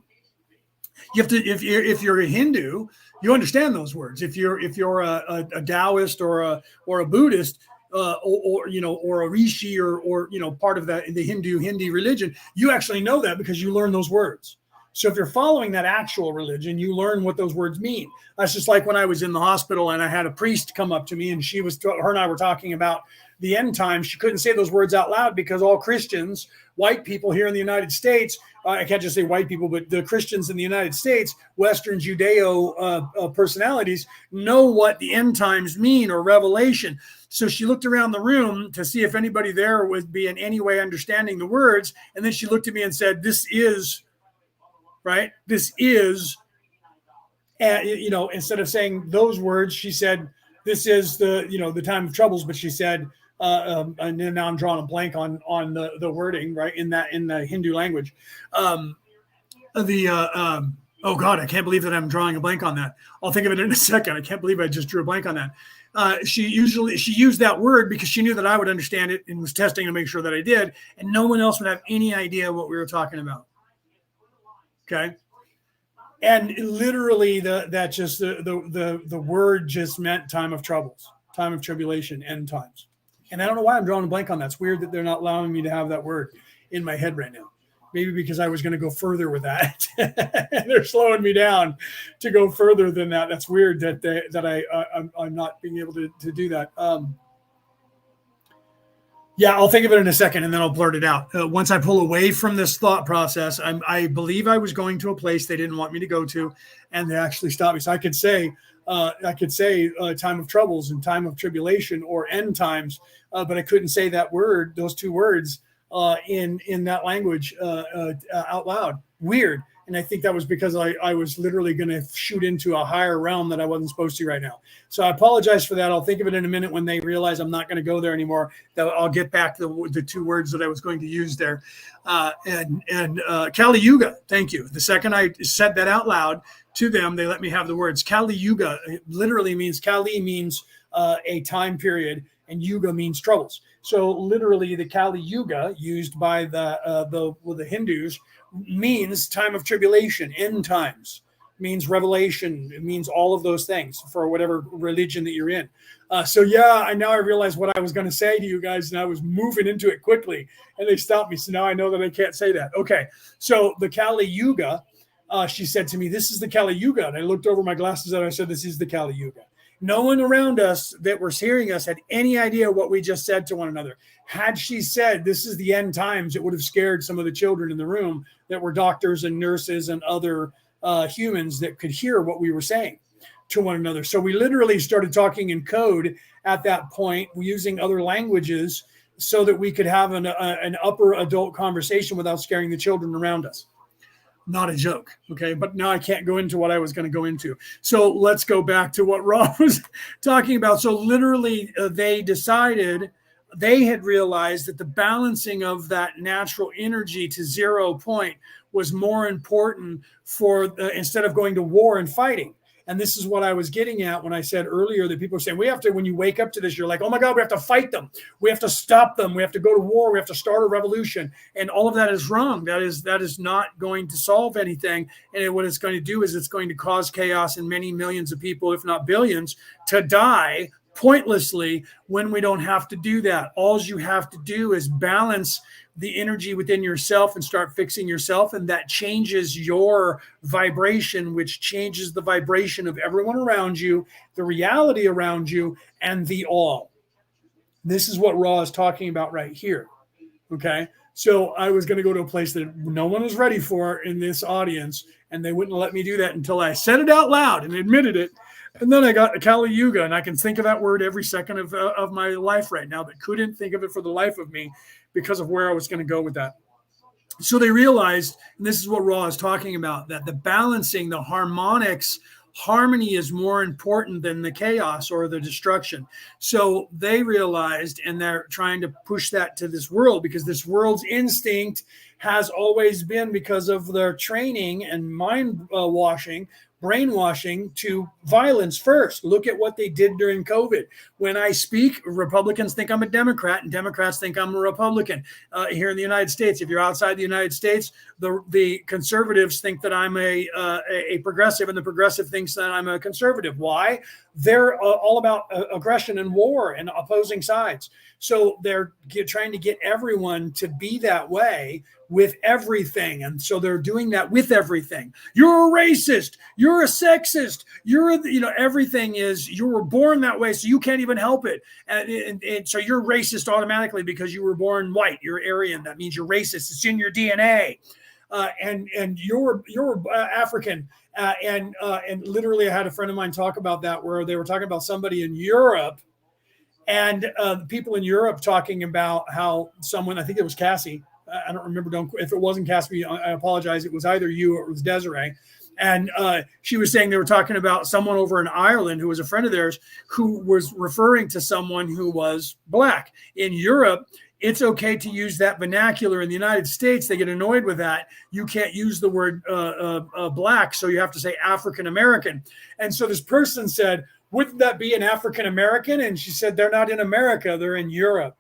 You have to, if you're a Hindu, you understand those words. If you're a Taoist or a Buddhist, or a rishi or part of the Hindi religion, you actually know that because you learn those words. So if you're following that actual religion, you learn what those words mean. That's just like when I was in the hospital and I had a priest come up to me and her and I were talking about the end times. She couldn't say those words out loud because all Christians, white people here in the United States, I can't just say white people, but the Christians in the United States, Western Judeo personalities, know what the end times mean or revelation. So she looked around the room to see if anybody there would be in any way understanding the words. And then she looked at me and said, this is, right? This is, instead of saying those words, she said, this is the time of troubles. But she said, and then now I'm drawing a blank on the wording, right? In the Hindu language. Oh God, I can't believe that I'm drawing a blank on that. I'll think of it in a second. I can't believe I just drew a blank on that. She used that word because she knew that I would understand it and was testing to make sure that I did, and no one else would have any idea what we were talking about. Okay. And literally the word just meant time of troubles, time of tribulation, end times. And I don't know why I'm drawing a blank on that. It's weird that they're not allowing me to have that word in my head right now. Maybe because I was going to go further with that. They're slowing me down to go further than that. That's weird that I'm not being able to do that. Yeah, I'll think of it in a second and then I'll blurt it out. Once I pull away from this thought process, I believe I was going to a place they didn't want me to go to, and they actually stopped me. So I could say time of troubles and time of tribulation or end times, but I couldn't say that word, those two words, in that language out loud. Weird. And I think that was because I was literally going to shoot into a higher realm that I wasn't supposed to right now. So I apologize for that. I'll think of it in a minute when they realize I'm not going to go there anymore. I'll get back to the two words that I was going to use there. And Kali Yuga, thank you. The second I said that out loud to them, they let me have the words. Kali Yuga literally means, Kali means a time period, and Yuga means troubles. So literally the Kali Yuga used by the Hindus means time of tribulation, end times, means revelation. It means all of those things for whatever religion that you're in. So yeah, I realize what I was going to say to you guys, and I was moving into it quickly, and they stopped me. So now I know that I can't say that. Okay, so the Kali Yuga, she said to me, "This is the Kali Yuga," and I looked over my glasses and I said, "This is the Kali Yuga." No one around us that was hearing us had any idea what we just said to one another. Had she said, this is the end times, it would have scared some of the children in the room that were doctors and nurses and other humans that could hear what we were saying to one another. So we literally started talking in code at that point, using other languages so that we could have an upper adult conversation without scaring the children around us. Not a joke. Okay. But now I can't go into what I was going to go into. So let's go back to what Rob was talking about. So literally they decided, they had realized that the balancing of that natural energy to 0 point was more important for instead of going to war and fighting. And this is what I was getting at when I said earlier that people are saying, we have to, when you wake up to this, you're like, oh my God, we have to fight them. We have to stop them. We have to go to war. We have to start a revolution. And all of that is wrong. That is not going to solve anything. And what it's going to do is it's going to cause chaos and many millions of people, if not billions, to die pointlessly when we don't have to do that. All you have to do is balance the energy within yourself and start fixing yourself. And that changes your vibration, which changes the vibration of everyone around you, the reality around you, and the all. This is what Ra is talking about right here. Okay. So I was going to go to a place that no one was ready for in this audience, and they wouldn't let me do that until I said it out loud and admitted it. And then I got Kali Yuga, and I can think of that word every second of my life right now, but couldn't think of it for the life of me because of where I was going to go with that. So they realized, and this is what Ra is talking about, that the balancing, the harmonics, harmony is more important than the chaos or the destruction. So they realized, and they're trying to push that to this world, because this world's instinct has always been, because of their training and mind washing, brainwashing, to violence first. Look at what they did during COVID. When I speak, Republicans think I'm a Democrat and Democrats think I'm a Republican. Here in the United States, if you're outside the United States, the conservatives think that I'm a progressive, and the progressive thinks that I'm a conservative. Why? They're all about aggression and war and opposing sides. So they're trying to get everyone to be that way with everything. And so they're doing that with everything. You're a racist. You're a sexist. Everything is, you were born that way, so you can't even help it. And so you're racist automatically because you were born white. You're Aryan. That means you're racist. It's in your DNA. And you're African. And literally I had a friend of mine talk about that, where they were talking about somebody in Europe, and people in Europe talking about how someone, I think it was Cassie, I don't remember, if it wasn't Cassie, I apologize, it was either you or it was Desiree. And she was saying they were talking about someone over in Ireland who was a friend of theirs, who was referring to someone who was black. In Europe, it's okay to use that vernacular. In the United States, they get annoyed with that. You can't use the word black, so you have to say African American. And so this person said, wouldn't that be an African American? And she said, they're not in America, they're in Europe.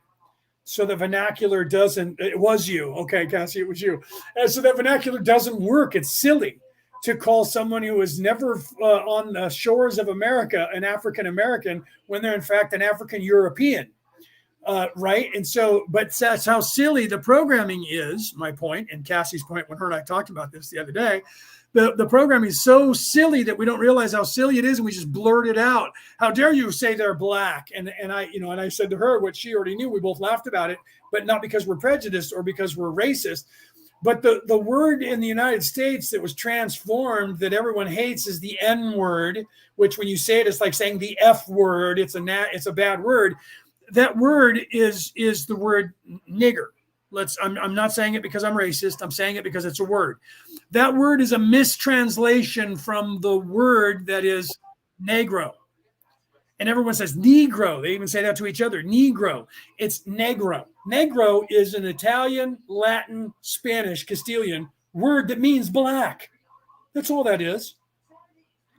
So the vernacular doesn't, it was you. Okay, Cassie, it was you. And so that vernacular doesn't work. It's silly to call someone who was never on the shores of America an African American when they're in fact an African European. Right. And so, but that's how silly the programming is, my point, and Cassie's point when her and I talked about this the other day. The programming is so silly that we don't realize how silly it is, and we just blurt it out. How dare you say they're black? And I said to her what she already knew. We both laughed about it, but not because we're prejudiced or because we're racist. But the word in the United States that was transformed that everyone hates is the N word, which when you say it, it's like saying the F word. It's a bad word. That word is the word nigger. I'm not saying it because I'm racist. I'm saying it because it's a word. That word is a mistranslation from the word that is negro. And everyone says Negro. They even say that to each other. Negro. It's negro. Negro is an Italian, Latin, Spanish, Castilian word that means black. That's all that is.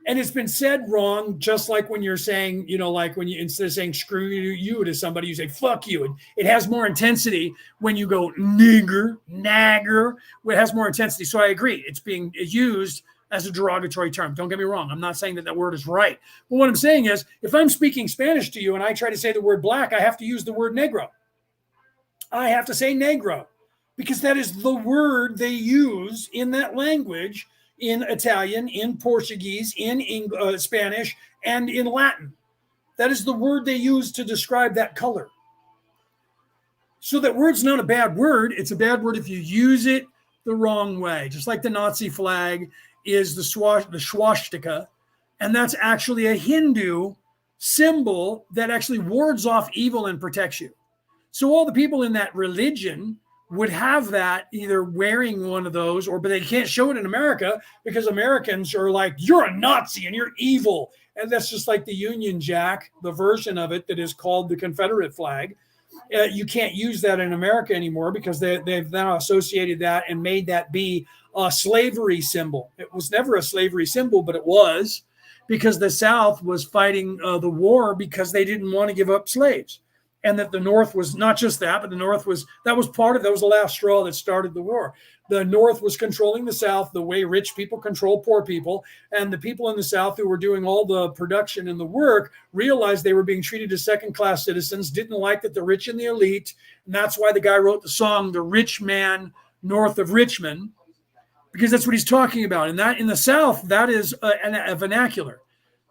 And it's been said wrong, just like when you're saying, like when you, instead of saying screw you to somebody, you say fuck you. It has more intensity when you go nigger, nagger. It has more intensity. So I agree. It's being used as a derogatory term. Don't get me wrong. I'm not saying that word is right. But what I'm saying is, if I'm speaking Spanish to you and I try to say the word black, I have to use the word negro. I have to say negro, because that is the word they use in that language, in Italian, in Portuguese, in Spanish, and in Latin. That is the word they use to describe that color. So that word's not a bad word. It's a bad word if you use it the wrong way. Just like the Nazi flag is the swastika, and that's actually a Hindu symbol that actually wards off evil and protects you. So all the people in that religion would have that either wearing one of those, but they can't show it in America because Americans are like, you're a Nazi and you're evil. And that's just like the Union Jack, the version of it that is called the Confederate flag. You can't use that in America anymore because they've now associated that and made that be a slavery symbol. It was never a slavery symbol, but it was because the South was fighting the war because they didn't want to give up slaves. And that the North was not just that, but the North was, that was the last straw that started the war. The North was controlling the South the way rich people control poor people. And the people in the South who were doing all the production and the work realized they were being treated as second-class citizens, didn't like that the rich and the elite. And that's why the guy wrote the song, The Rich Man North of Richmond, because that's what he's talking about. And that in the South, that is a vernacular.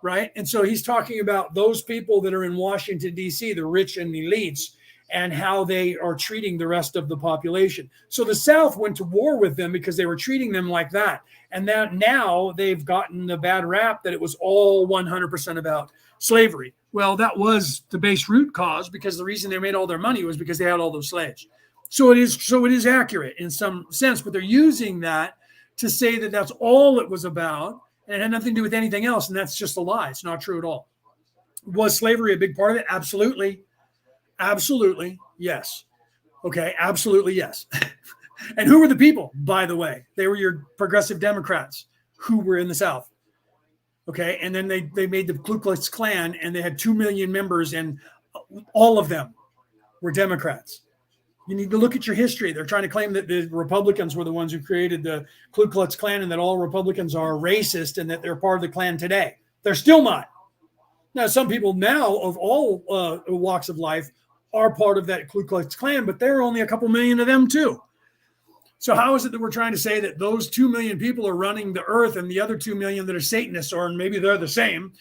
Right. And so he's talking about those people that are in Washington, D.C., the rich and the elites, and how they are treating the rest of the population. So the South went to war with them because they were treating them like that. And that now they've gotten the bad rap that it was all 100% about slavery. Well, that was the base root cause, because the reason they made all their money was because they had all those slaves. So it is accurate in some sense, but they're using that to say that that's all it was about. And it had nothing to do with anything else. And that's just a lie. It's not true at all. Was slavery a big part of it? Absolutely. Absolutely. Yes. Okay. Absolutely. Yes. And who were the people, by the way? They were your progressive Democrats who were in the South. Okay. And then they made the Ku Klux Klan, and they had 2 million members, and all of them were Democrats. You need to look at your history. They're trying to claim that the Republicans were the ones who created the Ku Klux Klan and that all Republicans are racist and that they're part of the Klan today. They're still not. Now, some people now of all walks of life are part of that Ku Klux Klan, but there are only a couple million of them too. So how is it that we're trying to say that those 2 million people are running the earth and the other 2 million that are Satanists, or maybe they're the same,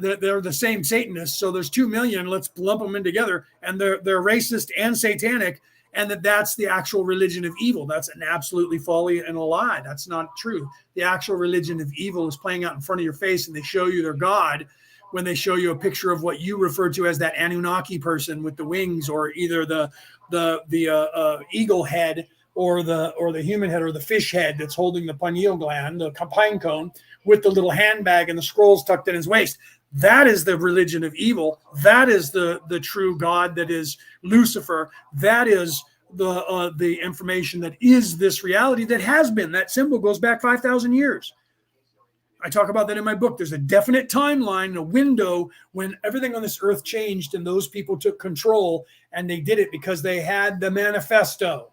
they're the same Satanists. So there's 2 million, let's lump them in together, and they're racist and satanic, and that's the actual religion of evil. That's an absolutely folly and a lie. That's not true. The actual religion of evil is playing out in front of your face, and they show you their God when they show you a picture of what you refer to as that Anunnaki person with the wings, or either the eagle head, or the human head, or the fish head that's holding the pineal gland, the pine cone, with the little handbag and the scrolls tucked in his waist. That is the religion of evil. That is the true God, that is Lucifer. That is the information that is this reality that has been. That symbol goes back 5,000 years. I talk about that in my book. There's a definite timeline, a window when everything on this earth changed, and those people took control, and they did it because they had the manifesto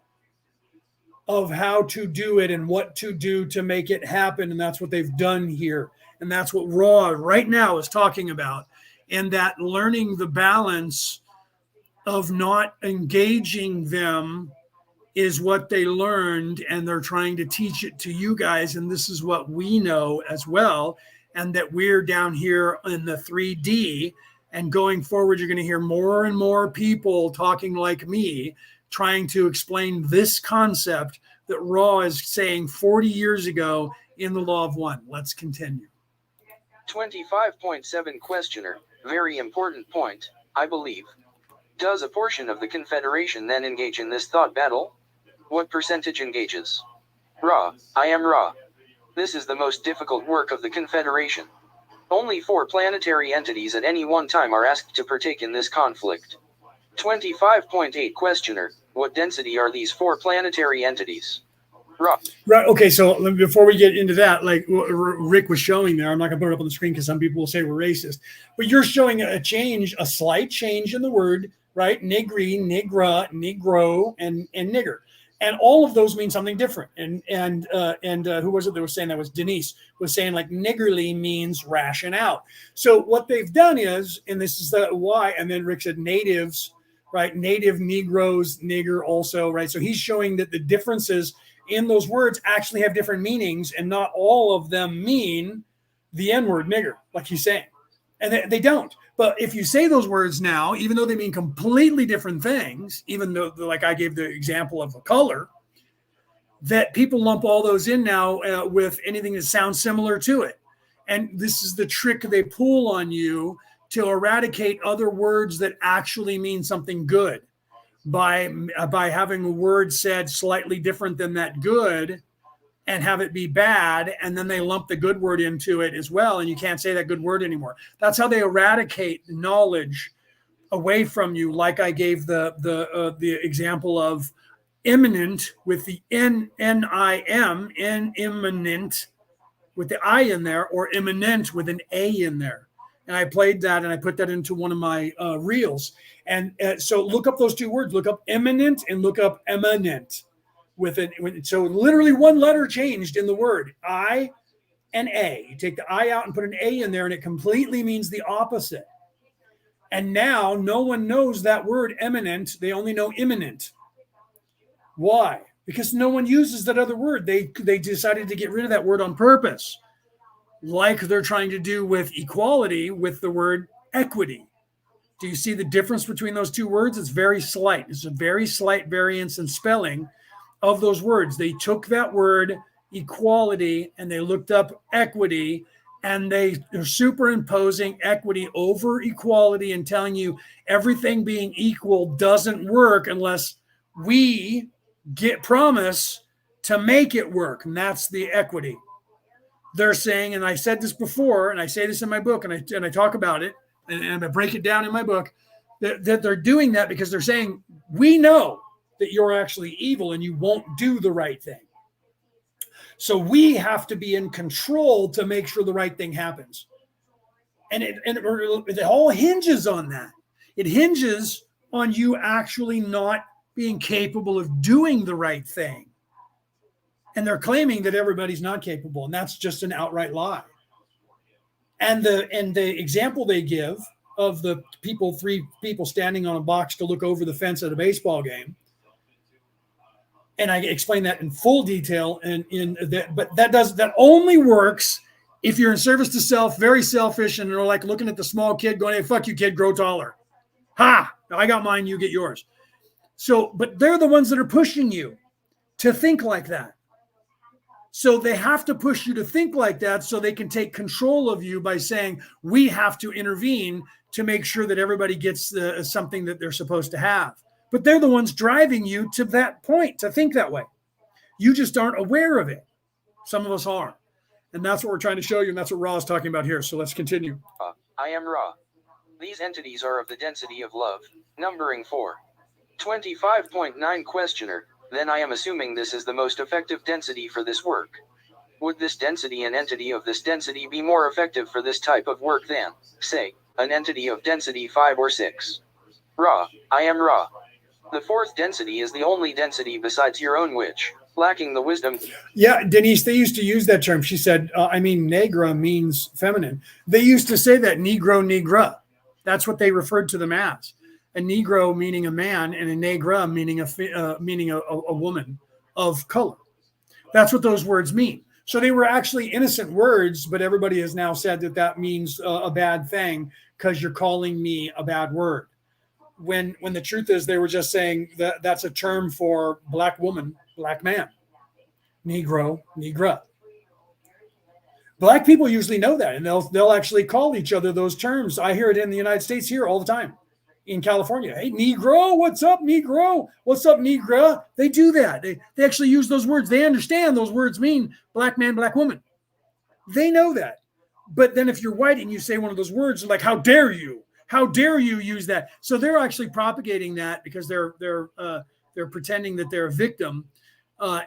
of how to do it and what to do to make it happen. And that's what they've done here. And that's what Raw right now is talking about. And that learning the balance of not engaging them is what they learned. And they're trying to teach it to you guys. And this is what we know as well. And that we're down here in the 3D. And going forward, you're going to hear more and more people talking like me, trying to explain this concept that Ra is saying 40 years ago in the Law of One. Let's continue. 25.7 Questioner, very important point, I believe. Does a portion of the Confederation then engage in this thought battle? What percentage engages? Ra, I am Ra. This is the most difficult work of the Confederation. Only 4 planetary entities at any one time are asked to partake in this conflict. 25.8 Questioner, what density are these 4 planetary entities? Ra. Right. Okay. So before we get into that, like what Rick was showing there, I'm not going to put it up on the screen because some people will say we're racist, but you're showing a slight change in the word, right? Negri, negra, negro, and nigger. And all of those mean something different. And who was it that was saying that? Was Denise was saying like niggerly means ration out. So what they've done is, and this is the why, and then Rick said natives, right? Native, Negroes, nigger also, right? So he's showing that the differences in those words actually have different meanings, and not all of them mean the N-word nigger, like he's saying. And they don't. But if you say those words now, even though they mean completely different things, even though, like I gave the example of a color, that people lump all those in now with anything that sounds similar to it. And this is the trick they pull on you to eradicate other words that actually mean something good by having a word said slightly different than that good and have it be bad, and then they lump the good word into it as well, and you can't say that good word anymore. That's how they eradicate knowledge away from you. Like I gave the example of imminent with the N-I-M, imminent with the I in there, or imminent with an A in there. And I played that and I put that into one of my reels. And so look up those two words, look up imminent and look up eminent with it. So literally one letter changed in the word, I and A. You take the I out and put an A in there and it completely means the opposite. And now no one knows that word eminent. They only know imminent. Why? Because no one uses that other word. They decided to get rid of that word on purpose, like they're trying to do with equality with the word equity. Do you see the difference between those two words? It's very slight. It's a very slight variance in spelling of those words. They took that word equality and they looked up equity, and they're superimposing equity over equality and telling you everything being equal doesn't work unless we get promise to make it work. And that's the equity. They're saying, and I said this before, and I say this in my book, and I talk about it, and I break it down in my book, that they're doing that because they're saying, we know that you're actually evil and you won't do the right thing. So we have to be in control to make sure the right thing happens. And it all hinges on that. It hinges on you actually not being capable of doing the right thing. And they're claiming that everybody's not capable, and that's just an outright lie. And the example they give of the three people standing on a box to look over the fence at a baseball game, and I explain that in full detail, but that only works if you're in service to self, very selfish, and they're like looking at the small kid going, hey, fuck you, kid, grow taller. Ha! I got mine, you get yours. So, but they're the ones that are pushing you to think like that. So they have to push you to think like that so they can take control of you by saying, we have to intervene to make sure that everybody gets something that they're supposed to have. But they're the ones driving you to that point, to think that way. You just aren't aware of it. Some of us are. And that's what we're trying to show you, and that's what Ra is talking about here. So let's continue. I am Ra. These entities are of the density of love. Numbering 4. 25.9 Questioner. Then I am assuming this is the most effective density for this work. Would this density and entity of this density be more effective for this type of work than, say, an entity of density 5 or 6? Ra. I am Ra. The fourth density is the only density besides your own which, lacking the wisdom. Yeah, Denise, they used to use that term. She said, negra means feminine. They used to say that, negro, negra. That's what they referred to them as. A negro meaning a man, and a negra meaning a woman of color. That's what those words mean. So they were actually innocent words, but everybody has now said that means a bad thing because you're calling me a bad word. When the truth is they were just saying that that's a term for black woman, black man, negro, negra. Black people usually know that, and they'll actually call each other those terms. I hear it in the United States here all the time. In California, hey, Negro, what's up, Negro? What's up, Negra? They do that. They actually use those words. They understand those words mean black man, black woman. They know that. But then if you're white and you say one of those words, they're like, how dare you? How dare you use that? So they're actually propagating that because they're pretending that they're a victim,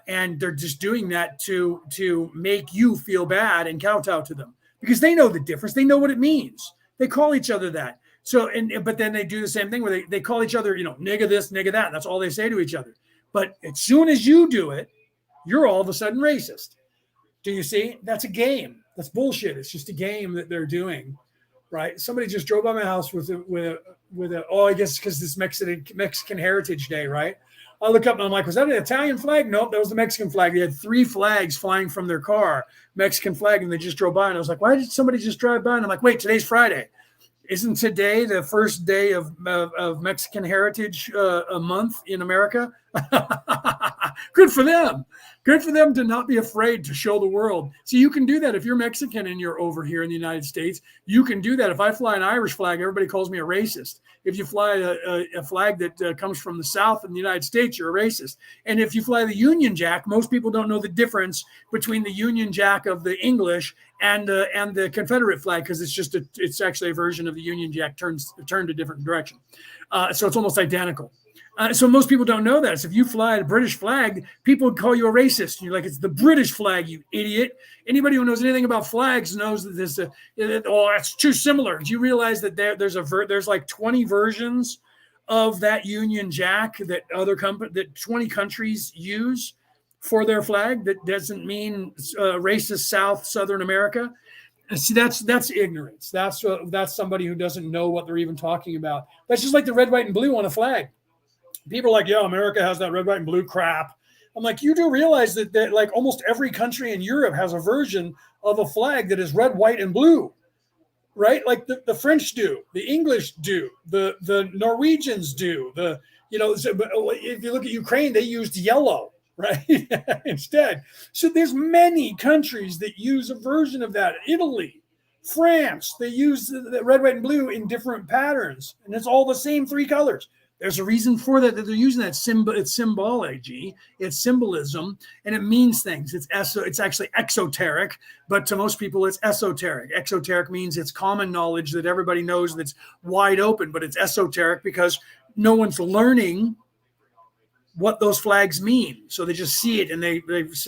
and they're just doing that to make you feel bad and kowtow to them because they know the difference. They know what it means. They call each other that. So, but then they do the same thing where they call each other, nigga this, nigga that. That's all they say to each other. But as soon as you do it, you're all of a sudden racist. Do you see? That's a game. That's bullshit. It's just a game that they're doing, right? Somebody just drove by my house with I guess because it's Mexican Heritage Day, right? I look up and I'm like, was that an Italian flag? Nope, that was the Mexican flag. They had 3 flags flying from their car, Mexican flag, and they just drove by. And I was like, why did somebody just drive by? And I'm like, wait, today's Friday. Isn't today the first day of Mexican Heritage a month in America? Good for them. Good for them to not be afraid to show the world. So you can do that if you're Mexican and you're over here in the United States. You can do that. If I fly an Irish flag, everybody calls me a racist. If you fly a flag that comes from the South in the United States, you're a racist. And if you fly the Union Jack, most people don't know the difference between the Union Jack of the English and the Confederate flag, because it's actually a version of the Union Jack turned a different direction. So it's almost identical. So most people don't know that. So if you fly a British flag, people would call you a racist. You're like, it's the British flag, you idiot. Anybody who knows anything about flags knows that this. That's too similar. Do you realize that there's like 20 versions of that Union Jack that that 20 countries use for their flag? That doesn't mean racist Southern America. See, that's ignorance. That's somebody who doesn't know what they're even talking about. That's just like the red, white, and blue on a flag. People are like, yeah, America has that red, white, and blue crap. I'm like, you do realize that like almost every country in Europe has a version of a flag that is red, white, and blue, right? Like the French do, the English do, the Norwegians do. If you look at Ukraine, they used yellow, right? Instead. So there's many countries that use a version of that. Italy, France, they use the red, white, and blue in different patterns, and it's all the same three colors. There's a reason for that they're using that symbol. It's symbology, it's symbolism, and it means things. It's actually exoteric, but to most people, it's esoteric. Exoteric means it's common knowledge that everybody knows, that's wide open, but it's esoteric because no one's learning what those flags mean. So they just see it and they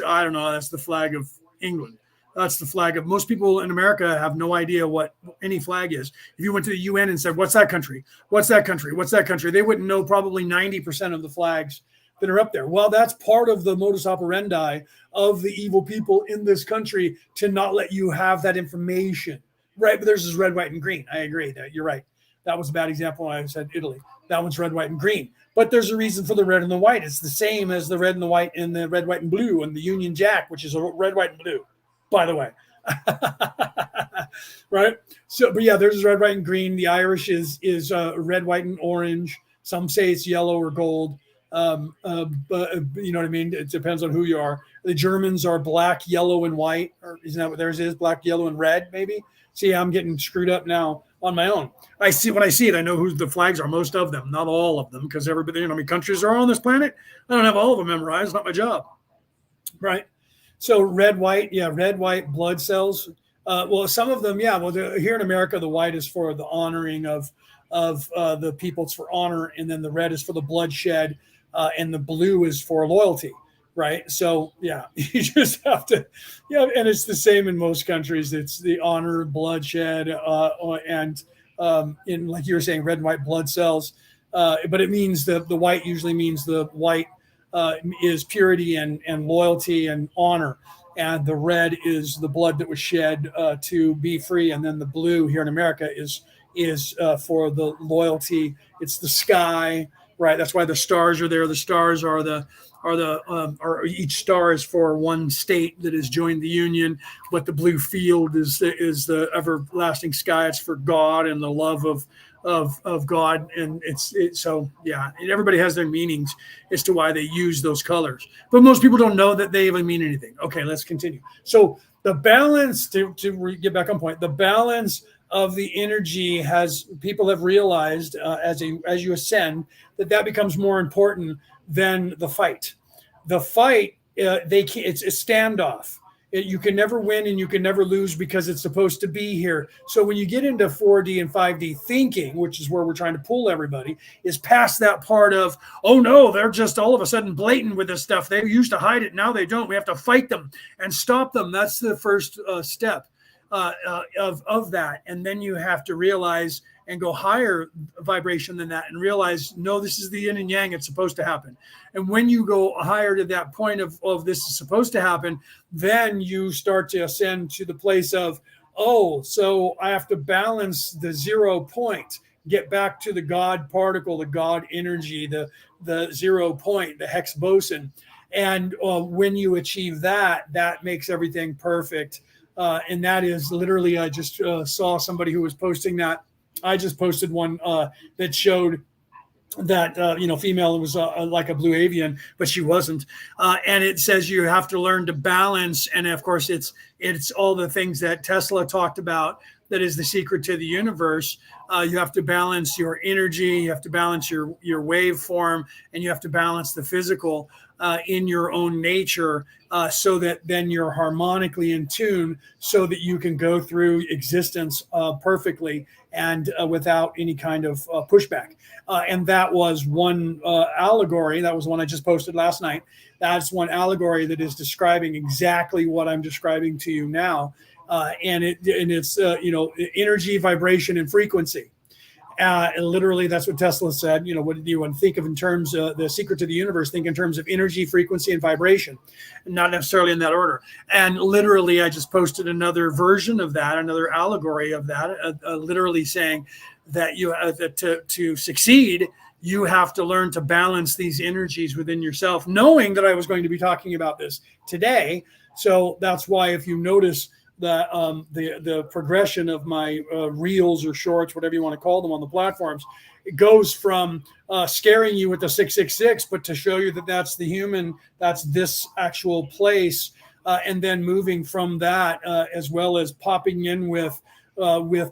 I don't know, that's the flag of England. That's the flag of most people in America have no idea what any flag is. If you went to the UN and said, what's that country? What's that country? What's that country? They wouldn't know probably 90% of the flags that are up there. Well, that's part of the modus operandi of the evil people in this country, to not let you have that information, right? But there's this red, white, and green. I agree that you're right. That was a bad example when I said Italy. That one's red, white, and green. But there's a reason for the red and the white. It's the same as the red and the white and the red, white, and blue and the Union Jack, which is a red, white, and blue, by the way. Right? So, but yeah, there's red, white, and green. The Irish is red, white, and orange. Some say it's yellow or gold. But you know what I mean? It depends on who you are. The Germans are black, yellow, and white. Or isn't that what theirs is? Black, yellow, and red, maybe? See, I'm getting screwed up now on my own. I see when I see it, I know who the flags are, most of them, not all of them, because everybody, how many countries are on this planet? I don't have all of them memorized. It's not my job. Right? So red, white, blood cells. Well, some of them, yeah. Well, here in America, the white is for the honoring of the people. It's for honor, and then the red is for the bloodshed, and the blue is for loyalty, right? So yeah, you just have to, yeah. And it's the same in most countries. It's the honor, bloodshed, and in, like you were saying, red and white blood cells. But it means the white usually means the white is purity and loyalty and honor, and the red is the blood that was shed to be free, and then the blue here in America is for the loyalty. It's the sky, right? That's why the stars are there. The stars are each star is for one state that has joined the Union, but the blue field is the everlasting sky. It's for God and the love of God, and it's so yeah. Everybody has their meanings as to why they use those colors, but most people don't know that they even mean anything. Okay, let's continue. So the balance, to get back on point, the balance of the energy people have realized as you ascend that becomes more important than the fight. The fight, it's a standoff. You can never win and you can never lose because it's supposed to be here. So when you get into 4D and 5D thinking, which is where we're trying to pull everybody, is past that part of, oh no, they're just all of a sudden blatant with this stuff. They used to hide it. Now they don't. We have to fight them and stop them. That's the first step of that. And then you have to realize and go higher vibration than that and realize, no, this is the yin and yang. It's supposed to happen. And when you go higher to that point of this is supposed to happen, then you start to ascend to the place of, oh, so I have to balance the 0 point, get back to the God particle, the God energy, the 0 point, the Higgs boson. And when you achieve that, that makes everything perfect. And that is literally, I just saw somebody who was posting that I just posted one that showed that female was like a blue avian, but she wasn't. And it says you have to learn to balance, and of course it's all the things that Tesla talked about. That is the secret to the universe. You have to balance your energy, you have to balance your waveform, and you have to balance the physical in your own nature, so that then you're harmonically in tune, so that you can go through existence perfectly and without any kind of pushback. And that was one allegory. That was one I just posted last night. That's one allegory that is describing exactly what I'm describing to you now. And it's energy, vibration, and frequency. And literally, that's what Tesla said. What do you want to think of in terms of the secret to the universe? Think in terms of energy, frequency, and vibration, not necessarily in that order. And literally, I just posted another version of that, another allegory of that, literally saying that to succeed, you have to learn to balance these energies within yourself, knowing that I was going to be talking about this today. So that's why, if you notice, the progression of my reels or shorts, whatever you want to call them, on the platforms, it goes from scaring you with the 666, but to show you that that's the human, that's this actual place, and then moving from that, as well as popping in with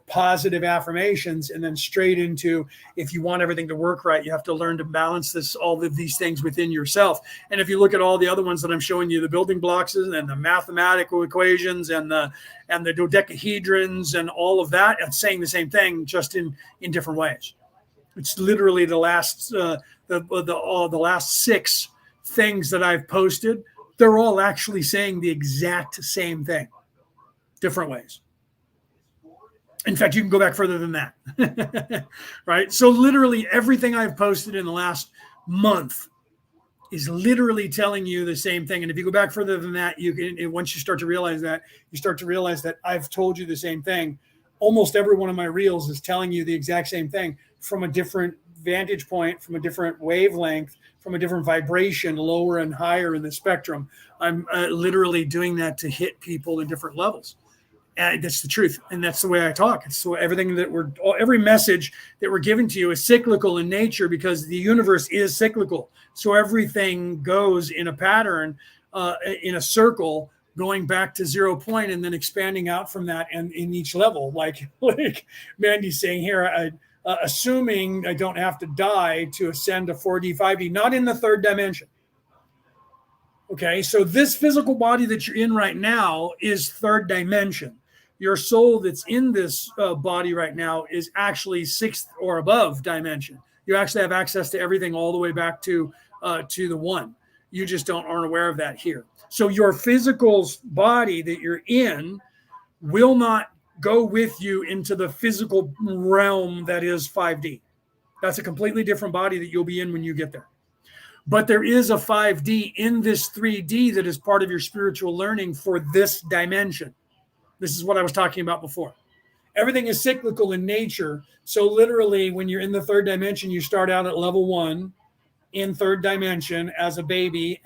positive affirmations, and then straight into, if you want everything to work right, you have to learn to balance all of these things within yourself. And if you look at all the other ones that I'm showing you, the building blocks and the mathematical equations and the dodecahedrons and all of that, it's saying the same thing, just in different ways. It's literally the last the last 6 things that I've posted. They're all actually saying the exact same thing, different ways. In fact, you can go back further than that, right? So literally everything I've posted in the last month is literally telling you the same thing. And if you go back further than that, once you start to realize that I've told you the same thing. Almost every one of my reels is telling you the exact same thing from a different vantage point, from a different wavelength, from a different vibration, lower and higher in the spectrum. I'm literally doing that to hit people in different levels. And that's the truth, and that's the way I talk. It's so every message that we're giving to you is cyclical in nature, because the universe is cyclical. So everything goes in a pattern, in a circle, going back to 0 point and then expanding out from that, and in each level, like Mandy's saying here, assuming I don't have to die to ascend to 4D, 5D, not in the third dimension. Okay, so this physical body that you're in right now is third dimension. Your soul that's in this body right now is actually 6th or above dimension. You actually have access to everything all the way back to the one. You just aren't aware of that here. So your physical body that you're in will not go with you into the physical realm that is 5D. That's a completely different body that you'll be in when you get there. But there is a 5D in this 3D that is part of your spiritual learning for this dimension. This is what I was talking about before. Everything is cyclical in nature. So literally, when you're in the third dimension, you start out at level 1 in third dimension as a baby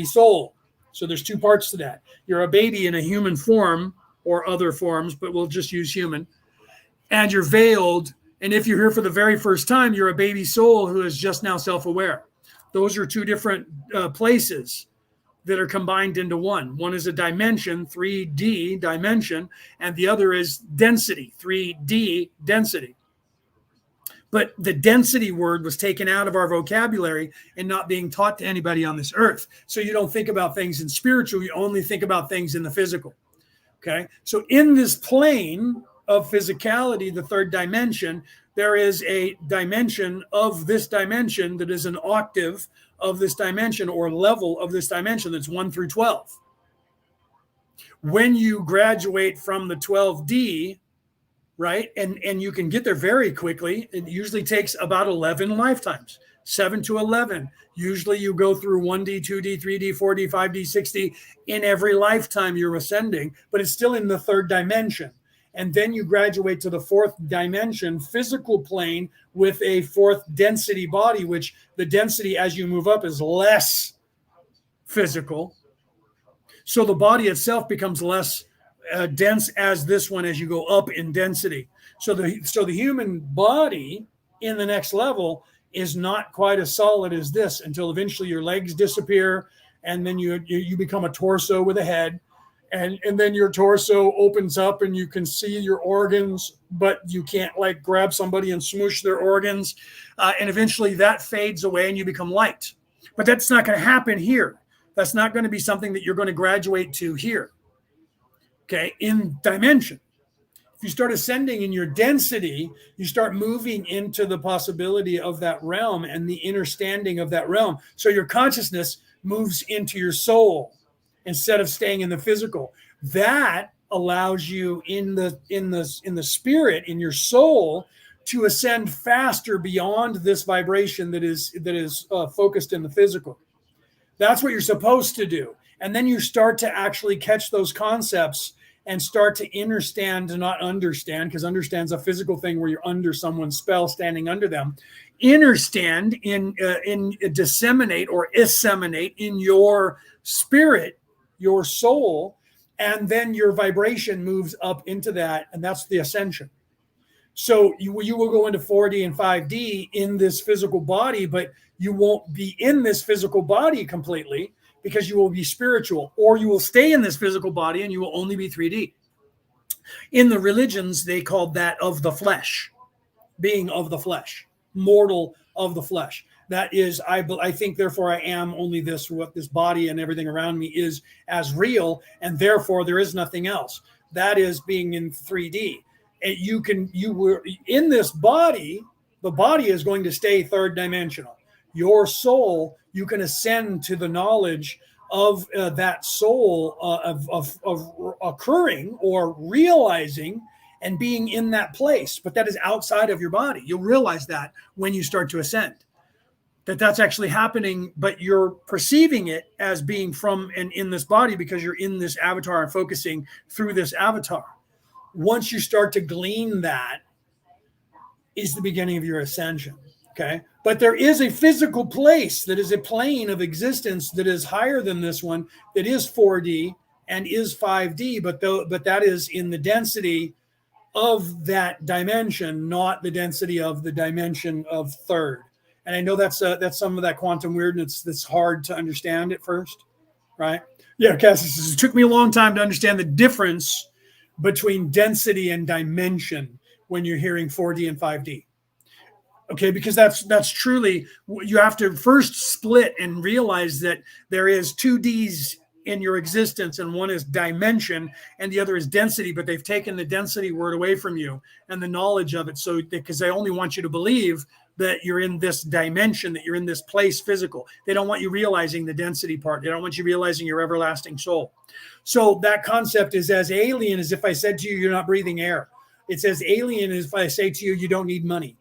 soul. So there's 2 parts to that. You're a baby in a human form, or other forms, but we'll just use human. And you're veiled. And if you're here for the very first time, you're a baby soul who is just now self-aware. Those are 2 different places that are combined into one. One is a dimension, 3D dimension, and the other is density, 3D density. But the density word was taken out of our vocabulary and not being taught to anybody on this earth. So you don't think about things in spiritual, you only think about things in the physical. Okay, so in this plane of physicality, the third dimension, there is a dimension of this dimension that is an octave of this dimension, or level of this dimension, that's 1 through 12. When you graduate from the 12D, right, and you can get there very quickly, it usually takes about 11 lifetimes, 7 to 11. Usually you go through 1D, 2D, 3D, 4D, 5D, 6D in every lifetime you're ascending, but it's still in the third dimension. And then you graduate to the 4th dimension, physical plane, with a 4th density body, which the density as you move up is less physical. So the body itself becomes less dense as this one as you go up in density. So the human body in the next level is not quite as solid as this until eventually your legs disappear, and then you become a torso with a head, and then your torso opens up and you can see your organs, but you can't like grab somebody and smoosh their organs, and eventually that fades away and you become light. But that's not going to happen here. That's not going to be something that you're going to graduate to here. Okay, in dimension. If you start ascending in your density, you start moving into the possibility of that realm and the understanding of that realm. So your consciousness moves into your soul instead of staying in the physical. That allows you in the spirit, in your soul, to ascend faster beyond this vibration that is focused in the physical. That's what you're supposed to do. And then you start to actually catch those concepts and start to understand, not understand, because understand's a physical thing where you're under someone's spell, standing under them. Understand in disseminate or asseminate in your spirit, your soul, and then your vibration moves up into that, and that's the ascension. So you will go into 4D and 5D in this physical body, but you won't be in this physical body completely because you will be spiritual, or you will stay in this physical body and you will only be 3D. In the religions, they called that of the flesh, being of the flesh, mortal of the flesh. That is, I think, therefore I am only this, what this body and everything around me is as real, and therefore there is nothing else. That is being in 3D. You were in this body, the body is going to stay third dimensional. Your soul, you can ascend to the knowledge of that soul of occurring or realizing and being in that place, but that is outside of your body. You'll realize that when you start to ascend, that's actually happening, but you're perceiving it as being from and in this body because you're in this avatar and focusing through this avatar. Once you start to glean that, is the beginning of your ascension. Okay. But there is a physical place that is a plane of existence that is higher than this one, that is 4D and is 5D, but that is in the density of that dimension, not the density of the dimension of third. And I know that's some of that quantum weirdness that's hard to understand at first, right? Yeah, Cassie says, it took me a long time to understand the difference between density and dimension when you're hearing 4D and 5D. Okay, because that's truly, you have to first split and realize that there is 2Ds in your existence, and one is dimension and the other is density, but they've taken the density word away from you and the knowledge of it. So because they only want you to believe that you're in this dimension, that you're in this place physical. They don't want you realizing the density part. They don't want you realizing your everlasting soul. So that concept is as alien as if I said to you, you're not breathing air. It's as alien as if I say to you, you don't need money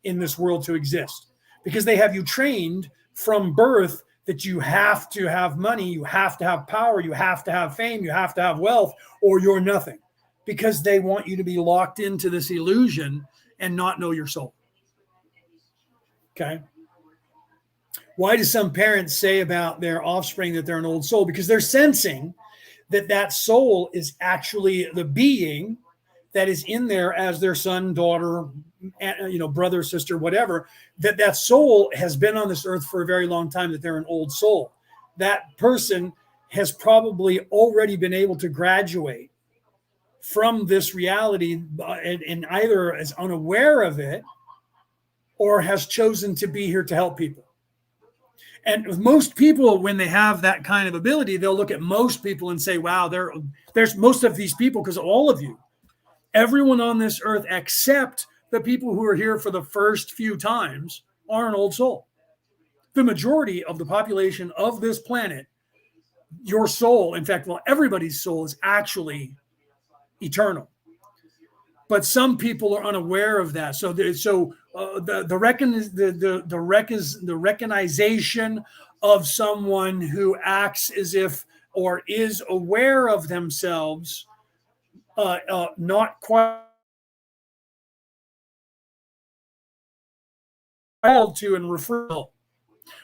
in this world to exist, because they have you trained from birth that you have to have money, you have to have power, you have to have fame, you have to have wealth, or you're nothing, because they want you to be locked into this illusion and not know your soul. Okay. Why do some parents say about their offspring that they're an old soul? Because they're sensing that that soul is actually the being that is in there as their son, daughter, brother, sister, whatever, that soul has been on this earth for a very long time, that they're an old soul. That person has probably already been able to graduate from this reality and either is unaware of it or has chosen to be here to help people. And with most people, when they have that kind of ability, they'll look at most people and say, wow, there's most of these people, because all of you, everyone on this earth except the people who are here for the first few times are an old soul. The majority of the population of this planet, your soul, in fact, well, everybody's soul is actually eternal. But some people are unaware of that. So the recognition of someone who acts as if or is aware of themselves, not quite called to and referred.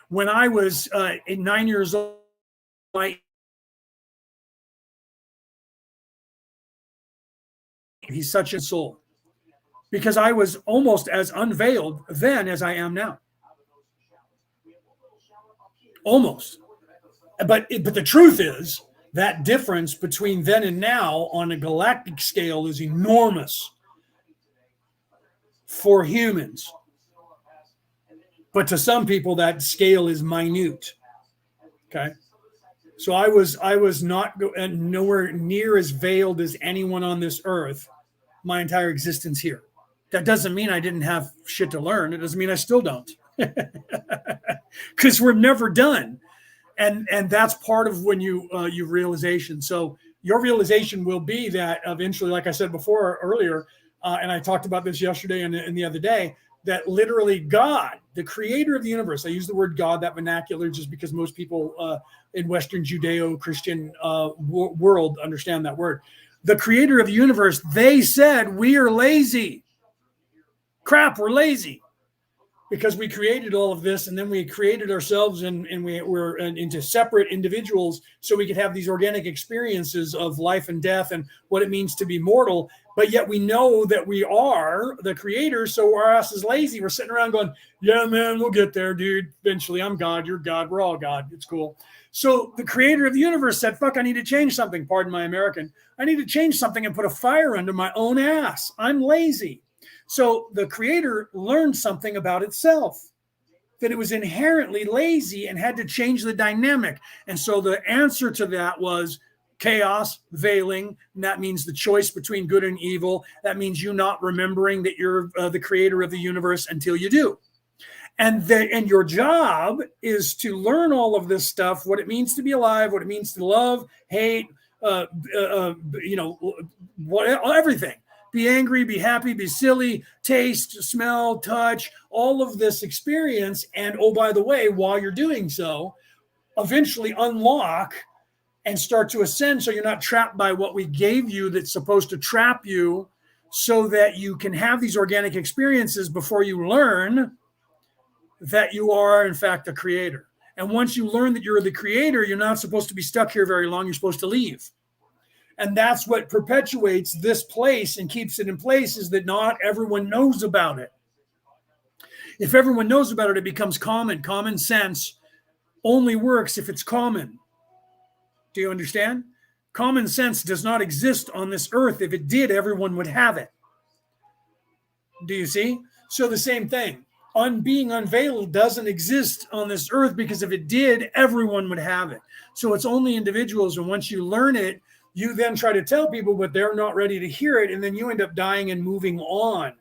When I was 9 years old, he's such a soul. because I was almost as unveiled then as I am now. Almost. But the truth is that difference between then and now on a galactic scale is enormous for humans. But to some people, that scale is minute. Okay. So I was not nowhere near as veiled as anyone on this earth my entire existence here. That doesn't mean I didn't have shit to learn. It doesn't mean I still don't. Because we're never done. And that's part of when you realization. So your realization will be that eventually, like I said before earlier, and I talked about this yesterday and the other day, that literally God, the creator of the universe, I use the word God, that vernacular, just because most people in Western Judeo-Christian world understand that word. The creator of the universe, they said, we are lazy. Crap, we're lazy. Because we created all of this, and then we created ourselves, and we're into separate individuals, so we could have these organic experiences of life and death and what it means to be mortal. But yet we know that we are the creators, so our ass is lazy. We're sitting around going, yeah, man, we'll get there, dude. Eventually, I'm God, you're God, we're all God. It's cool. So the creator of the universe said, fuck, I need to change something. Pardon my American. I need to change something and put a fire under my own ass. I'm lazy. So the creator learned something about itself, that it was inherently lazy and had to change the dynamic. And so the answer to that was chaos, veiling. And that means the choice between good and evil. That means you not remembering that you're the creator of the universe until you do. And your job is to learn all of this stuff, what it means to be alive, what it means to love, hate, everything. Be angry, be happy, be silly, taste, smell, touch, all of this experience. And oh, by the way, while you're doing so, eventually unlock and start to ascend so you're not trapped by what we gave you that's supposed to trap you, so that you can have these organic experiences before you learn that you are, in fact, a creator. And once you learn that you're the creator, you're not supposed to be stuck here very long. You're supposed to leave. And that's what perpetuates this place and keeps it in place, is that not everyone knows about it. If everyone knows about it, it becomes common. Common sense only works if it's common. Do you understand? Common sense does not exist on this earth. If it did, everyone would have it. Do you see? So the same thing. Being unveiled doesn't exist on this earth, because if it did, everyone would have it. So it's only individuals. And once you learn it, you then try to tell people, but they're not ready to hear it. And then you end up dying and moving on.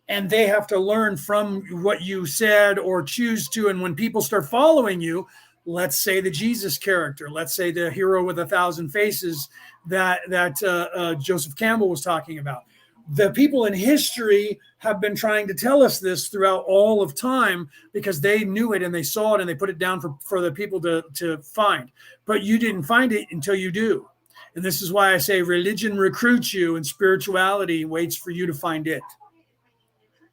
And they have to learn from what you said or choose to. And when people start following you, let's say the Jesus character, let's say the hero with 1,000 faces that Joseph Campbell was talking about. The people in history have been trying to tell us this throughout all of time, because they knew it and they saw it and they put it down for the people to find. But you didn't find it until you do. And this is why I say religion recruits you and spirituality waits for you to find it.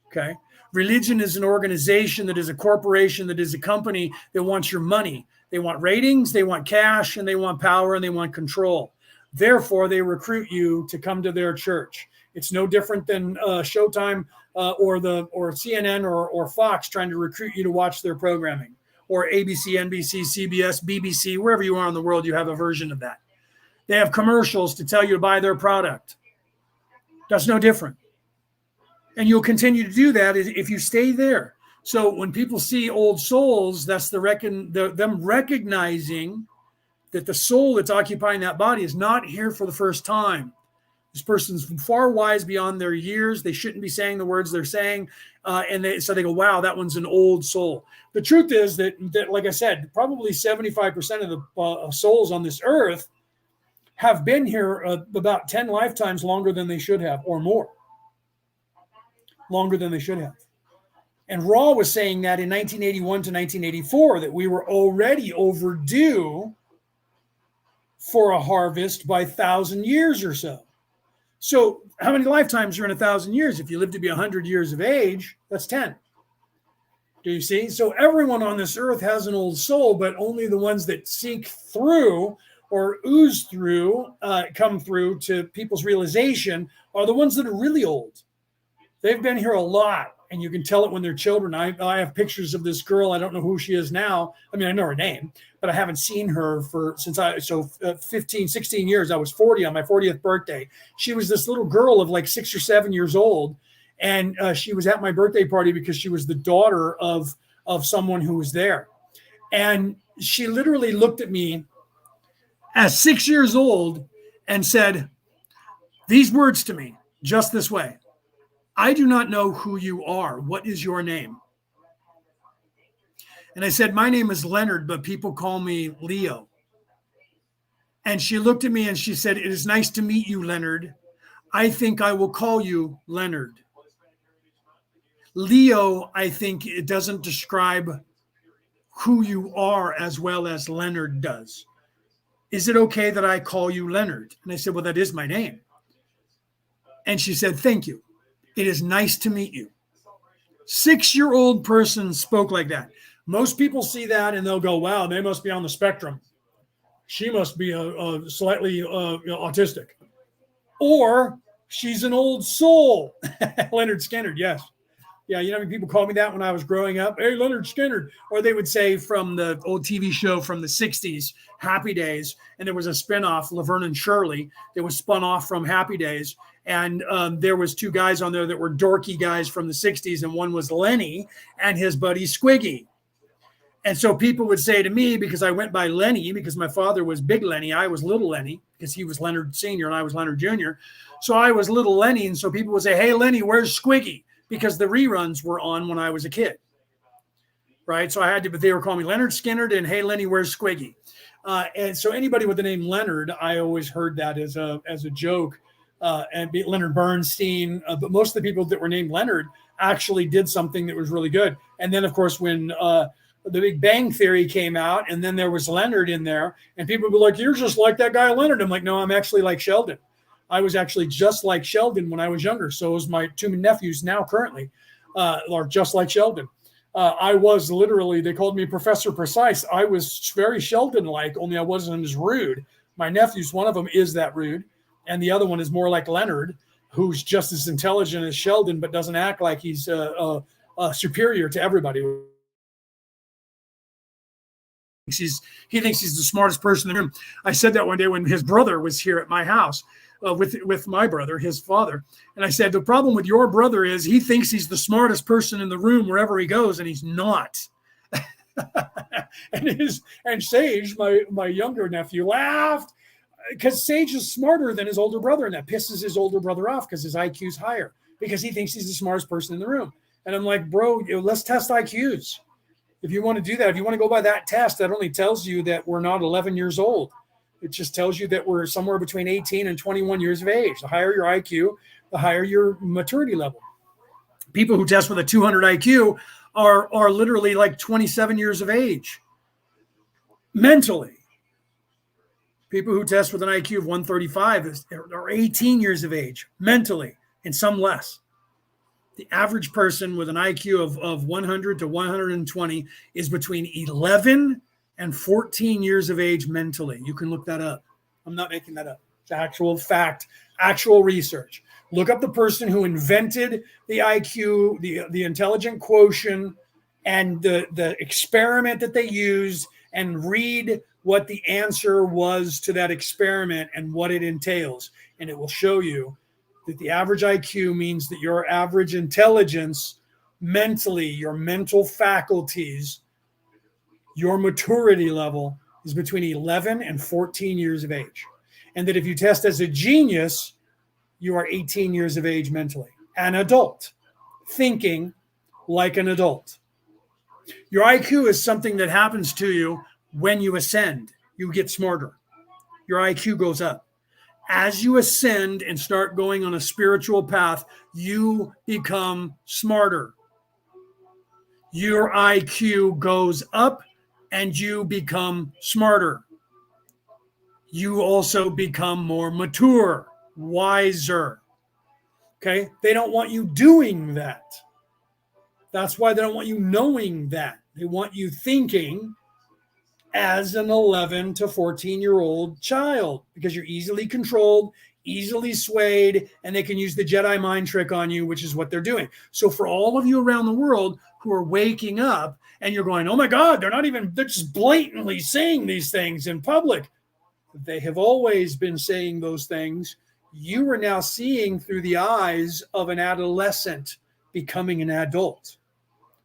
Okay. Religion is an organization, that is a corporation, that is a company that wants your money. They want ratings, they want cash, and they want power, and they want control. Therefore, they recruit you to come to their church. It's no different than Showtime or CNN or Fox trying to recruit you to watch their programming, or ABC, NBC, CBS, BBC, wherever you are in the world, you have a version of that. They have commercials to tell you to buy their product. That's no different. And you'll continue to do that if you stay there. So when people see old souls, that's them recognizing that the soul that's occupying that body is not here for the first time. This person's far wise beyond their years. They shouldn't be saying the words they're saying. So they go, wow, that one's an old soul. The truth is that like I said, probably 75% of the souls on this earth have been here about 10 lifetimes longer than they should have, or more. Longer than they should have. And Ra was saying that in 1981 to 1984, that we were already overdue for a harvest by 1,000 years or so. So how many lifetimes are in 1,000 years? If you live to be 100 years of age, that's 10. Do you see? So everyone on this earth has an old soul, but only the ones that seek through or ooze through, come through to people's realization are the ones that are really old. They've been here a lot, and you can tell it when they're children. I have pictures of this girl. I don't know who she is now. I mean, I know her name, but I haven't seen her since 15, 16 years. I was 40 on my 40th birthday. She was this little girl of like 6 or 7 years old, and she was at my birthday party because she was the daughter of someone who was there. And she literally looked at me as 6 years old and said these words to me just this way: I do not know who you are. What is your name? And I said, my name is Leonard, but people call me Leo. And she looked at me and she said, it is nice to meet you, Leonard. I think I will call you Leonard. Leo, I think it doesn't describe who you are as well as Leonard does. Is it okay that I call you Leonard? And I said, well, that is my name. And she said, thank you. It is nice to meet you. 6-year-old person spoke like that. Most people see that and they'll go, wow, they must be on the spectrum. She must be a slightly autistic. Or she's an old soul. Leonard Skinner, yes. Yeah, you know how many people called me that when I was growing up? Hey, Leonard Skinner. Or they would say from the old TV show from the 60s, Happy Days, and there was a spinoff, Laverne and Shirley, that was spun off from Happy Days. And there was 2 guys on there that were dorky guys from the 60s, and one was Lenny and his buddy Squiggy. And so people would say to me, because I went by Lenny, because my father was Big Lenny, I was Little Lenny, because he was Leonard Sr. and I was Leonard Jr. So I was Little Lenny, and so people would say, hey, Lenny, where's Squiggy? Because the reruns were on when I was a kid, right? So I had to, but they were calling me Leonard Skinner and hey, Lenny, where's Squiggy? And so anybody with the name Leonard, I always heard that as a joke, and Leonard Bernstein. But most of the people that were named Leonard actually did something that was really good. And then, of course, when the Big Bang Theory came out, and then there was Leonard in there, and people would be like, you're just like that guy Leonard. I'm like, no, I'm actually like Sheldon. I was actually just like Sheldon when I was younger. So was my 2 nephews now currently are just like Sheldon. I was literally, they called me Professor Precise. I was very Sheldon-like, only I wasn't as rude. My nephews, one of them is that rude, and the other one is more like Leonard, who's just as intelligent as Sheldon, but doesn't act like he's superior to everybody. He thinks he's the smartest person in the room. I said that one day when his brother was here at my house. With my brother, his father. And I said, the problem with your brother is he thinks he's the smartest person in the room wherever he goes, and he's not. and Sage, my younger nephew, laughed because Sage is smarter than his older brother, and that pisses his older brother off because his IQ's higher because he thinks he's the smartest person in the room. And I'm like, bro, let's test IQs. If you want to do that, if you want to go by that test, that only tells you that we're not 11 years old. It just tells you that we're somewhere between 18 and 21 years of age. The higher your IQ, the higher your maturity level. People who test with a 200 IQ are literally like 27 years of age mentally. People who test with an IQ of 135 are 18 years of age mentally, and some less. The average person with an IQ of 100 to 120 is between 11 and 14 years of age mentally. You can look that up. I'm not making that up. It's actual fact, actual research. Look up the person who invented the IQ, the intelligent quotient, and the experiment that they used, and read what the answer was to that experiment and what it entails. And it will show you that the average IQ means that your average intelligence mentally, your mental faculties, your maturity level is between 11 and 14 years of age. And that if you test as a genius, you are 18 years of age mentally. An adult, thinking like an adult. Your IQ is something that happens to you when you ascend. You get smarter. Your IQ goes up. As you ascend and start going on a spiritual path, you become smarter. Your IQ goes up and you become smarter. You also become more mature, wiser. Okay? They don't want you doing that. That's why they don't want you knowing that. They want you thinking as an 11 to 14-year-old child, because you're easily controlled, easily swayed, and they can use the Jedi mind trick on you, which is what they're doing. So for all of you around the world who are waking up and you're going, oh my God, they're just blatantly saying these things in public. They have always been saying those things. You are now seeing through the eyes of an adolescent becoming an adult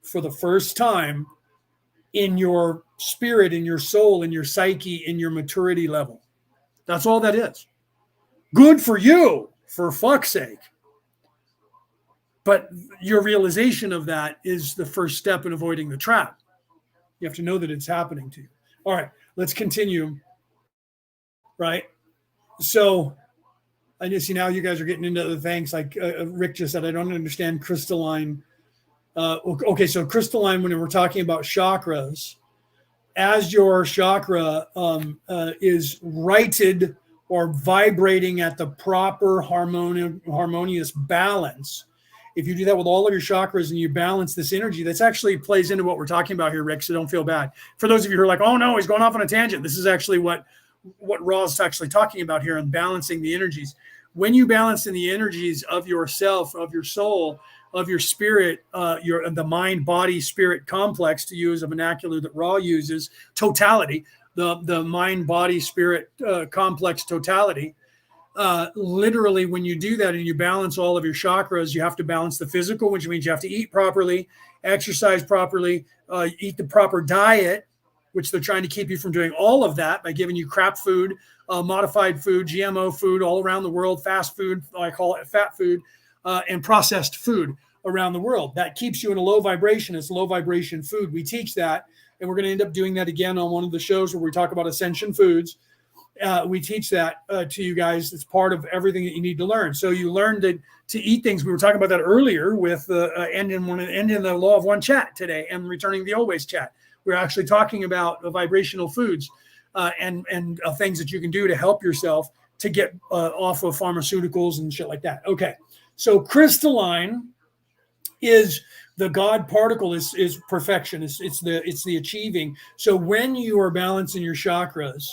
for the first time in your spirit, in your soul, in your psyche, in your maturity level. That's all that is. Good for you, for fuck's sake. But your realization of that is the first step in avoiding the trap. You have to know that it's happening to you. All right, let's continue. Right? So I just see now you guys are getting into other things. Like Rick just said, I don't understand crystalline. Okay, so crystalline, when we're talking about chakras, as your chakra is righted or vibrating at the proper harmonious balance, if you do that with all of your chakras and you balance this energy, that's actually plays into what we're talking about here, Rick, so don't feel bad. For those of you who are like, oh no, he's going off on a tangent, this is actually what Ra's is actually talking about here and balancing the energies. When you balance in the energies of yourself, of your soul, of your spirit, the mind, body, spirit complex, to use a vernacular that Ra uses, totality, the mind, body, spirit complex totality. Literally, when you do that and you balance all of your chakras, you have to balance the physical, which means you have to eat properly, exercise properly, eat the proper diet, which they're trying to keep you from doing all of that by giving you crap food, modified food, GMO food all around the world, fast food, I call it fat food, and processed food around the world. That keeps you in a low vibration. It's low vibration food. We teach that, and we're going to end up doing that again on one of the shows where we talk about ascension foods. We teach that to you guys. It's part of everything that you need to learn. So you learn to eat things. We were talking about that earlier with ending the law of one chat today and returning the always chat. We're actually talking about vibrational foods and things that you can do to help yourself to get off of pharmaceuticals and shit like that. Okay, so crystalline is the God particle is perfection. It's the achieving. So when you are balancing your chakras,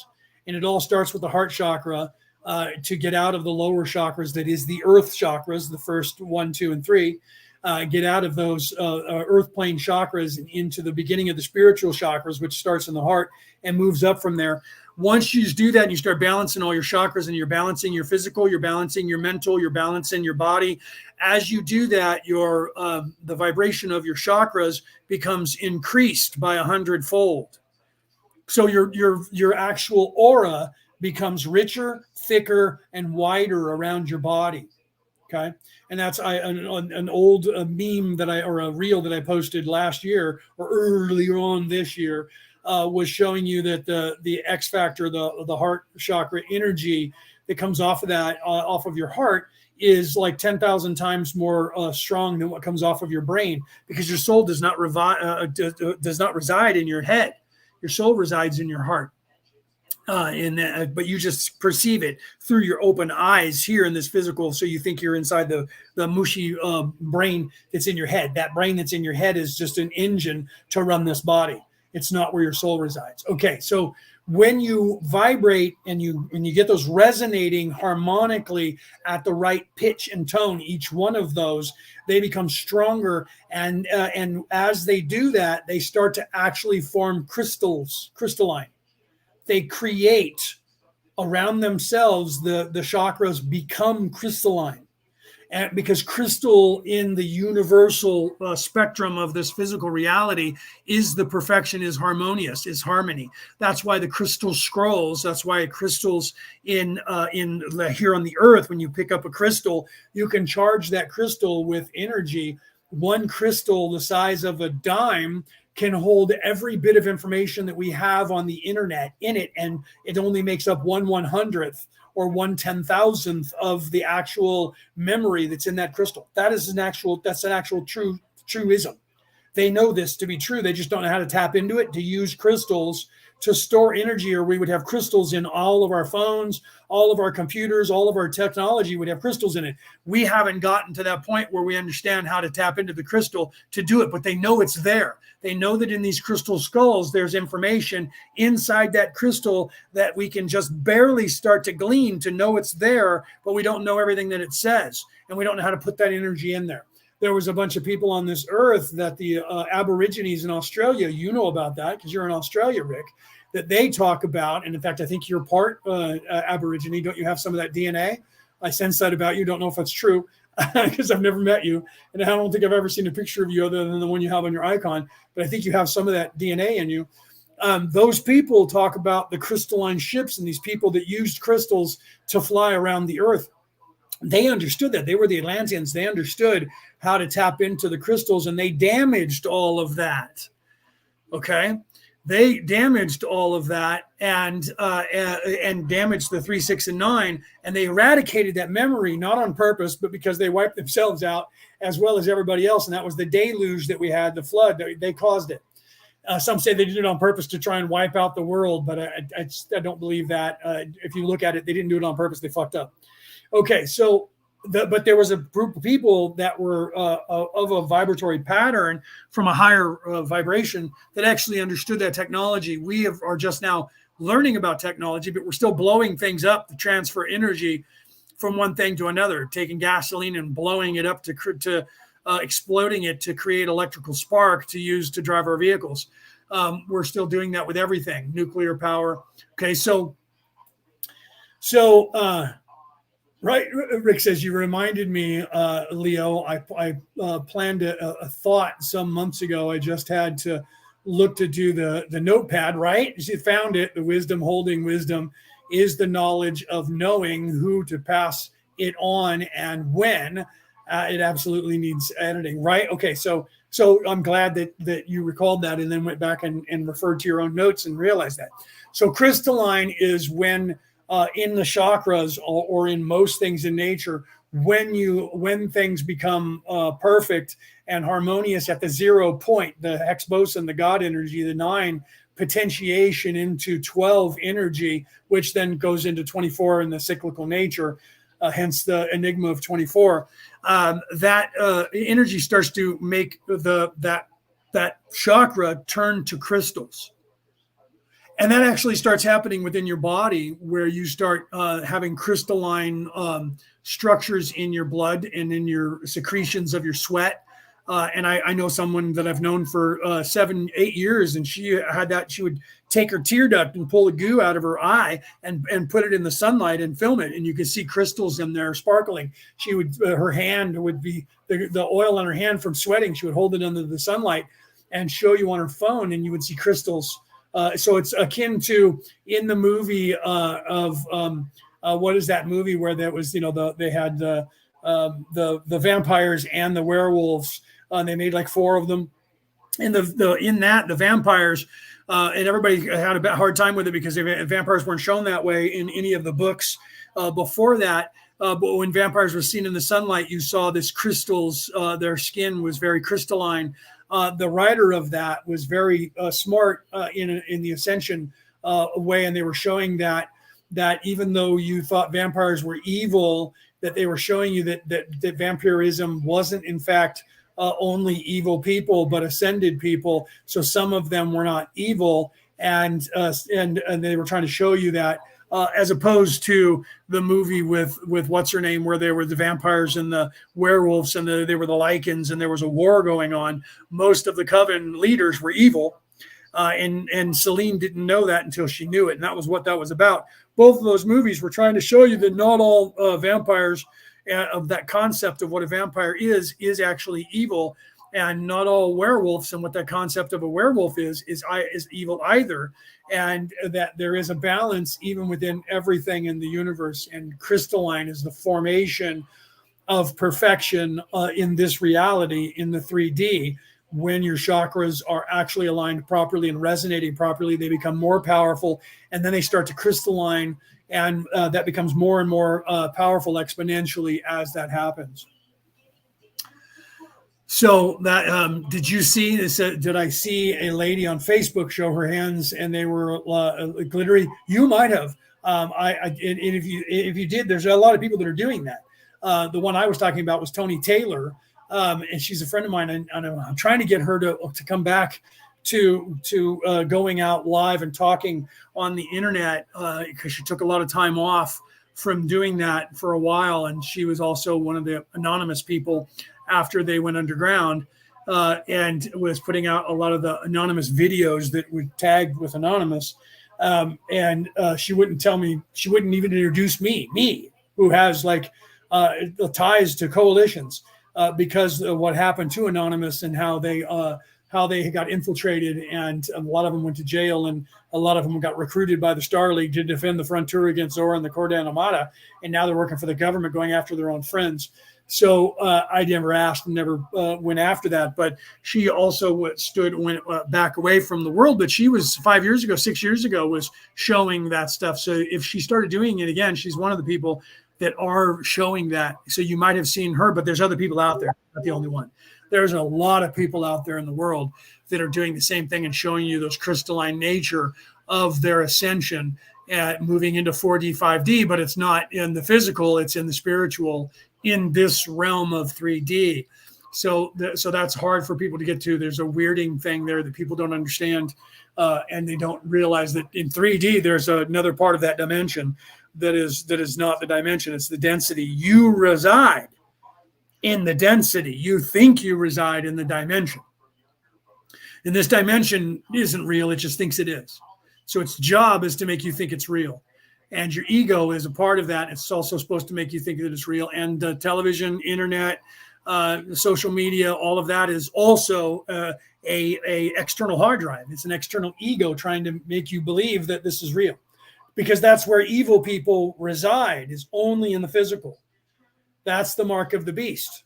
and it all starts with the heart chakra to get out of the lower chakras, that is the earth chakras, the first 1, 2, and 3. Get out of those earth plane chakras and into the beginning of the spiritual chakras, which starts in the heart and moves up from there. Once you do that and you start balancing all your chakras and you're balancing your physical, you're balancing your mental, you're balancing your body. As you do that, your the vibration of your chakras becomes increased by 100-fold. So your actual aura becomes richer, thicker, and wider around your body. Okay, and that's an old meme or a reel that I posted last year or earlier on this year was showing you that the X factor, the heart chakra energy that comes off of that off of your heart is like 10,000 times more strong than what comes off of your brain, because your soul does not reside in your head. Your soul resides in your heart. But you just perceive it through your open eyes here in this physical. So you think you're inside the mushy brain that's in your head. That brain that's in your head is just an engine to run this body. It's not where your soul resides. Okay, so when you vibrate and you get those resonating harmonically at the right pitch and tone, each one of those, they become stronger. And as they do that, they start to actually form crystalline. They create around themselves, the chakras become crystalline. And because crystal in the universal spectrum of this physical reality is the perfection, is harmonious, is harmony. That's why the crystal scrolls. That's why crystals in here on the earth, when you pick up a crystal, you can charge that crystal with energy. One crystal the size of a dime can hold every bit of information that we have on the internet in it, and it only makes up 1/100th or 1/10,000th of the actual memory that's in that crystal. That's an actual truism. They know this to be true. They just don't know how to tap into it, to use crystals to store energy, or we would have crystals in all of our phones, all of our computers, all of our technology would have crystals in it. We haven't gotten to that point where we understand how to tap into the crystal to do it, but they know it's there. They know that in these crystal skulls, there's information inside that crystal that we can just barely start to glean to know it's there, but we don't know everything that it says, and we don't know how to put that energy in there. There was a bunch of people on this earth that the Aborigines in Australia, you know about that because you're in Australia, Rick, that they talk about. And in fact, I think you're part Aborigine. Don't you have some of that DNA? I sense that about you. Don't know if that's true because I've never met you. And I don't think I've ever seen a picture of you other than the one you have on your icon. But I think you have some of that DNA in you. Those people talk about the crystalline ships and these people that used crystals to fly around the earth. They understood that. They were the Atlanteans. They understood how to tap into the crystals, and they damaged all of that. Okay, they damaged all of that and damaged the 3, 6, and 9, and they eradicated that memory, not on purpose, but because they wiped themselves out as well as everybody else. And that was the deluge that we had, the flood. They caused it. Some say they did it on purpose to try and wipe out the world, but I don't believe that. If you look at it, they didn't do it on purpose. They fucked up. Okay, so but there was a group of people that were of a vibratory pattern from a higher vibration that actually understood that technology. We are just now learning about technology, but we're still blowing things up to transfer energy from one thing to another, taking gasoline and blowing it up to exploding it to create electrical spark to use to drive our vehicles. We're still doing that with everything, nuclear power. Okay, so right, Rick says, you reminded me, Leo, I planned a thought some months ago. I just had to look to do the notepad, right? She found it. The wisdom holding wisdom is the knowledge of knowing who to pass it on and when. It absolutely needs editing, right? Okay, so I'm glad that you recalled that and then went back and referred to your own notes and realized that. So crystalline is when in the chakras or in most things in nature, when things become perfect and harmonious at the 0 point, the hex boson, the God energy, the 9 potentiation into 12 energy, which then goes into 24 in the cyclical nature, hence the enigma of 24. That energy starts to make that chakra turn to crystals. And that actually starts happening within your body, where you start having crystalline structures in your blood and in your secretions of your sweat. And I know someone that I've known for 7, 8 years, and she had that. She would take her tear duct and pull the goo out of her eye and put it in the sunlight and film it, and you could see crystals in there sparkling. She would her hand would be the oil on her hand from sweating. She would hold it under the sunlight and show you on her phone, and you would see crystals. So it's akin to in the movie what is that movie where there was, they had the vampires and the werewolves, and they made like 4 of them. And the vampires, and everybody had a hard time with it because vampires weren't shown that way in any of the books before that. But when vampires were seen in the sunlight, you saw this crystals. Their skin was very crystalline. The writer of that was very smart in the Ascension way, and they were showing that even though you thought vampires were evil, that they were showing you that vampirism wasn't in fact only evil people, but ascended people. So some of them were not evil, and they were trying to show you that. As opposed to the movie with what's her name, where there were the vampires and the werewolves and they were the Lycans, and there was a war going on. Most of the coven leaders were evil, and Celine didn't know that until she knew it, and that was what that was about. Both of those movies were trying to show you that not all vampires, of that concept of what a vampire is actually evil, and not all werewolves and what that concept of a werewolf is evil either. And that there is a balance even within everything in the universe. And crystalline is the formation of perfection in this reality, in the 3D. When your chakras are actually aligned properly and resonating properly, they become more powerful, and then they start to crystalline, and that becomes more and more powerful exponentially as that happens. So that did you see this? Did I see a lady on Facebook show her hands and they were glittery? You might have. And if you did, there's a lot of people that are doing that. The one I was talking about was Tony Taylor, and she's a friend of mine, and I'm trying to get her to come back to going out live and talking on the internet because she took a lot of time off from doing that for a while, and she was also one of the anonymous people after they went underground, and was putting out a lot of the anonymous videos that were tagged with anonymous. And she wouldn't tell me, she wouldn't even introduce me, who has like ties to coalitions, because of what happened to anonymous and how they got infiltrated, and a lot of them went to jail, and a lot of them got recruited by the Star League to defend the Frontier against Zora and the Cordan Armada, and now they're working for the government, going after their own friends. So I never asked and never went after that. But she also went back away from the world. But she was 6 years ago, was showing that stuff. So if she started doing it again, she's one of the people that are showing that. So you might have seen her, but there's other people out there, not the only one. There's a lot of people out there in the world that are doing the same thing and showing you those crystalline nature of their ascension, moving into 4D, 5D, but it's not in the physical, it's in the spiritual, in this realm of 3D. So that's hard for people to get to. There's a weirding thing there that people don't understand, and they don't realize that in 3D, there's another part of that dimension that is not the dimension. It's the density. You reside in the density. You think you reside in the dimension. And this dimension isn't real. It just thinks it is. So its job is to make you think it's real. And your ego is a part of that. It's also supposed to make you think that it's real. And television, internet, social media, all of that is also a external hard drive. It's an external ego trying to make you believe that this is real, because that's where evil people reside, is only in the physical. That's the mark of the beast.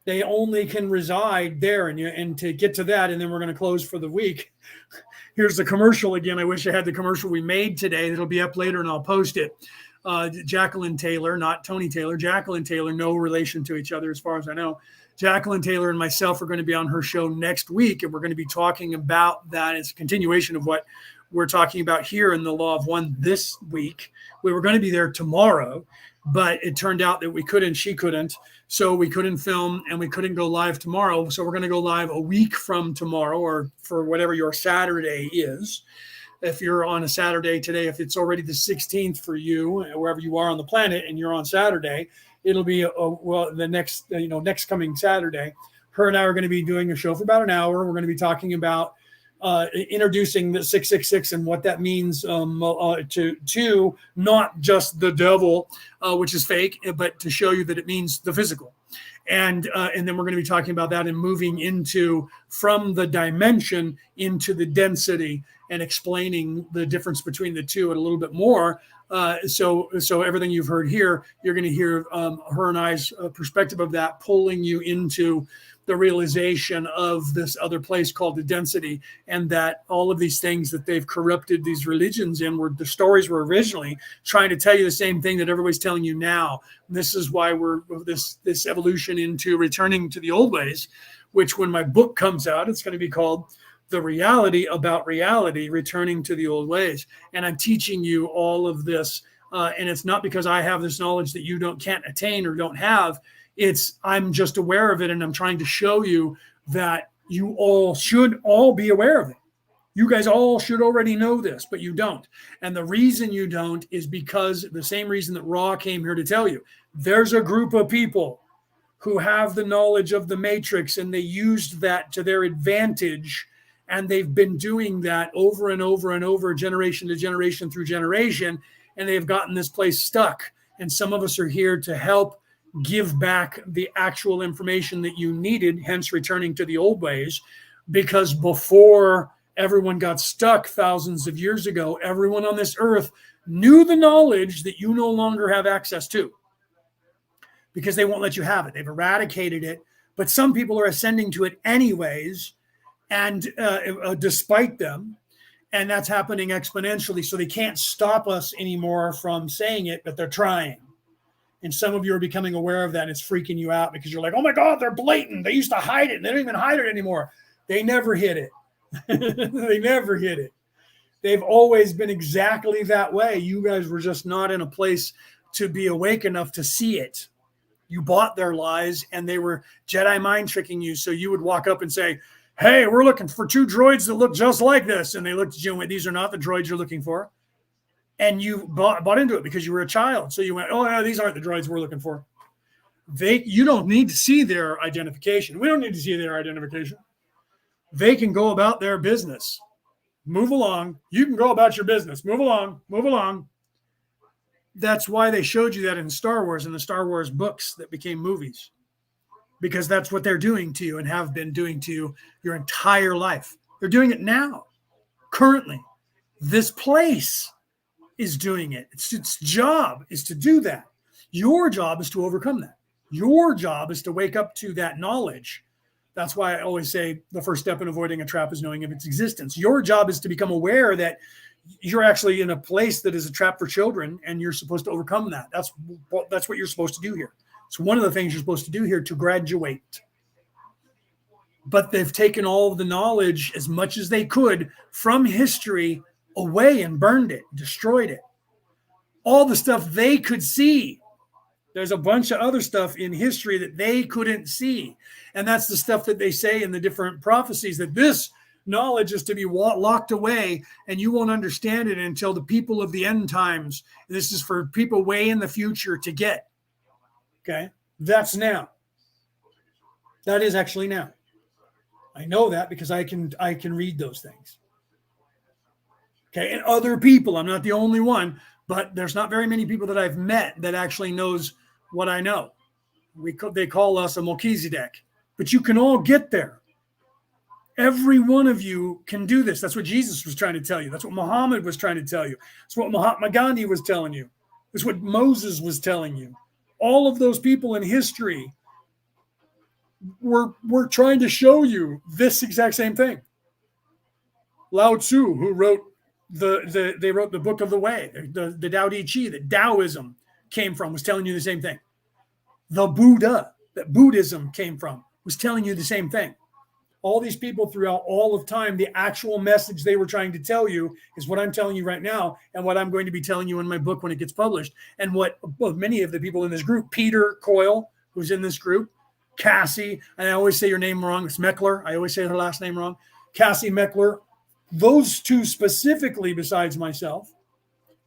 They only can reside there. And to get to that, and then we're going to close for the week. Here's the commercial again. I wish I had the commercial we made today. That'll be up later, and I'll post it. Jacqueline Taylor, not Tony Taylor. Jacqueline Taylor, no relation to each other as far as I know. Jacqueline Taylor and myself are going to be on her show next week, and we're going to be talking about that. It's a continuation of what we're talking about here in the Law of One this week. We were going to be there tomorrow, but it turned out that she couldn't. So we couldn't film and we couldn't go live tomorrow. So we're going to go live a week from tomorrow, or for whatever your Saturday is. If you're on a Saturday today, if it's already the 16th for you, wherever you are on the planet, and you're on Saturday, it'll be the next coming Saturday. Her and I are going to be doing a show for about an hour. We're going to be talking about introducing the 666 and what that means to not just the devil, which is fake, but to show you that it means the physical. And then we're going to be talking about that and moving from the dimension into the density, and explaining the difference between the two and a little bit more. So everything you've heard here, you're going to hear her and I's perspective of that, pulling you into the realization of this other place called the density, and that all of these things that they've corrupted these religions in, were the stories were originally trying to tell you the same thing that everybody's telling you now. This is why we're this evolution into returning to the old ways, which when my book comes out, it's going to be called The Reality About Reality, Returning to the Old Ways. And I'm teaching you all of this. And it's not because I have this knowledge that you can't attain or don't have. I'm just aware of it, and I'm trying to show you that you all should be aware of it. You guys all should already know this, but you don't. And the reason you don't is because the same reason that Ra came here to tell you. There's a group of people who have the knowledge of the Matrix, and they used that to their advantage, and they've been doing that over and over and over, generation to generation through generation, and they've gotten this place stuck. And some of us are here to help give back the actual information that you needed, hence returning to the old ways, because before everyone got stuck thousands of years ago, everyone on this earth knew the knowledge that you no longer have access to, because they won't let you have it. They've eradicated it, but some people are ascending to it anyways, and despite them, and that's happening exponentially. So they can't stop us anymore from saying it, but they're trying. And some of you are becoming aware of that, and it's freaking you out because you're like, oh my God, they're blatant. They used to hide it, and they don't even hide it anymore. They never hid it. They never hid it. They've always been exactly that way. You guys were just not in a place to be awake enough to see it. You bought their lies, and they were Jedi mind tricking you. So you would walk up and say, hey, we're looking for 2 droids that look just like this. And they looked at you and went, these are not the droids you're looking for. And you bought into it because you were a child. So you went, oh, no, these aren't the droids we're looking for. You don't need to see their identification. We don't need to see their identification. They can go about their business. Move along. You can go about your business. Move along. Move along. That's why they showed you that in Star Wars, in the Star Wars books that became movies, because that's what they're doing to you and have been doing to you your entire life. They're doing it now, currently. This place is doing it. Its job is to do that. Your job is to overcome that. Your job is to wake up to that knowledge. That's why I always say the first step in avoiding a trap is knowing of its existence. Your job is to become aware that you're actually in a place that is a trap for children, and you're supposed to overcome that. That's what you're supposed to do here. It's one of the things you're supposed to do here to graduate. But they've taken all of the knowledge, as much as they could, from history away and burned it, destroyed it. All the stuff they could see. There's a bunch of other stuff in history that they couldn't see. And that's the stuff that they say in the different prophecies, that this knowledge is to be locked away, and you won't understand it until the people of the end times. This is for people way in the future to get. Okay? That's now. That is actually now. I know that because I can read those things. Okay? And other people, I'm not the only one, but there's not very many people that I've met that actually knows what I know. They call us a Melchizedek, but you can all get there. Every one of you can do this. That's what Jesus was trying to tell you. That's what Muhammad was trying to tell you. That's what Mahatma Gandhi was telling you. That's what Moses was telling you. All of those people in history were trying to show you this exact same thing. Lao Tzu, who wrote they wrote the Book of the Way, the Tao Te Ching, that Taoism came from, was telling you the same thing. The Buddha, that Buddhism came from, was telling you the same thing. All these people throughout all of time, the actual message they were trying to tell you is what I'm telling you right now, and what I'm going to be telling you in my book when it gets published, and what many of the people in this group, Peter Coyle, who's in this group, Cassie, and I always say your name wrong, it's Meckler. I always say her last name wrong. Cassie Meckler. Those two specifically, besides myself,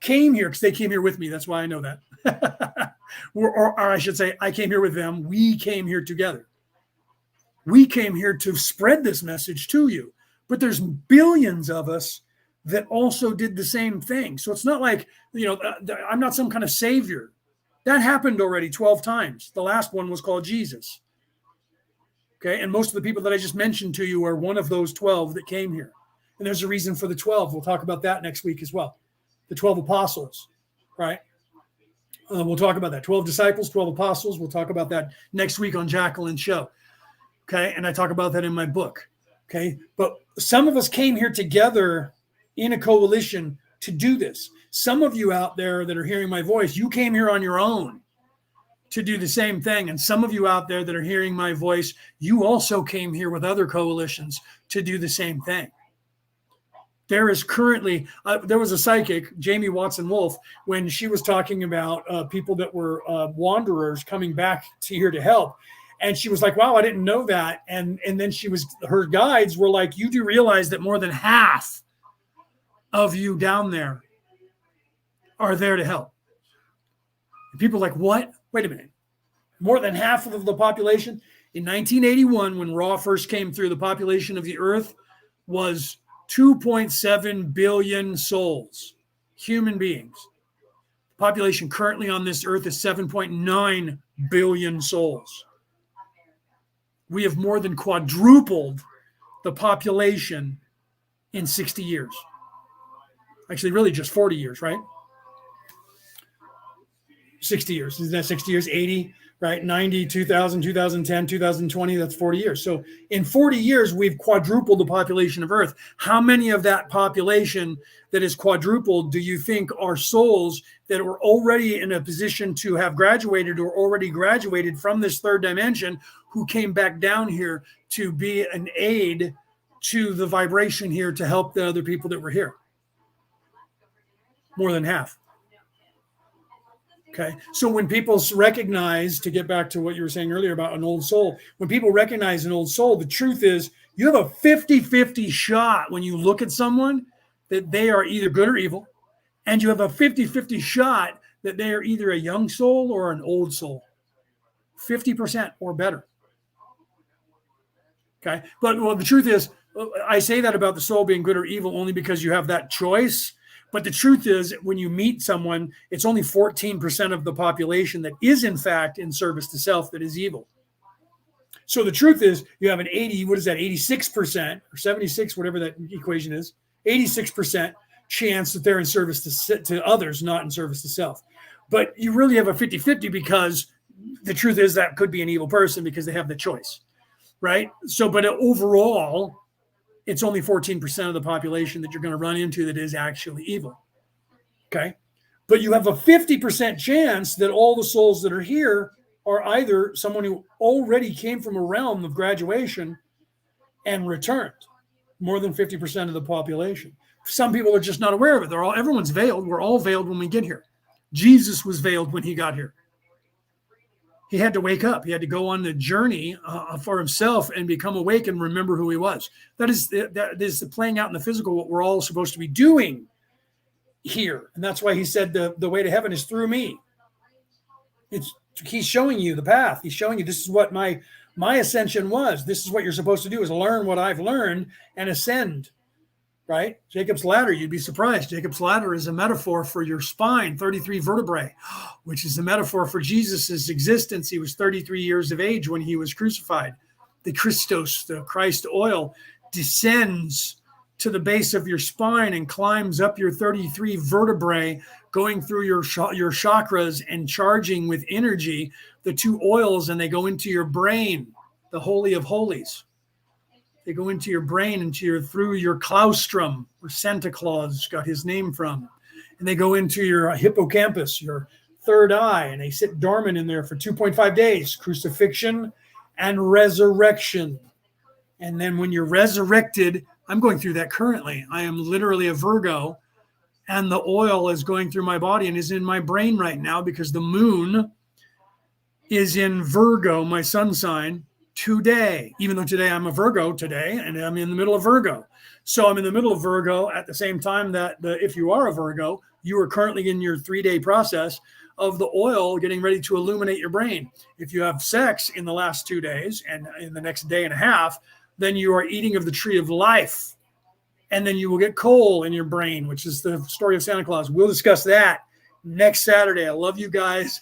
came here because they came here with me. That's why I know that. or I should say, I came here with them. We came here together. We came here to spread this message to you. But there's billions of us that also did the same thing. So it's not like, I'm not some kind of savior. That happened already 12 times. The last one was called Jesus. Okay. And most of the people that I just mentioned to you are one of those 12 that came here. And there's a reason for the 12. We'll talk about that next week as well. The 12 apostles, right? We'll talk about that. 12 disciples, 12 apostles. We'll talk about that next week on Jacqueline's show. Okay. And I talk about that in my book. Okay. But some of us came here together in a coalition to do this. Some of you out there that are hearing my voice, you came here on your own to do the same thing. And some of you out there that are hearing my voice, you also came here with other coalitions to do the same thing. There is currently, there was a psychic, Jamie Watson-Wolf, when she was talking about people that were wanderers coming back to here to help. And she was like, wow, I didn't know that. And then her guides were like, you do realize that more than half of you down there are there to help. And people are like, what? Wait a minute. More than half of the population? In 1981, when Ra first came through, the population of the earth was 2.7 billion souls, human beings. The population currently on this earth is 7.9 billion souls. We have more than quadrupled the population in 60 years. Actually, really just 40 years, right? 60 years. Isn't that 60 years? 80, right? 90, 2000, 2010, 2020, that's 40 years. So in 40 years, we've quadrupled the population of Earth. How many of that population that is quadrupled do you think are souls that were already in a position to have graduated or already graduated from this third dimension who came back down here to be an aid to the vibration here to help the other people that were here? More than half. Okay. So when people recognize, to get back to what you were saying earlier about an old soul, when people recognize an old soul, the truth is you have a 50-50 shot when you look at someone that they are either good or evil. And you have a 50-50 shot that they are either a young soul or an old soul. 50% or better. Okay. But well, the truth is, I say that about the soul being good or evil only because you have that choice. But the truth is, when you meet someone, it's only 14% of the population that is, in fact, in service to self that is evil. So the truth is, you have an 86% or 76, whatever that equation is, 86% chance that they're in service to others, not in service to self. But you really have a 50-50 because the truth is that could be an evil person because they have the choice, right? So, but overall, it's only 14% of the population that you're going to run into that is actually evil. Okay. But you have a 50% chance that all the souls that are here are either someone who already came from a realm of graduation and returned. More than 50% of the population. Some people are just not aware of it. Everyone's veiled. We're all veiled when we get here. Jesus was veiled when he got here. He had to wake up. He had to go on the journey for himself and become awake and remember who he was. That is the playing out in the physical, what we're all supposed to be doing here. And that's why he said the way to heaven is through me. He's showing you the path. He's showing you this is what my ascension was. This is what you're supposed to do, is learn what I've learned and ascend. Right? Jacob's ladder, you'd be surprised. Jacob's ladder is a metaphor for your spine, 33 vertebrae, which is a metaphor for Jesus's existence. He was 33 years of age when he was crucified. The Christos, the Christ oil, descends to the base of your spine and climbs up your 33 vertebrae, going through your chakras and charging with energy the two oils, and they go into your brain, the Holy of Holies. They go into your brain, through your claustrum, where Santa Claus got his name from. And they go into your hippocampus, your third eye, and they sit dormant in there for 2.5 days, crucifixion and resurrection. And then when you're resurrected, I'm going through that currently. I am literally a Virgo, and the oil is going through my body and is in my brain right now because the moon is in Virgo, my sun sign, today, even though today I'm a Virgo today, and I'm in the middle of Virgo. So I'm in the middle of Virgo at the same time that if you are a Virgo, you are currently in your 3-day process of the oil getting ready to illuminate your brain. If you have sex in the last 2 days and in the next day and a half, then you are eating of the tree of life. And then you will get coal in your brain, which is the story of Santa Claus. We'll discuss that next Saturday. I love you guys.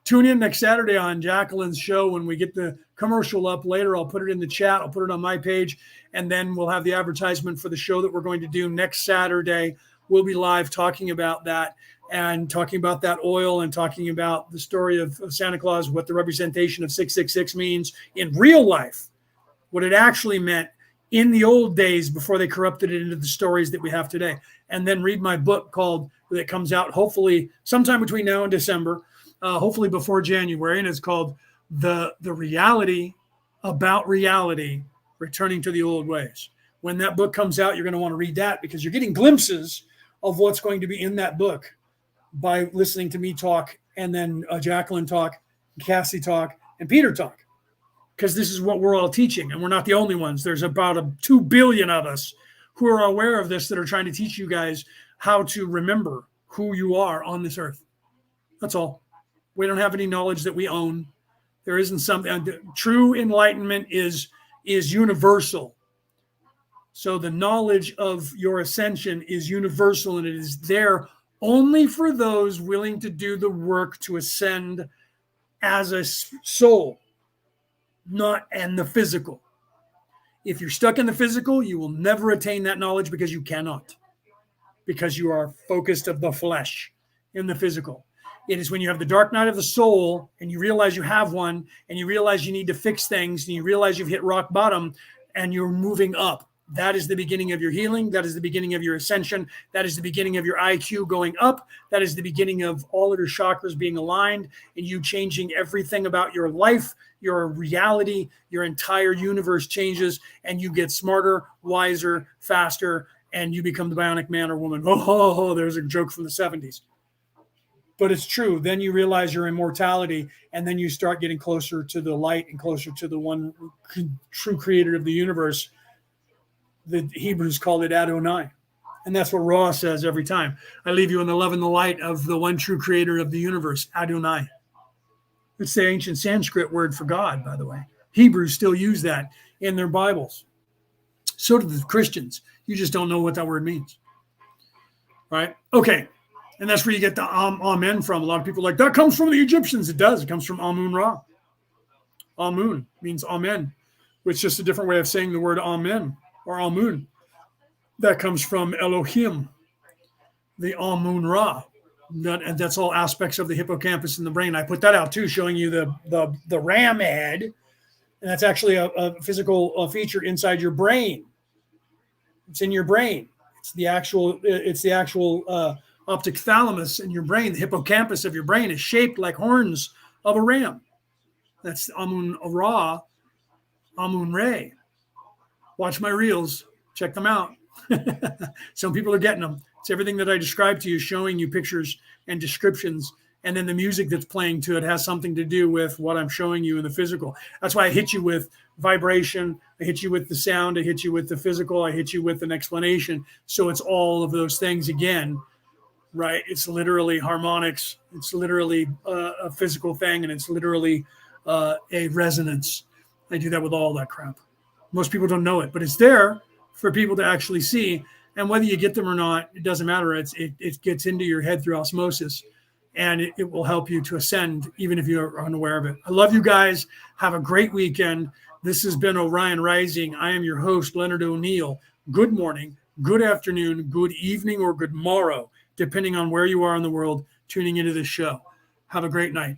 Tune in next Saturday on Jacqueline's show when we get the commercial up later. I'll put it in the chat. I'll put it on my page. And then we'll have the advertisement for the show that we're going to do next Saturday. We'll be live talking about that and talking about that oil and talking about the story of Santa Claus, what the representation of 666 means in real life, what it actually meant in the old days before they corrupted it into the stories that we have today. And then read my book that comes out hopefully sometime between now and December. Hopefully before January, and it's called the Reality About Reality, Returning to the Old Ways. When that book comes out, you're going to want to read that because you're getting glimpses of what's going to be in that book by listening to me talk, and then Jacqueline talk, Cassie talk, and Peter talk, because this is what we're all teaching, and we're not the only ones. There's about 2 billion of us who are aware of this that are trying to teach you guys how to remember who you are on this earth. That's all. We don't have any knowledge that we own. There isn't something. True enlightenment is universal. So the knowledge of your ascension is universal, and it is there only for those willing to do the work to ascend as a soul, not in the physical. If you're stuck in the physical, you will never attain that knowledge because you cannot, because you are focused of the flesh in the physical. It is when you have the dark night of the soul and you realize you have one and you realize you need to fix things and you realize you've hit rock bottom and you're moving up. That is the beginning of your healing. That is the beginning of your ascension. That is the beginning of your IQ going up. That is the beginning of all of your chakras being aligned and you changing everything about your life, your reality, your entire universe changes and you get smarter, wiser, faster, and you become the bionic man or woman. Oh, there's a joke from the 70s. But it's true. Then you realize your immortality, and then you start getting closer to the light and closer to the one true creator of the universe. The Hebrews called it Adonai. And that's what Ra says every time. I leave you in the love and the light of the one true creator of the universe, Adonai. It's the ancient Sanskrit word for God, by the way. Hebrews still use that in their Bibles. So do the Christians. You just don't know what that word means. Right? Okay. And that's where you get the Amen from. A lot of people are like, that comes from the Egyptians. It does. It comes from Amun-Ra. Amun means Amen, which is just a different way of saying the word Amen or Amun. That comes from Elohim, the Amun-Ra. And that's all aspects of the hippocampus in the brain. I put that out too, showing you the ram head. And that's actually a physical feature inside your brain. It's in your brain. It's the actual optic thalamus in your brain. The hippocampus of your brain is shaped like horns of a ram. That's Amun-Ra, Amun-Re. Watch my reels. Check them out. Some people are getting them. It's everything that I described to you, showing you pictures and descriptions. And then the music that's playing to it has something to do with what I'm showing you in the physical. That's why I hit you with vibration. I hit you with the sound. I hit you with the physical. I hit you with an explanation. So it's all of those things again. Right? It's literally harmonics. It's literally a physical thing, and it's literally a resonance. I do that with all that crap. Most people don't know it, but it's there for people to actually see. And whether you get them or not, it doesn't matter. It gets into your head through osmosis, and it will help you to ascend, even if you're unaware of it. I love you guys. Have a great weekend. This has been Orion Rising. I am your host, Leonard O'Neill. Good morning, good afternoon, good evening, or good morrow, depending on where you are in the world tuning into this show. Have a great night.